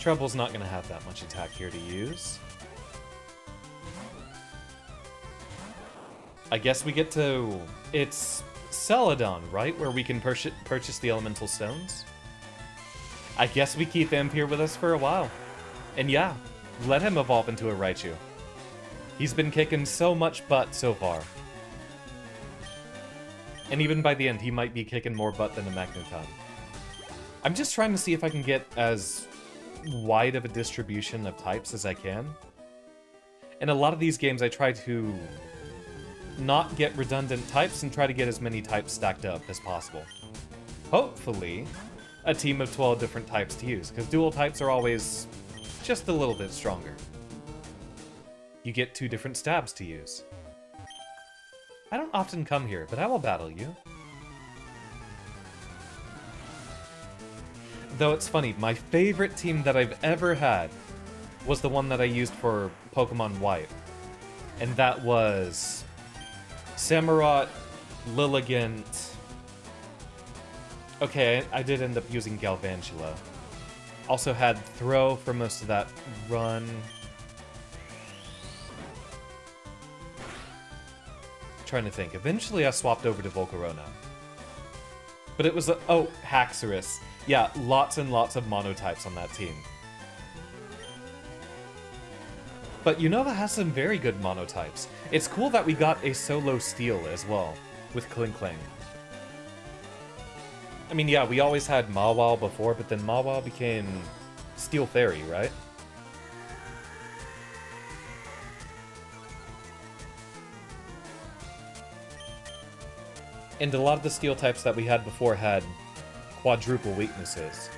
Trouble's not going to have that much attack here to use. I guess we get to... It's Celadon, right? Where we can purchase the elemental stones? I guess we keep Amp here with us for a while. And yeah, let him evolve into a Raichu. He's been kicking so much butt so far. And even by the end, he might be kicking more butt than a Magneton. I'm just trying to see if I can get as wide of a distribution of types as I can. In a lot of these games, I try to not get redundant types and try to get as many types stacked up as possible. Hopefully, a team of 12 different types to use, because dual types are always just a little bit stronger. You get 2 different stabs to use. I don't often come here, but I will battle you. Though it's funny, my favorite team that I've ever had was the one that I used for Pokemon White. And that was Samurott, Lilligant. Okay, I did end up using Galvantula. Also had Throw for most of that run. Trying to think. Eventually I swapped over to Volcarona. But it was oh, Haxorus. Yeah, lots and lots of monotypes on that team. But Unova has some very good monotypes. It's cool that we got a solo Steel as well, with Klinklang. I mean, yeah, we always had Mawile before, but then Mawile became Steel Fairy, right? And a lot of the Steel types that we had before had quadruple weaknesses.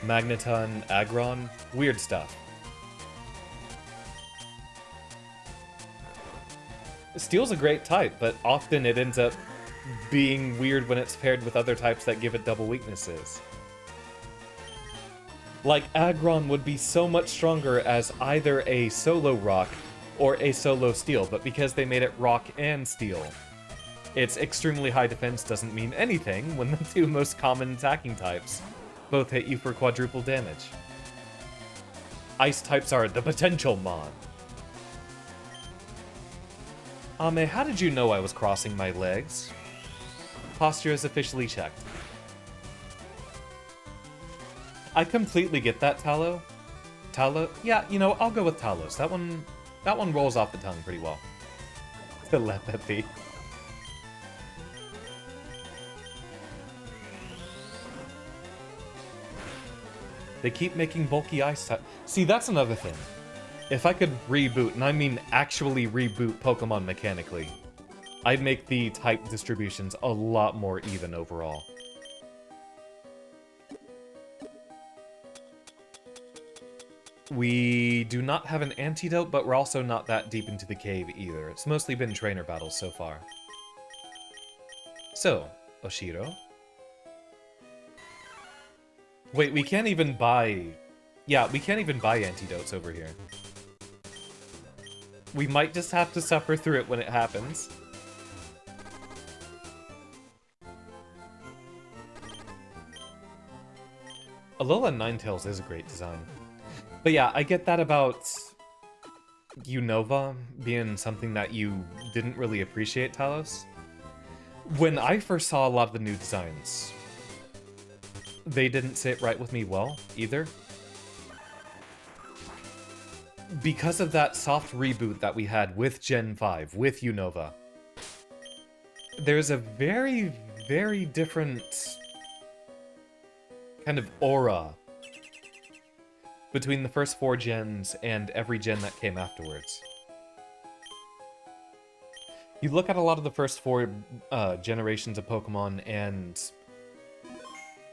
Magneton, Aggron, weird stuff. Steel's a great type, but often it ends up being weird when it's paired with other types that give it double weaknesses. Like, Aggron would be so much stronger as either a solo Rock or a solo Steel, but because they made it Rock and Steel, its extremely high defense doesn't mean anything when the 2 most common attacking types both hit you for quadruple damage. Ice types are the potential mon. Ame, how did you know I was crossing my legs? Posture is officially checked. I completely get that, Tallow. Tallow? Yeah, you know, I'll go with Talos. That one rolls off the tongue pretty well. Telepathy. They keep making bulky ice type. See, that's another thing. If I could reboot, and I mean actually reboot Pokemon mechanically, I'd make the type distributions a lot more even overall. We do not have an antidote, but we're also not that deep into the cave either. It's mostly been trainer battles so far. So, Oshiro. Wait, we can't even buy... Yeah, we can't even buy antidotes over here. We might just have to suffer through it when it happens. Alola Ninetales is a great design. But yeah, I get that about Unova being something that you didn't really appreciate, Talos. When I first saw a lot of the new designs, they didn't sit right with me well, either. Because of that soft reboot that we had with Gen 5, with Unova, there's a very, very different kind of aura between the first 4 gens and every gen that came afterwards. You look at a lot of the first 4 generations of Pokemon, and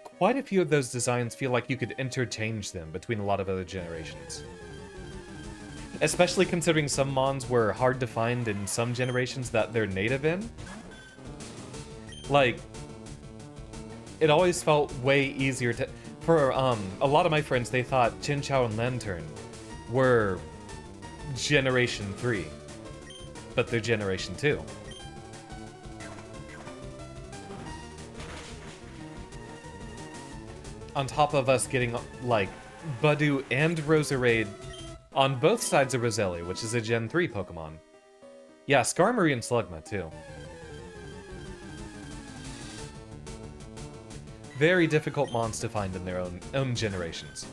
quite a few of those designs feel like you could interchange them between a lot of other generations. Especially considering some Mons were hard to find in some generations that they're native in. Like, it always felt way easier to... For a lot of my friends, they thought Chinchou and Lantern were Generation 3, but they're Generation 2. On top of us getting, like, Budew and Roserade on both sides of Roselia, which is a Gen 3 Pokemon. Yeah, Skarmory and Slugma, too. Very difficult mons to find in their own generations.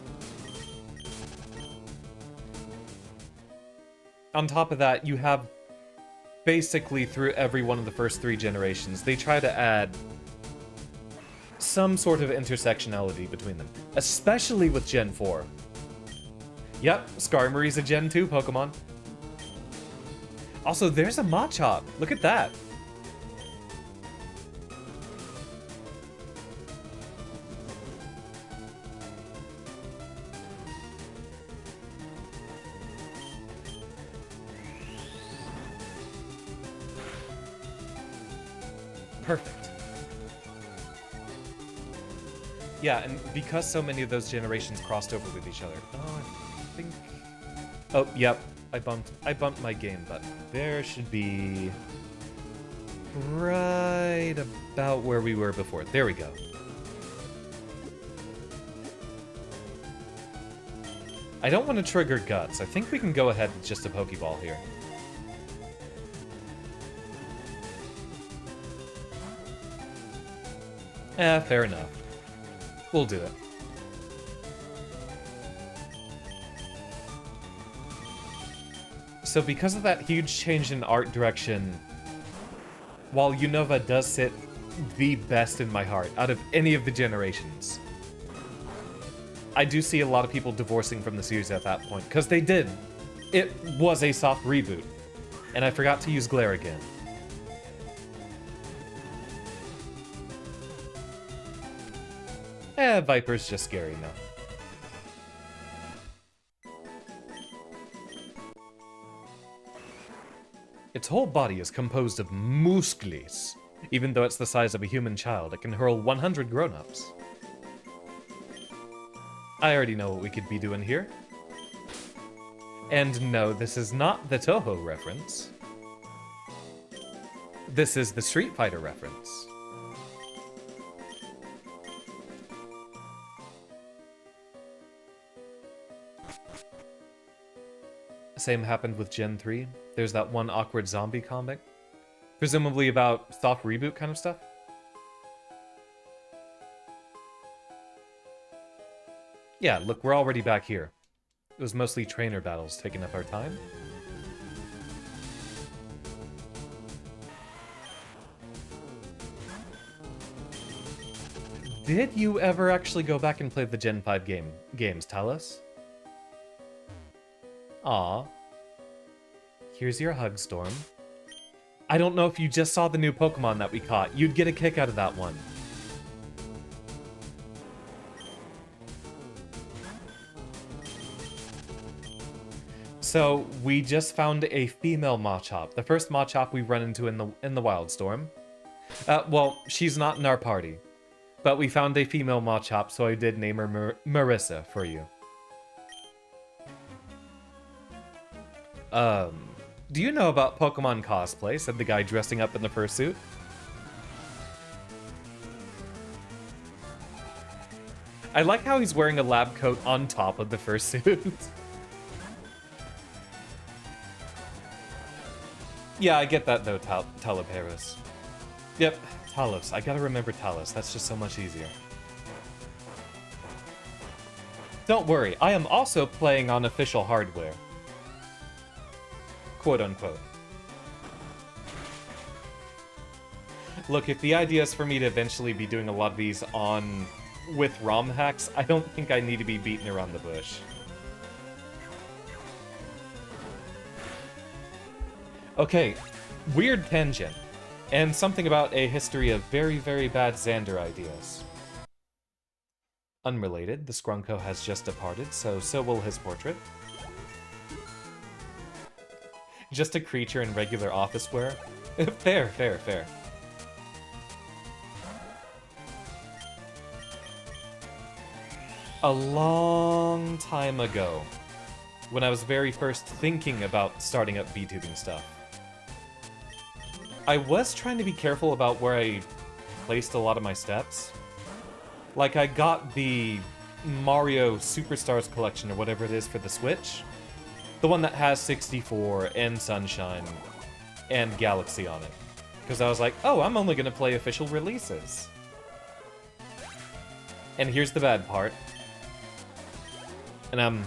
On top of that, you have basically through every one of the first 3 generations, they try to add some sort of intersectionality between them, especially with Gen 4. Yep, Skarmory's a Gen 2 Pokemon. Also, there's a Machop. Look at that. Perfect. Yeah, and because so many of those generations crossed over with each other. Oh, I think... Oh, yep. I bumped my game button. There should be... right about where we were before. There we go. I don't want to trigger Guts. I think we can go ahead with just a Pokeball here. Fair enough. We'll do it. So because of that huge change in art direction, while Unova does sit the best in my heart out of any of the generations, I do see a lot of people divorcing from the series at that point, because they did. It was a soft reboot, and I forgot to use Glare again. Viper's just scary now. Its whole body is composed of muscles. Even though it's the size of a human child, it can hurl 100 grown-ups. I already know what we could be doing here. And no, this is not the Toho reference. This is the Street Fighter reference. Same happened with Gen 3. There's that one awkward zombie comic. Presumably about soft reboot kind of stuff. Yeah, look, we're already back here. It was mostly trainer battles taking up our time. Did you ever actually go back and play the Gen 5 games, Talos? Aw. Here's your hug, Storm. I don't know if you just saw the new Pokemon that we caught. You'd get a kick out of that one. So, we just found a female Machop. The first Machop we run into in the Wildstorm. Well, she's not in our party. But we found a female Machop, so I did name her Marissa for you. Do you know about Pokemon cosplay? Said the guy dressing up in the fursuit. I like how he's wearing a lab coat on top of the fursuit. Yeah, I get that though, Talaparis. Yep, Talos. I gotta remember Talos. That's just so much easier. Don't worry, I am also playing on official hardware. Quote unquote. Look, if the idea is for me to eventually be doing a lot of these with ROM hacks, I don't think I need to be beating around the bush. Okay, weird tangent, and something about a history of very, very bad Xander ideas. Unrelated, the Skrunko has just departed, so will his portrait. Just a creature in regular office wear? Fair, fair, fair. A long time ago, when I was very first thinking about starting up VTubing stuff, I was trying to be careful about where I placed a lot of my steps. Like, I got the Mario Superstars collection, or whatever it is, for the Switch. The one that has 64, and Sunshine, and Galaxy on it. Because I was like, oh, I'm only going to play official releases. And here's the bad part. And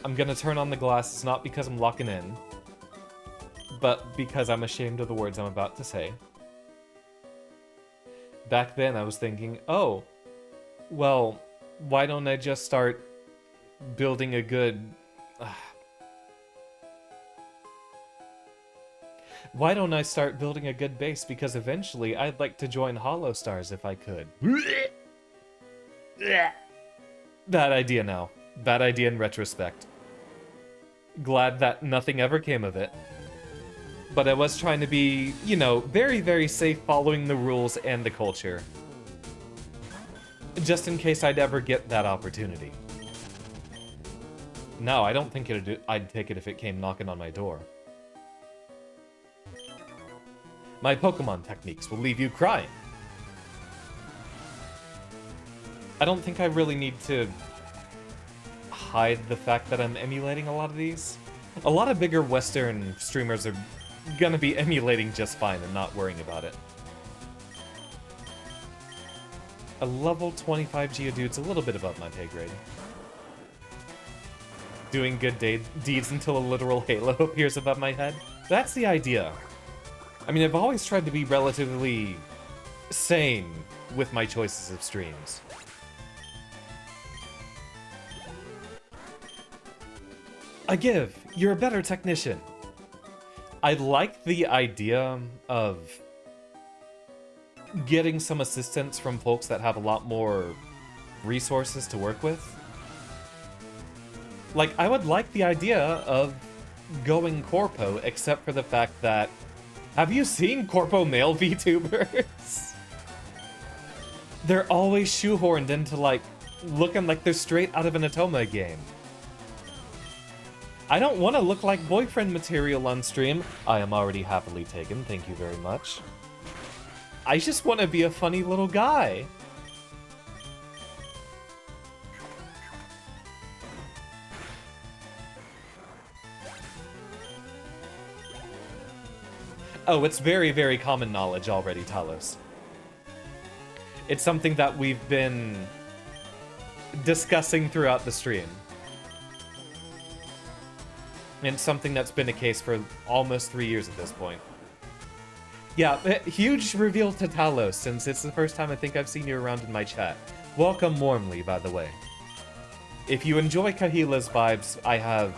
I'm gonna turn on the glasses not because I'm locking in, but because I'm ashamed of the words I'm about to say. Back then I was thinking, oh, well, why don't I just start building a good... Why don't I start building a good base? Because eventually I'd like to join Hollow Stars if I could. Bad idea now. Bad idea in retrospect. Glad that nothing ever came of it. But I was trying to be, you know, very, very safe following the rules and the culture. Just in case I'd ever get that opportunity. No, I don't think I'd take it if it came knocking on my door. My Pokemon techniques will leave you crying. I don't think I really need to hide the fact that I'm emulating a lot of these. A lot of bigger Western streamers are gonna be emulating just fine and not worrying about it. A level 25 Geodude's a little bit above my pay grade. Doing good deeds until a literal halo appears above my head. That's the idea. I mean, I've always tried to be relatively sane with my choices of streams. I give. You're a better technician. I like the idea of getting some assistance from folks that have a lot more resources to work with. Like, I would like the idea of going Corpo, except for the fact that... Have you seen Corpo male VTubers? They're always shoehorned into, like, looking like they're straight out of an Atoma game. I don't want to look like boyfriend material on stream. I am already happily taken, thank you very much. I just want to be a funny little guy. Oh, it's very, very common knowledge already, Talos. It's something that we've been discussing throughout the stream. And something that's been a case for almost 3 years at this point. Yeah, huge reveal to Talos, since it's the first time I think I've seen you around in my chat. Welcome warmly, by the way. If you enjoy Kahila's vibes, I have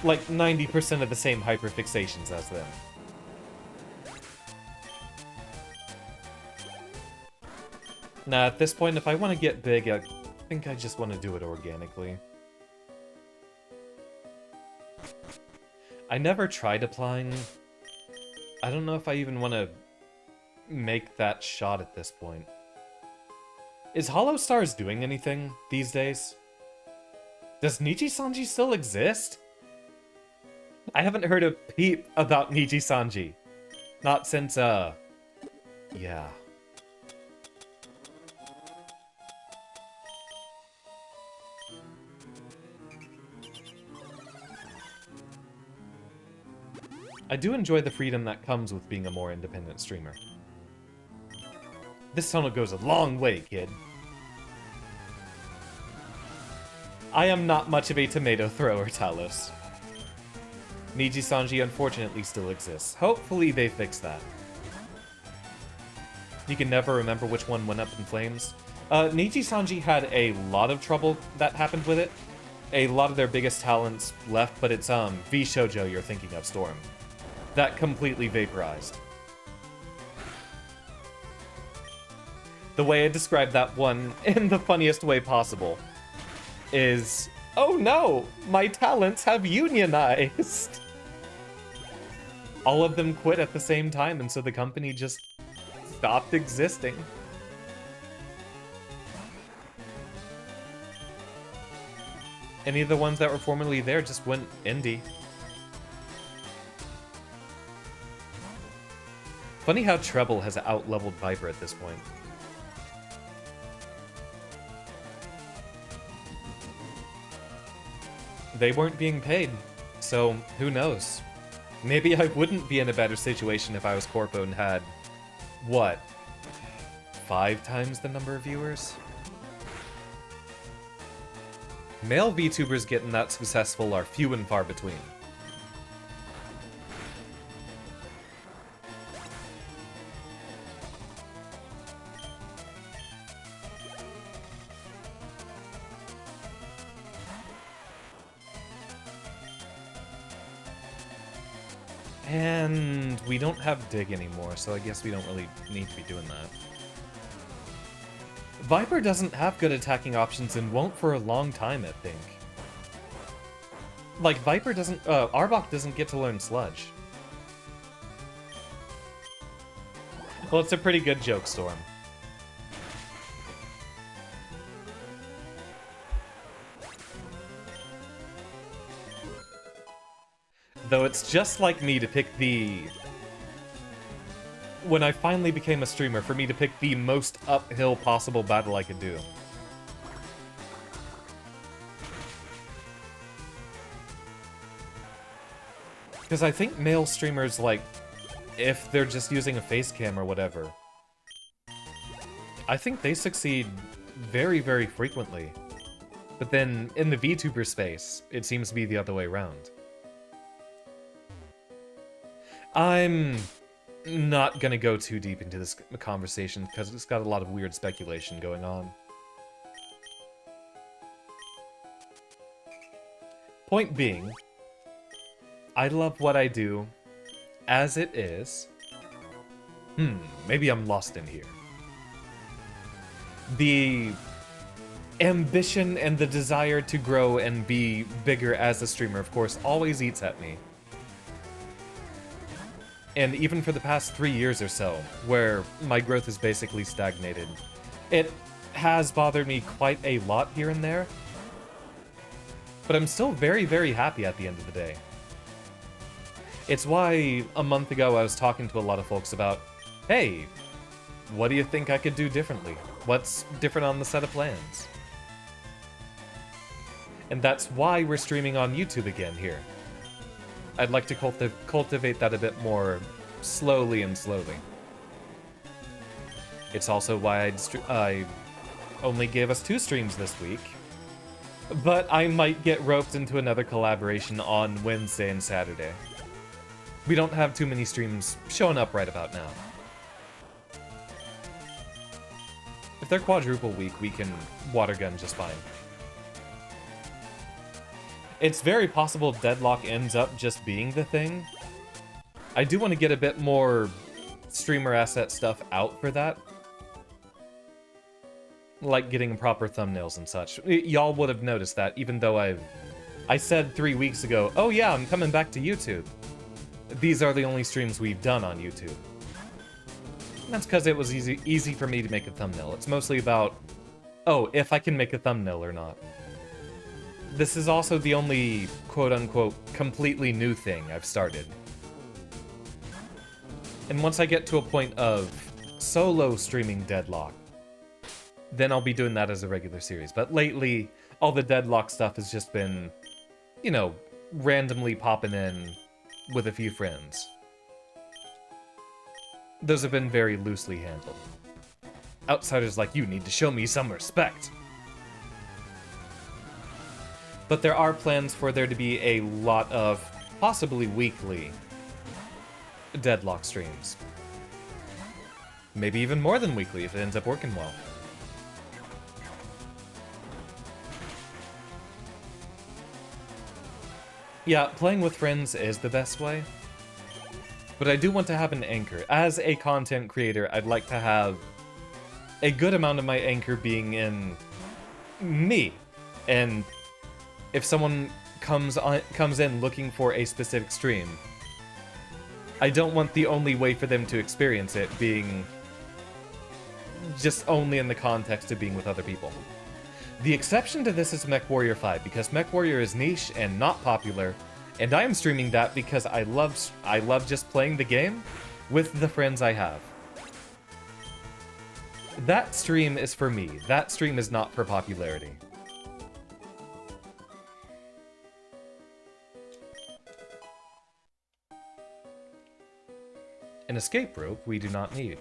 like 90% of the same hyperfixations as them. Nah, at this point, if I want to get big, I think I just want to do it organically. I never tried applying. I don't know if I even want to make that shot at this point. Is Hollow Stars doing anything these days? Does Niji-Sanji still exist? I haven't heard a peep about Niji-Sanji. Not since, yeah. I do enjoy the freedom that comes with being a more independent streamer. This tunnel goes a long way, kid. I am not much of a tomato thrower, Talos. Niji-Sanji unfortunately still exists. Hopefully they fix that. You can never remember which one went up in flames. Niji-Sanji had a lot of trouble that happened with it. A lot of their biggest talents left, but it's V-Shoujo you're thinking of, Storm. That completely vaporized. The way I describe that one, in the funniest way possible, is, oh no, my talents have unionized! All of them quit at the same time, and so the company just stopped existing. Any of the ones that were formerly there just went indie. Funny how Treble has out-leveled Viper at this point. They weren't being paid, so who knows? Maybe I wouldn't be in a better situation if I was Corpo and had, what, 5 times the number of viewers? Male VTubers getting that successful are few and far between. And we don't have Dig anymore, so I guess we don't really need to be doing that. Viper doesn't have good attacking options and won't for a long time, I think. Like, Viper doesn't... Arbok doesn't get to learn Sludge. Well, it's a pretty good joke, Storm. Though it's just like me to pick the... When I finally became a streamer, for me to pick the most uphill possible battle I could do. Because I think male streamers, like, if they're just using a face cam or whatever, I think they succeed very, very frequently. But then, in the VTuber space, it seems to be the other way around. I'm not gonna go too deep into this conversation because it's got a lot of weird speculation going on. Point being, I love what I do as it is. Maybe I'm lost in here. The ambition and the desire to grow and be bigger as a streamer, of course, always eats at me. And even for the past 3 years or so, where my growth is basically stagnated, it has bothered me quite a lot here and there. But I'm still very, very happy at the end of the day. It's why a month ago I was talking to a lot of folks about, hey, what do you think I could do differently? What's different on the set of plans? And that's why we're streaming on YouTube again here. I'd like to cultivate that a bit more slowly and slowly. It's also why I only gave us 2 streams this week, but I might get roped into another collaboration on Wednesday and Saturday. We don't have too many streams showing up right about now. If they're quadruple week, we can water gun just fine. It's very possible Deadlock ends up just being the thing. I do want to get a bit more streamer asset stuff out for that. Like getting proper thumbnails and such. Y'all would have noticed that, even though I said 3 weeks ago, oh yeah, I'm coming back to YouTube. These are the only streams we've done on YouTube. That's because it was easy for me to make a thumbnail. It's mostly about, oh, if I can make a thumbnail or not. This is also the only quote-unquote completely new thing I've started. And once I get to a point of solo streaming Deadlock, then I'll be doing that as a regular series. But lately, all the Deadlock stuff has just been, you know, randomly popping in with a few friends. Those have been very loosely handled. Outsiders like you need to show me some respect. But there are plans for there to be a lot of, possibly weekly, Deadlock streams. Maybe even more than weekly if it ends up working well. Yeah, playing with friends is the best way. But I do want to have an anchor. As a content creator, I'd like to have a good amount of my anchor being in me. And if someone comes in looking for a specific stream, I don't want the only way for them to experience it being just only in the context of being with other people. The exception to this is MechWarrior 5, because MechWarrior is niche and not popular, and I am streaming that because I love just playing the game with the friends I have. That stream is for me. That stream is not for popularity. An escape rope we do not need.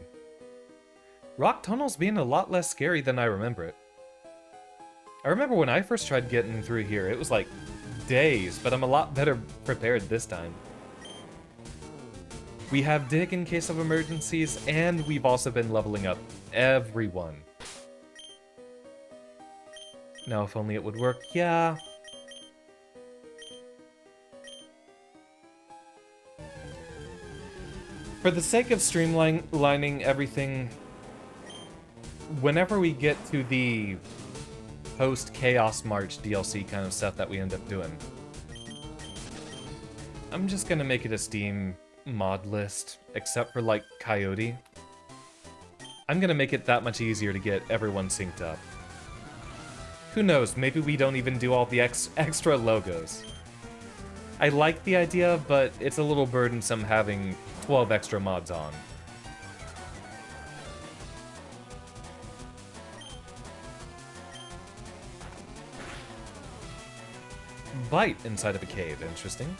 Rock tunnels being a lot less scary than I remember it. I remember when I first tried getting through here, it was like days, but I'm a lot better prepared this time. We have Dig in case of emergencies, and we've also been leveling up everyone. Now, if only it would work. Yeah. For the sake of streamlining everything, whenever we get to the post-Chaos March DLC kind of stuff that we end up doing, I'm just gonna make it a Steam mod list, except for, like, Coyote. I'm gonna make it that much easier to get everyone synced up. Who knows, maybe we don't even do all the extra logos. I like the idea, but it's a little burdensome having 12 extra mods on. Bite inside of a cave, interesting.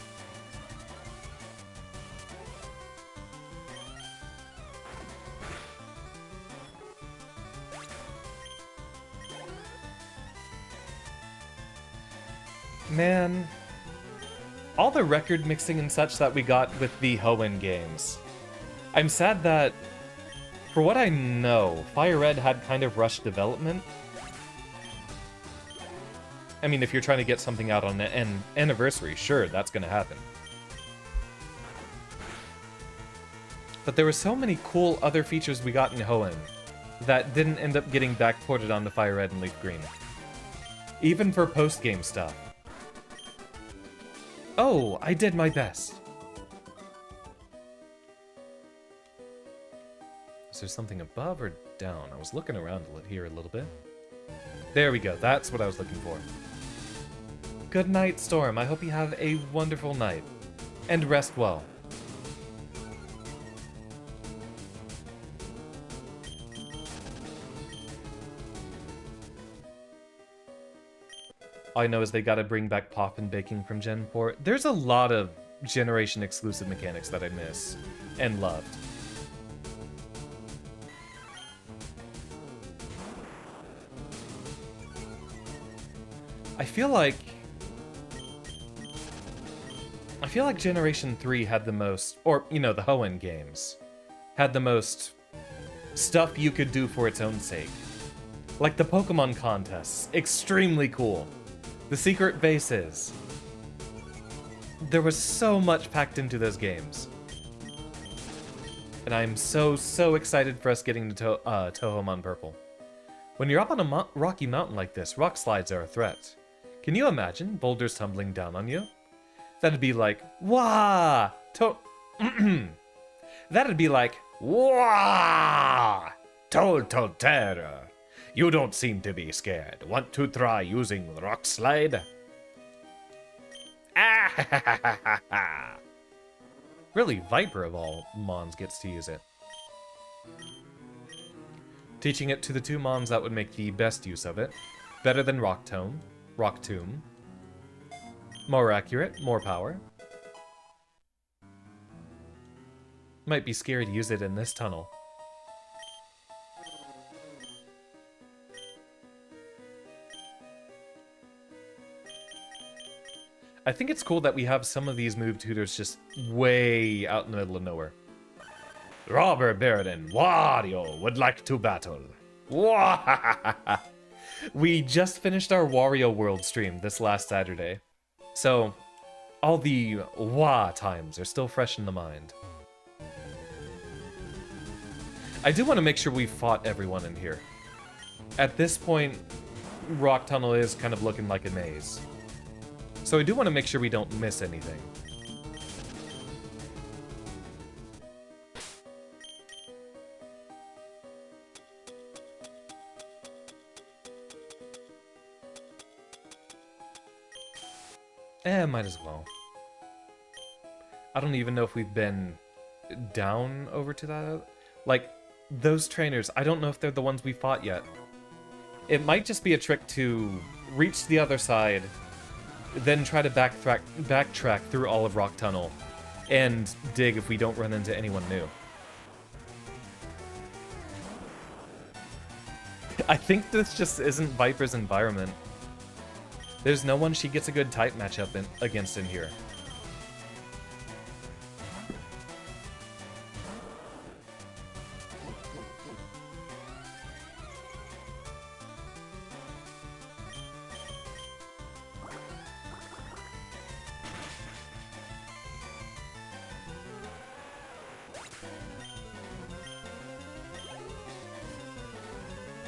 Man, all the record mixing and such that we got with the Hoenn games. I'm sad that, for what I know, FireRed had kind of rushed development. I mean, if you're trying to get something out on an anniversary, sure, that's gonna happen. But there were so many cool other features we got in Hoenn that didn't end up getting backported onto FireRed and Leaf Green. Even for post-game stuff. Oh, I did my best. Is there something above or down? I was looking around here a little bit. There we go. That's what I was looking for. Good night, Storm. I hope you have a wonderful night. And rest well. All I know is they gotta bring back Pop and Baking from Gen 4. There's a lot of Generation exclusive mechanics that I miss and loved. I feel like Generation 3 had the most, or, you know, the Hoenn games, had the most stuff you could do for its own sake. Like the Pokemon contests, extremely cool. The secret bases. There was so much packed into those games. And I'm so excited for us getting to Tohomon Purple. When you're up on a rocky mountain like this, rock slides are a threat. Can you imagine boulders tumbling down on you? That'd be like, wah! That'd be like, wah! Total terror. You don't seem to be scared. Want to try using rock slide? Ah! Really, Viper of all Mons gets to use it. Teaching it to the two Mons that would make the best use of it. Better than Rock Tomb. More accurate, more power. Might be scary to use it in this tunnel. I think it's cool that we have some of these move tutors just way out in the middle of nowhere. Robber Baron Wario would like to battle. We just finished our Wario World stream this last Saturday. So, all the wah times are still fresh in the mind. I do want to make sure we fought everyone in here. At this point, Rock Tunnel is kind of looking like a maze. So I do want to make sure we don't miss anything. Might as well. I don't even know if we've been down over to that. Like, those trainers, I don't know if they're the ones we fought yet. It might just be a trick to reach the other side, then try to backtrack through all of Rock Tunnel, and dig if we don't run into anyone new. I think this just isn't Viper's environment. There's no one she gets a good type matchup against in here.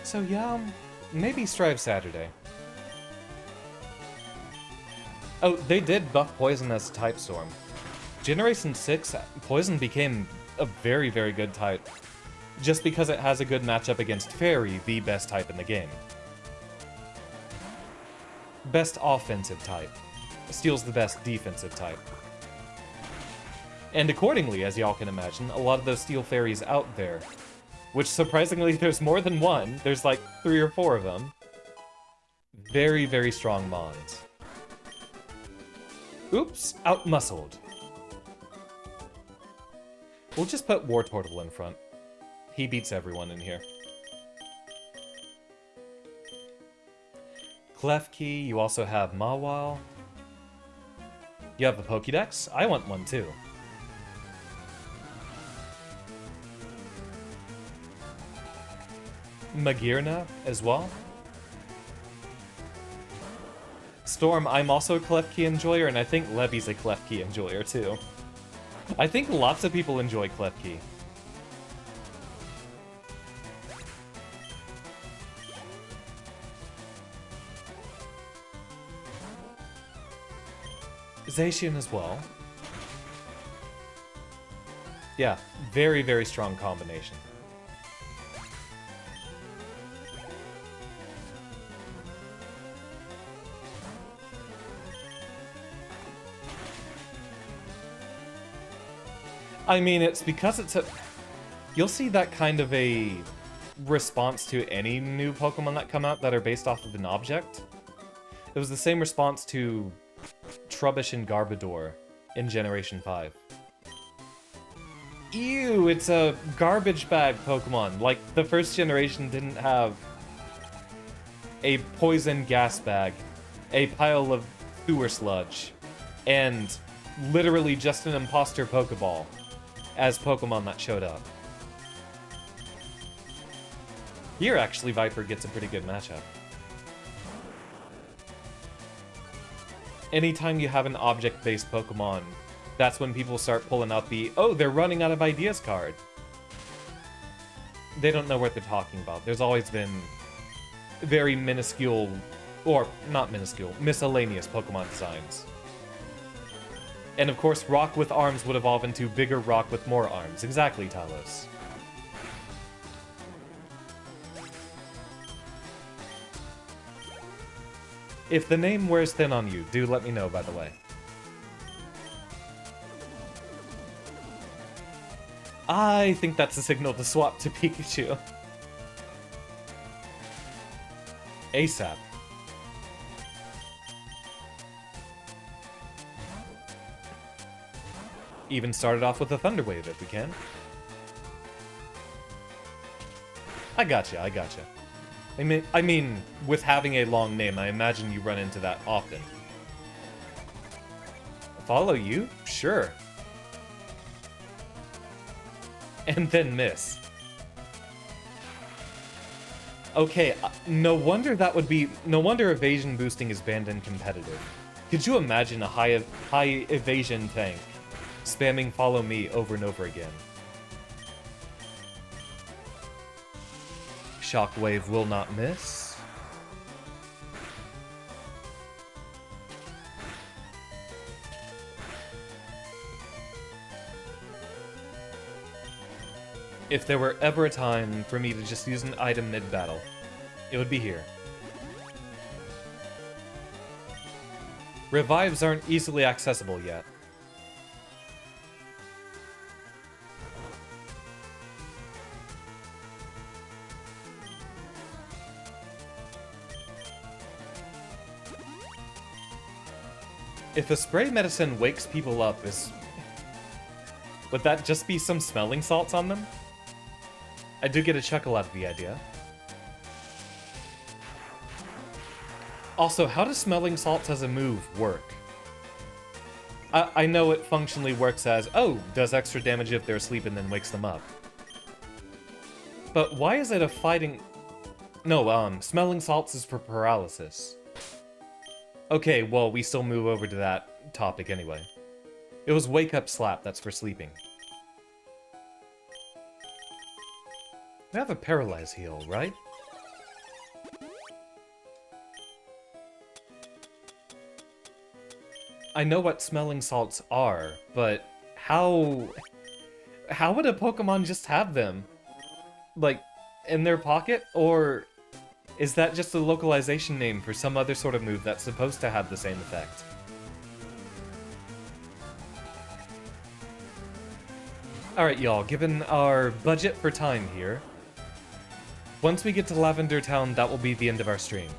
So yeah, maybe Strive Saturday. Oh, they did buff Poison as Type Storm. Generation 6, Poison became a very, very good type, just because it has a good matchup against Fairy, the best type in the game. Best offensive type. Steel's the best defensive type. And accordingly, as y'all can imagine, a lot of those Steel Fairies out there, which surprisingly there's more than one, there's like 3 or 4 of them. Very, very strong mons. Oops, outmuscled. We'll just put War Turtle in front. He beats everyone in here. Klefki, you also have Mawile. You have a Pokédex? I want one too. Magearna as well. Storm, I'm also a Klefki enjoyer, and I think Levy's a Klefki enjoyer too. I think lots of people enjoy Klefki. Zacian as well. Yeah, very, very strong combination. I mean, it's because it's a... You'll see that kind of a response to any new Pokemon that come out that are based off of an object. It was the same response to Trubbish and Garbodor in Generation 5. Ew, it's a garbage bag Pokemon. Like, the first generation didn't have a poison gas bag, a pile of sewer sludge, and literally just an imposter Pokeball as Pokemon that showed up. Here, actually, Viper gets a pretty good matchup. Anytime you have an object-based Pokemon, that's when people start pulling out the, oh, they're running out of ideas card. They don't know what they're talking about. There's always been very minuscule, or not minuscule, miscellaneous Pokemon designs. And of course, Rock with arms would evolve into bigger Rock with more arms. Exactly, Talos. If the name wears thin on you, do let me know, by the way. I think that's a signal to swap to Pikachu. ASAP. Even started off with a Thunder Wave if we can. I gotcha, I gotcha. I mean, with having a long name, I imagine you run into that often. Follow you? Sure. And then miss. Okay, no wonder that would be... No wonder evasion boosting is banned in competitive. Could you imagine a high evasion tank spamming follow me over and over again? Shockwave will not miss. If there were ever a time for me to just use an item mid-battle, it would be here. Revives aren't easily accessible yet. If a spray medicine wakes people up, would that just be some smelling salts on them? I do get a chuckle out of the idea. Also, how does smelling salts as a move work? I know it functionally works as, oh, does extra damage if they're asleep and then wakes them up. But why is it a fighting... No, smelling salts is for paralysis. Okay, well, we still move over to that topic anyway. It was wake up slap, that's for sleeping. We have a paralyze heal, right? I know what smelling salts are, but how would a Pokemon just have them? Like, in their pocket? Or is that just a localization name for some other sort of move that's supposed to have the same effect? Alright, y'all, given our budget for time here, once we get to Lavender Town, that will be the end of our stream.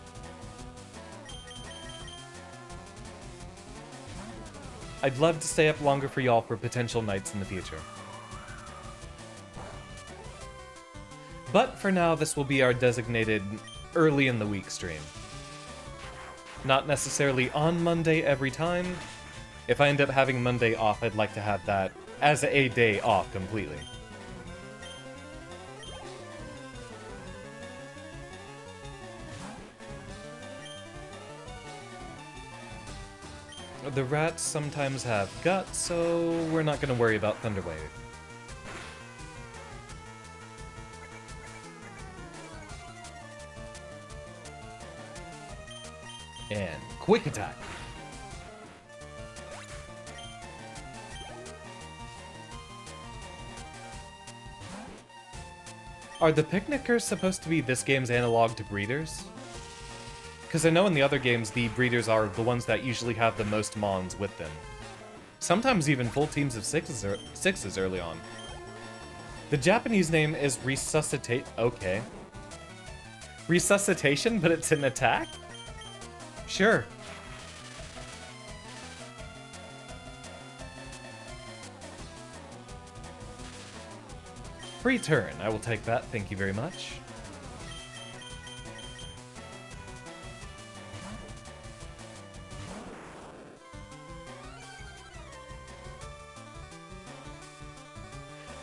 I'd love to stay up longer for y'all for potential nights in the future. But for now, this will be our designated early in the week stream. Not necessarily on Monday every time. If I end up having Monday off, I'd like to have that as a day off completely. The rats sometimes have guts, so we're not going to worry about Thunder Wave. And Quick Attack. Are the Picnickers supposed to be this game's analog to breeders? Because I know in the other games, the breeders are the ones that usually have the most mons with them. Sometimes even full teams of sixes early on. The Japanese name is Resuscitate... Okay. Resuscitation, but it's an attack? Sure. Free turn. I will take that. Thank you very much.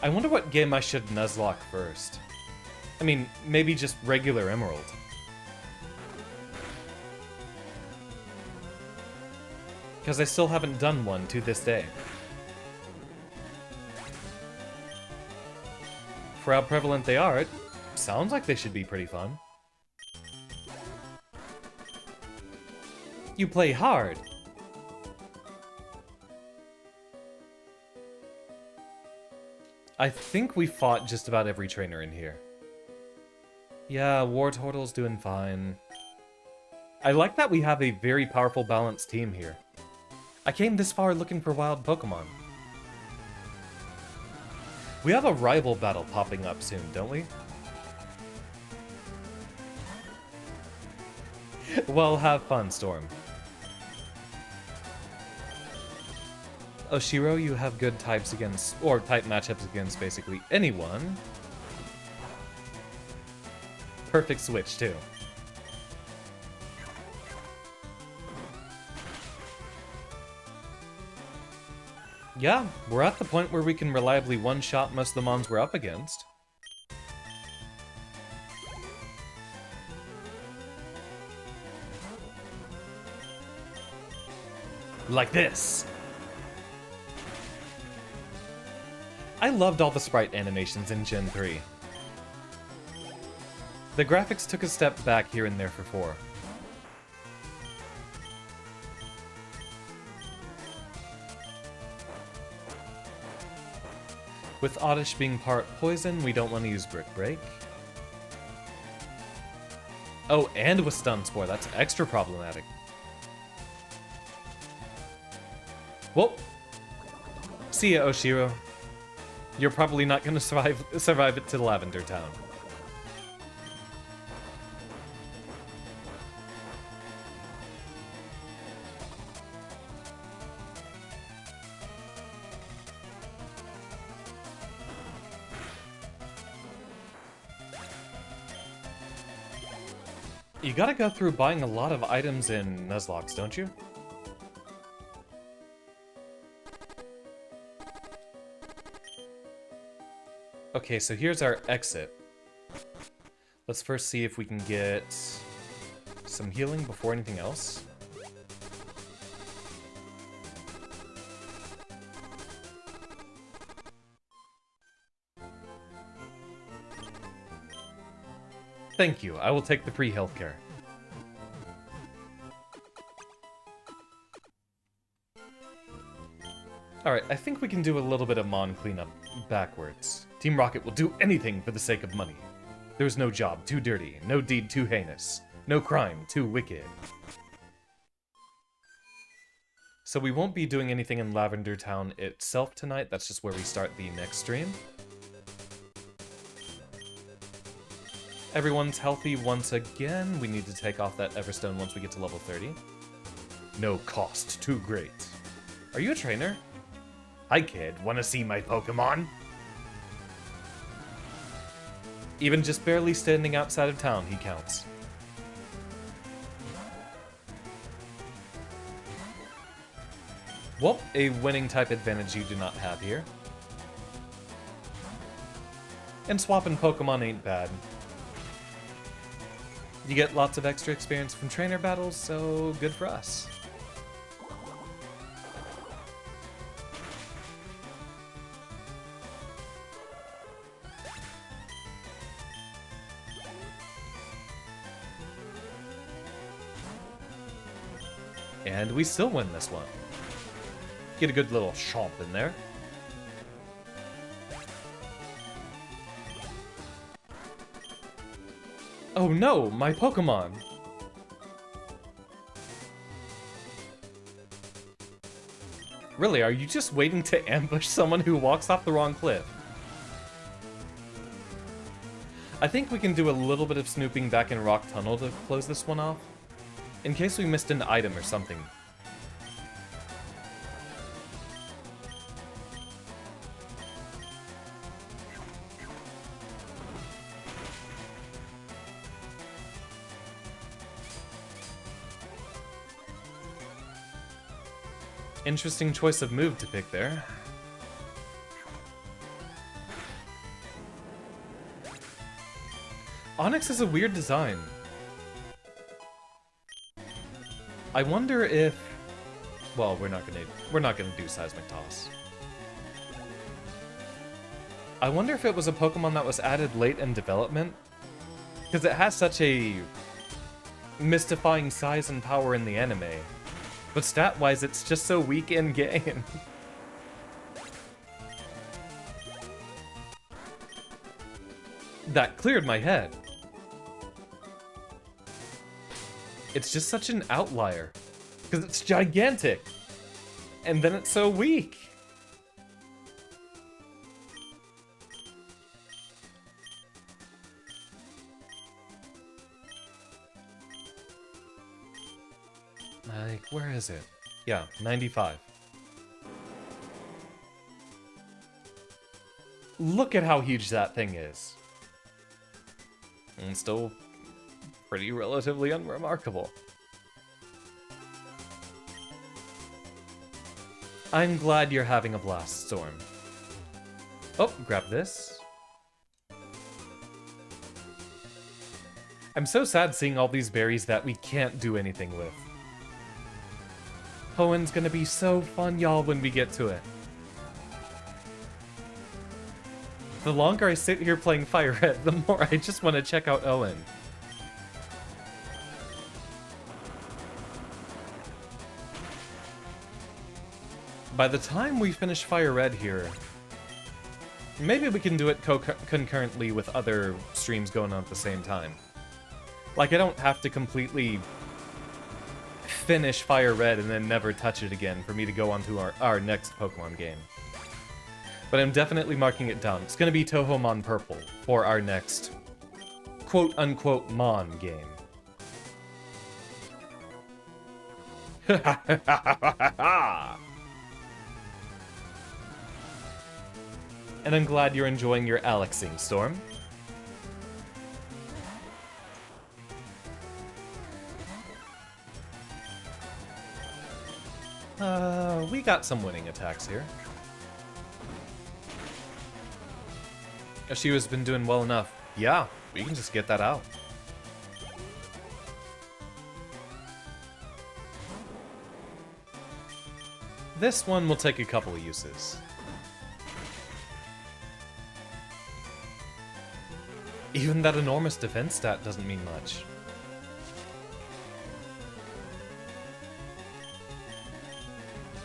I wonder what game I should Nuzlocke first. I mean, maybe just regular Emerald. Because I still haven't done one to this day. For how prevalent they are, it sounds like they should be pretty fun. You play hard. I think we fought just about every trainer in here. Yeah, Wartortle's doing fine. I like that we have a very powerful balanced team here. I came this far looking for wild Pokemon. We have a rival battle popping up soon, don't we? Well, have fun, Storm. Oshiro, you have good types against, or type matchups against basically anyone. Perfect switch, too. Yeah, we're at the point where we can reliably one-shot most of the mons we're up against. Like this! I loved all the sprite animations in Gen 3. The graphics took a step back here and there for 4. With Oddish being part poison, we don't want to use Brick Break. Oh, and with Stun Spore, that's extra problematic. Well, see ya, Oshiro. You're probably not going to survive it to Lavender Town. You gotta go through buying a lot of items in Nuzlocke, don't you? Okay, so here's our exit. Let's first see if we can get some healing before anything else. Thank you, I will take the free healthcare. Alright, I think we can do a little bit of Mon cleanup backwards. Team Rocket will do anything for the sake of money. There is no job too dirty, no deed too heinous, no crime too wicked. So we won't be doing anything in Lavender Town itself tonight, that's just where we start the next stream. Everyone's healthy once again. We need to take off that Everstone once we get to level 30. No cost too great. Are you a trainer? Hi kid, wanna see my Pokemon? Even just barely standing outside of town, he counts. Well, a winning type advantage you do not have here. And swapping Pokemon ain't bad. You get lots of extra experience from trainer battles, so good for us. And we still win this one. Get a good little chomp in there. Oh no, my Pokemon! Really, are you just waiting to ambush someone who walks off the wrong cliff? I think we can do a little bit of snooping back in Rock Tunnel to close this one off, in case we missed an item or something. Interesting choice of move to pick there. Onyx is a weird design. I wonder if... Well, we're not gonna do Seismic Toss. I wonder if it was a Pokemon that was added late in development, because it has such a mystifying size and power in the anime. But stat-wise, it's just so weak in-game. That cleared my head. It's just such an outlier. Because it's gigantic. And then it's so weak. Like, where is it? Yeah, 95. Look at how huge that thing is. And still pretty relatively unremarkable. I'm glad you're having a blast, Storm. Oh, grab this. I'm so sad seeing all these berries that we can't do anything with. Hoenn's gonna be so fun, y'all, when we get to it. The longer I sit here playing FireRed, the more I just want to check out Hoenn. By the time we finish FireRed here, maybe we can do it concurrently with other streams going on at the same time. Like, I don't have to completely finish FireRed and then never touch it again for me to go on to our next Pokemon game. But I'm definitely marking it down. It's going to be Toho Mon Purple for our next quote-unquote Mon game. And I'm glad you're enjoying your Alexing, Storm. We got some winning attacks here. She has been doing well enough. Yeah, we can just get that out. This one will take a couple of uses. Even that enormous defense stat doesn't mean much.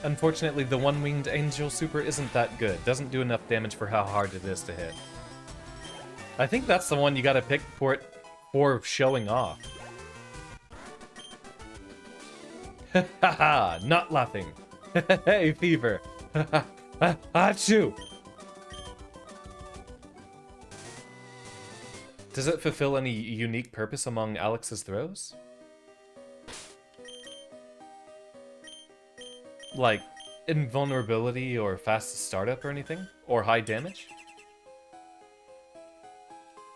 Unfortunately, the one-winged angel super isn't that good. Doesn't do enough damage for how hard it is to hit. I think that's the one you gotta pick for showing off. Haha, not laughing. Hey, Fever. Achoo! Does it fulfill any unique purpose among Alex's throws? Like, invulnerability or fast startup or anything? Or high damage?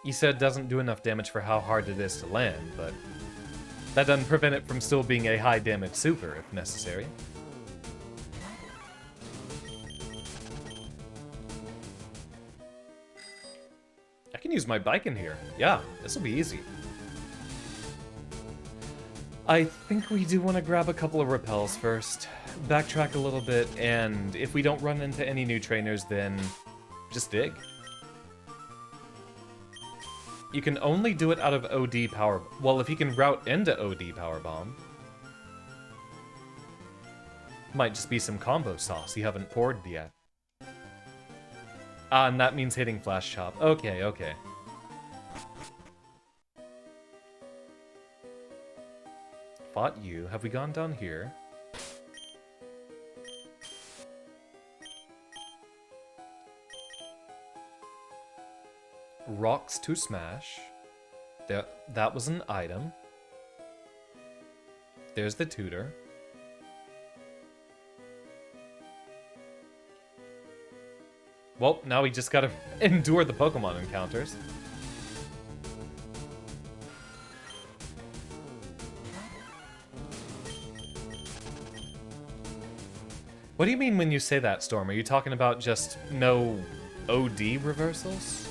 You said it doesn't do enough damage for how hard it is to land, but that doesn't prevent it from still being a high damage super if necessary. I can use my bike in here. Yeah, this will be easy. I think we do want to grab a couple of repels first, backtrack a little bit, and if we don't run into any new trainers, then just dig. You can only do it out of OD power. Well, if you can route into OD power bomb, might just be some combo sauce you haven't poured yet. Ah, and that means hitting flash chop. Okay, okay. Fought you. Have we gone down here? Rocks to smash. That was an item. There's the tutor. Well, now we just gotta endure the Pokemon encounters. What do you mean when you say that, Storm? Are you talking about just no OD reversals?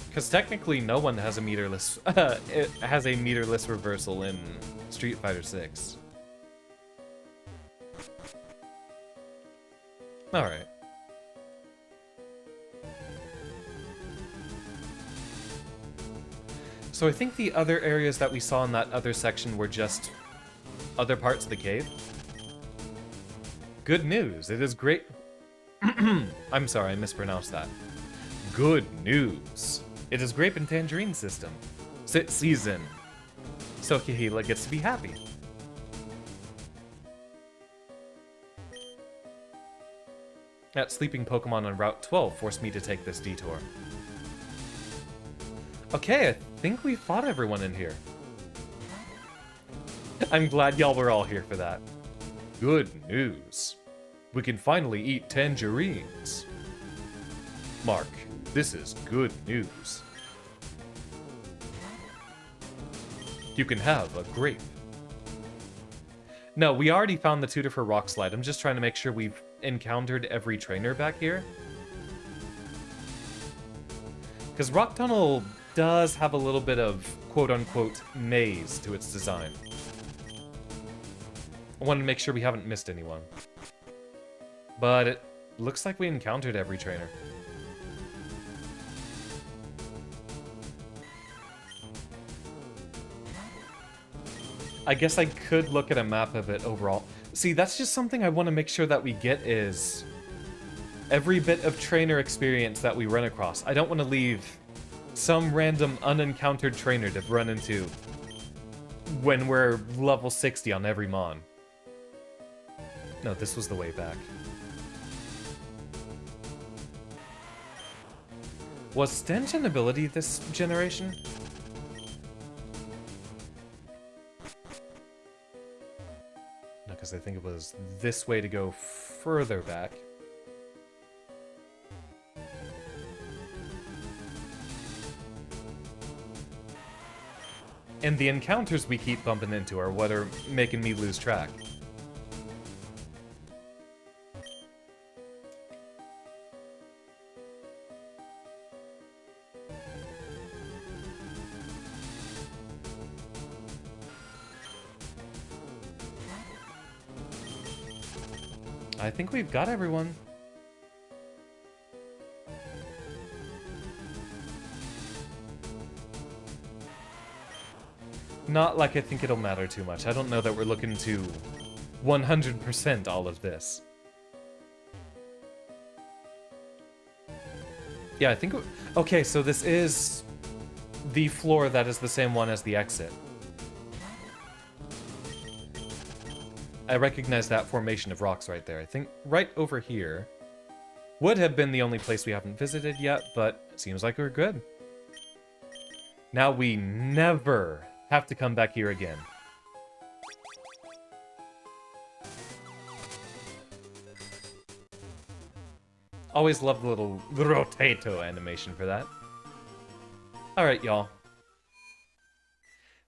Because technically no one has a meterless it has a meterless reversal in Street Fighter 6. Alright. So I think the other areas that we saw in that other section were just other parts of the cave. Good news, it is great. I'm sorry, I mispronounced that. Good news. It is Grape and Tangerine system. Season. So Kahila gets to be happy. That sleeping Pokemon on Route 12 forced me to take this detour. Okay, I think we fought everyone in here. I'm glad y'all were all here for that. Good news. We can finally eat tangerines. Mark, this is good news. You can have a grape. No, we already found the tutor for Rock Slide. I'm just trying to make sure we've encountered every trainer back here. Because Rock Tunnel does have a little bit of quote-unquote maze to its design. I wanted to make sure we haven't missed anyone. But it looks like we encountered every trainer. I guess I could look at a map of it overall. See, that's just something I want to make sure that we get is every bit of trainer experience that we run across. I don't want to leave some random unencountered trainer to run into when we're level 60 on every Mon. No, this was the way back. Was Stench an ability this generation? No, because I think it was this way to go further back. And the encounters we keep bumping into are what are making me lose track. I think we've got everyone. Not like I think it'll matter too much. I don't know that we're looking to 100% all of this. Yeah, I think... Okay, so this is the floor that is the same one as the exit. I recognize that formation of rocks right there. I think right over here would have been the only place we haven't visited yet, but it seems like we're good. Now we never have to come back here again. Always love the little rotato animation for that. Alright, y'all.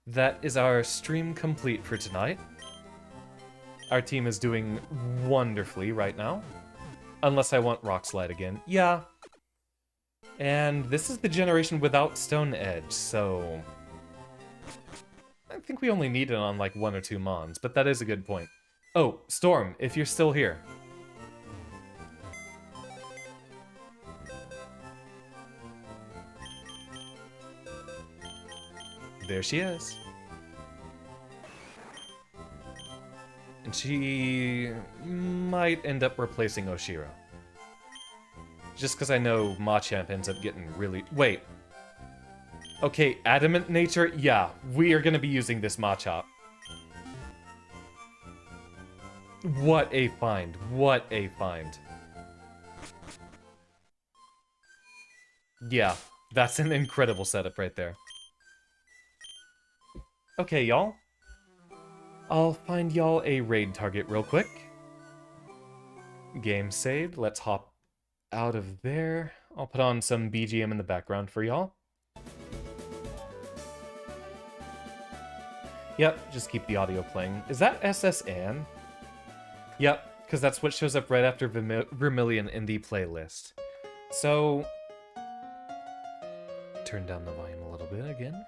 That is our stream complete for tonight. Our team is doing wonderfully right now. Unless I want Rock Slide again. Yeah. And this is the generation without Stone Edge, so... I think we only need it on like 1 or 2 Mons, but that is a good point. Oh, Storm, if you're still here. There she is. And she might end up replacing Oshiro. Just because I know Machamp ends up getting really... Wait. Okay, Adamant Nature? Yeah, we are going to be using this Machop. What a find. What a find. Yeah, that's an incredible setup right there. Okay, y'all. I'll find y'all a raid target real quick. Game saved. Let's hop out of there. I'll put on some BGM in the background for y'all. Yep, just keep the audio playing. Is that SS Anne? Yep, because that's what shows up right after Vermilion in the playlist. So... turn down the volume a little bit again.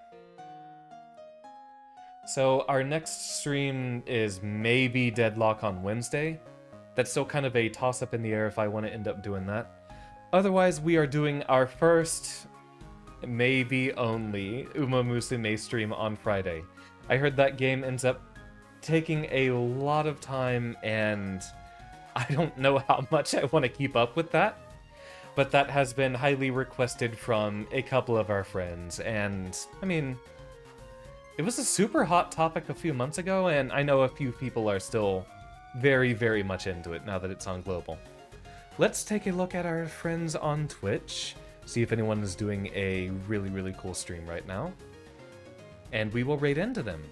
So our next stream is maybe Deadlock on Wednesday. That's still kind of a toss-up in the air if I want to end up doing that. Otherwise, we are doing our first, maybe only, Uma Musume stream on Friday. I heard that game ends up taking a lot of time, and I don't know how much I want to keep up with that. But that has been highly requested from a couple of our friends, and, I mean... it was a super hot topic a few months ago, and I know a few people are still very, very much into it now that it's on global. Let's take a look at our friends on Twitch, see if anyone is doing a really, really cool stream right now. And we will raid into them.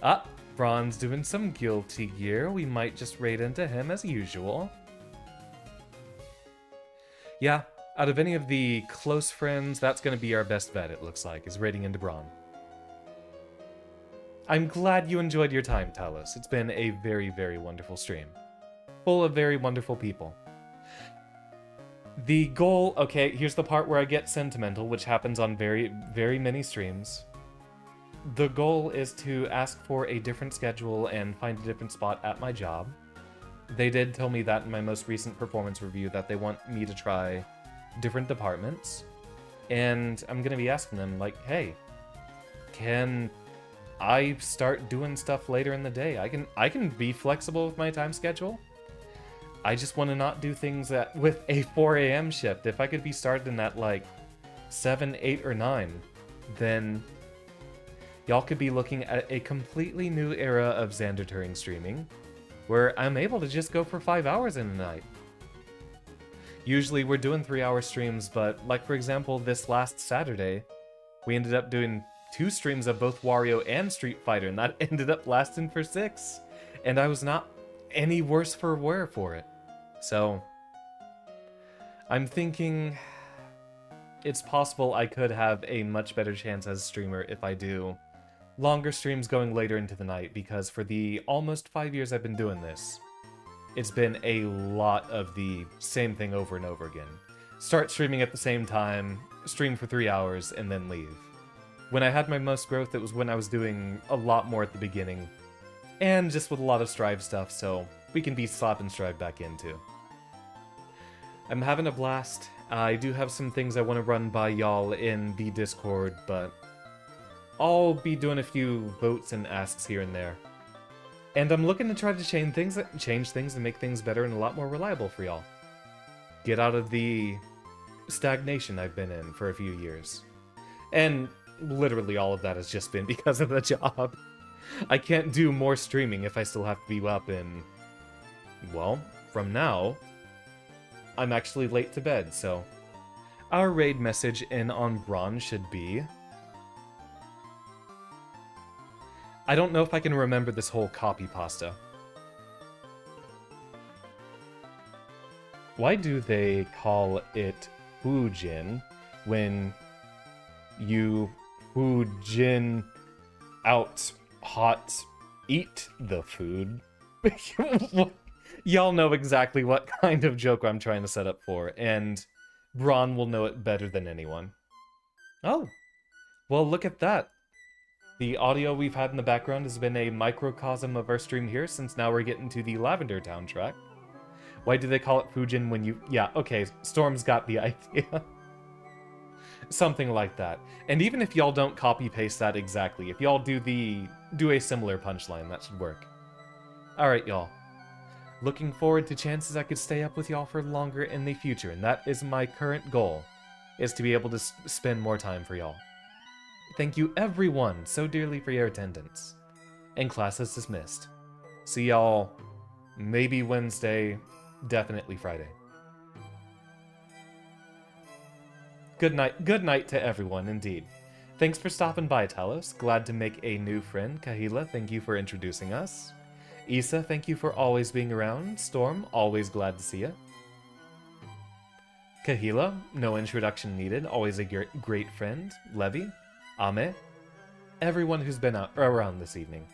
Ah, Braun's doing some Guilty Gear. We might just raid into him as usual. Yeah, out of any of the close friends, that's going to be our best bet, it looks like, is raiding into Braun. I'm glad you enjoyed your time, Talos. It's been a very, very wonderful stream. Full of very wonderful people. The goal... okay, here's the part where I get sentimental, which happens on very, very many streams. The goal is to ask for a different schedule and find a different spot at my job. They did tell me that in my most recent performance review, that they want me to try different departments. And I'm going to be asking them, like, hey, can I start doing stuff later in the day? I can be flexible with my time schedule. I just want to not do things with a 4 a.m. shift. If I could be starting at like 7, 8, or 9, then y'all could be looking at a completely new era of Xander Turing streaming, where I'm able to just go for 5 hours in a night. Usually we're doing 3-hour streams, but like for example, this last Saturday, we ended up doing 2 streams of both Wario and Street Fighter, and that ended up lasting for 6. And I was not any worse for wear for it. So, I'm thinking it's possible I could have a much better chance as a streamer if I do longer streams going later into the night, because for the almost 5 years I've been doing this, it's been a lot of the same thing over and over again. Start streaming at the same time, stream for 3 hours, and then leave. When I had my most growth, it was when I was doing a lot more at the beginning, and just with a lot of Strive stuff, so we can be slapping Strive back into. I'm having a blast. I do have some things I want to run by y'all in the Discord, but I'll be doing a few votes and asks here and there. And I'm looking to try to change things and make things better and a lot more reliable for y'all. Get out of the stagnation I've been in for a few years. And literally all of that has just been because of the job. I can't do more streaming if I still have to be up in... Well, from now, I'm actually late to bed, so... Our raid message in on Braun should be... I don't know if I can remember this whole copy pasta. Why do they call it Fujin when you Fujin out hot eat the food? Y'all know exactly what kind of joke I'm trying to set up for, and Braun will know it better than anyone. Oh, well, look at that. The audio we've had in the background has been a microcosm of our stream here, since now we're getting to the Lavender Town track. Why do they call it Fujin when you... Yeah, okay, Storm's got the idea. Something like that. And even if y'all don't copy-paste that exactly, if y'all do a similar punchline, that should work. Alright, y'all. Looking forward to chances I could stay up with y'all for longer in the future, and that is my current goal, is to be able to spend more time for y'all. Thank you everyone so dearly for your attendance. And class is dismissed. See y'all maybe Wednesday, definitely Friday. Good night to everyone, indeed. Thanks for stopping by, Talos. Glad to make a new friend. Kahila, thank you for introducing us. Issa, thank you for always being around. Storm, always glad to see you. Kahila, no introduction needed, always a great friend. Levy, Ame, everyone who's been around this evening.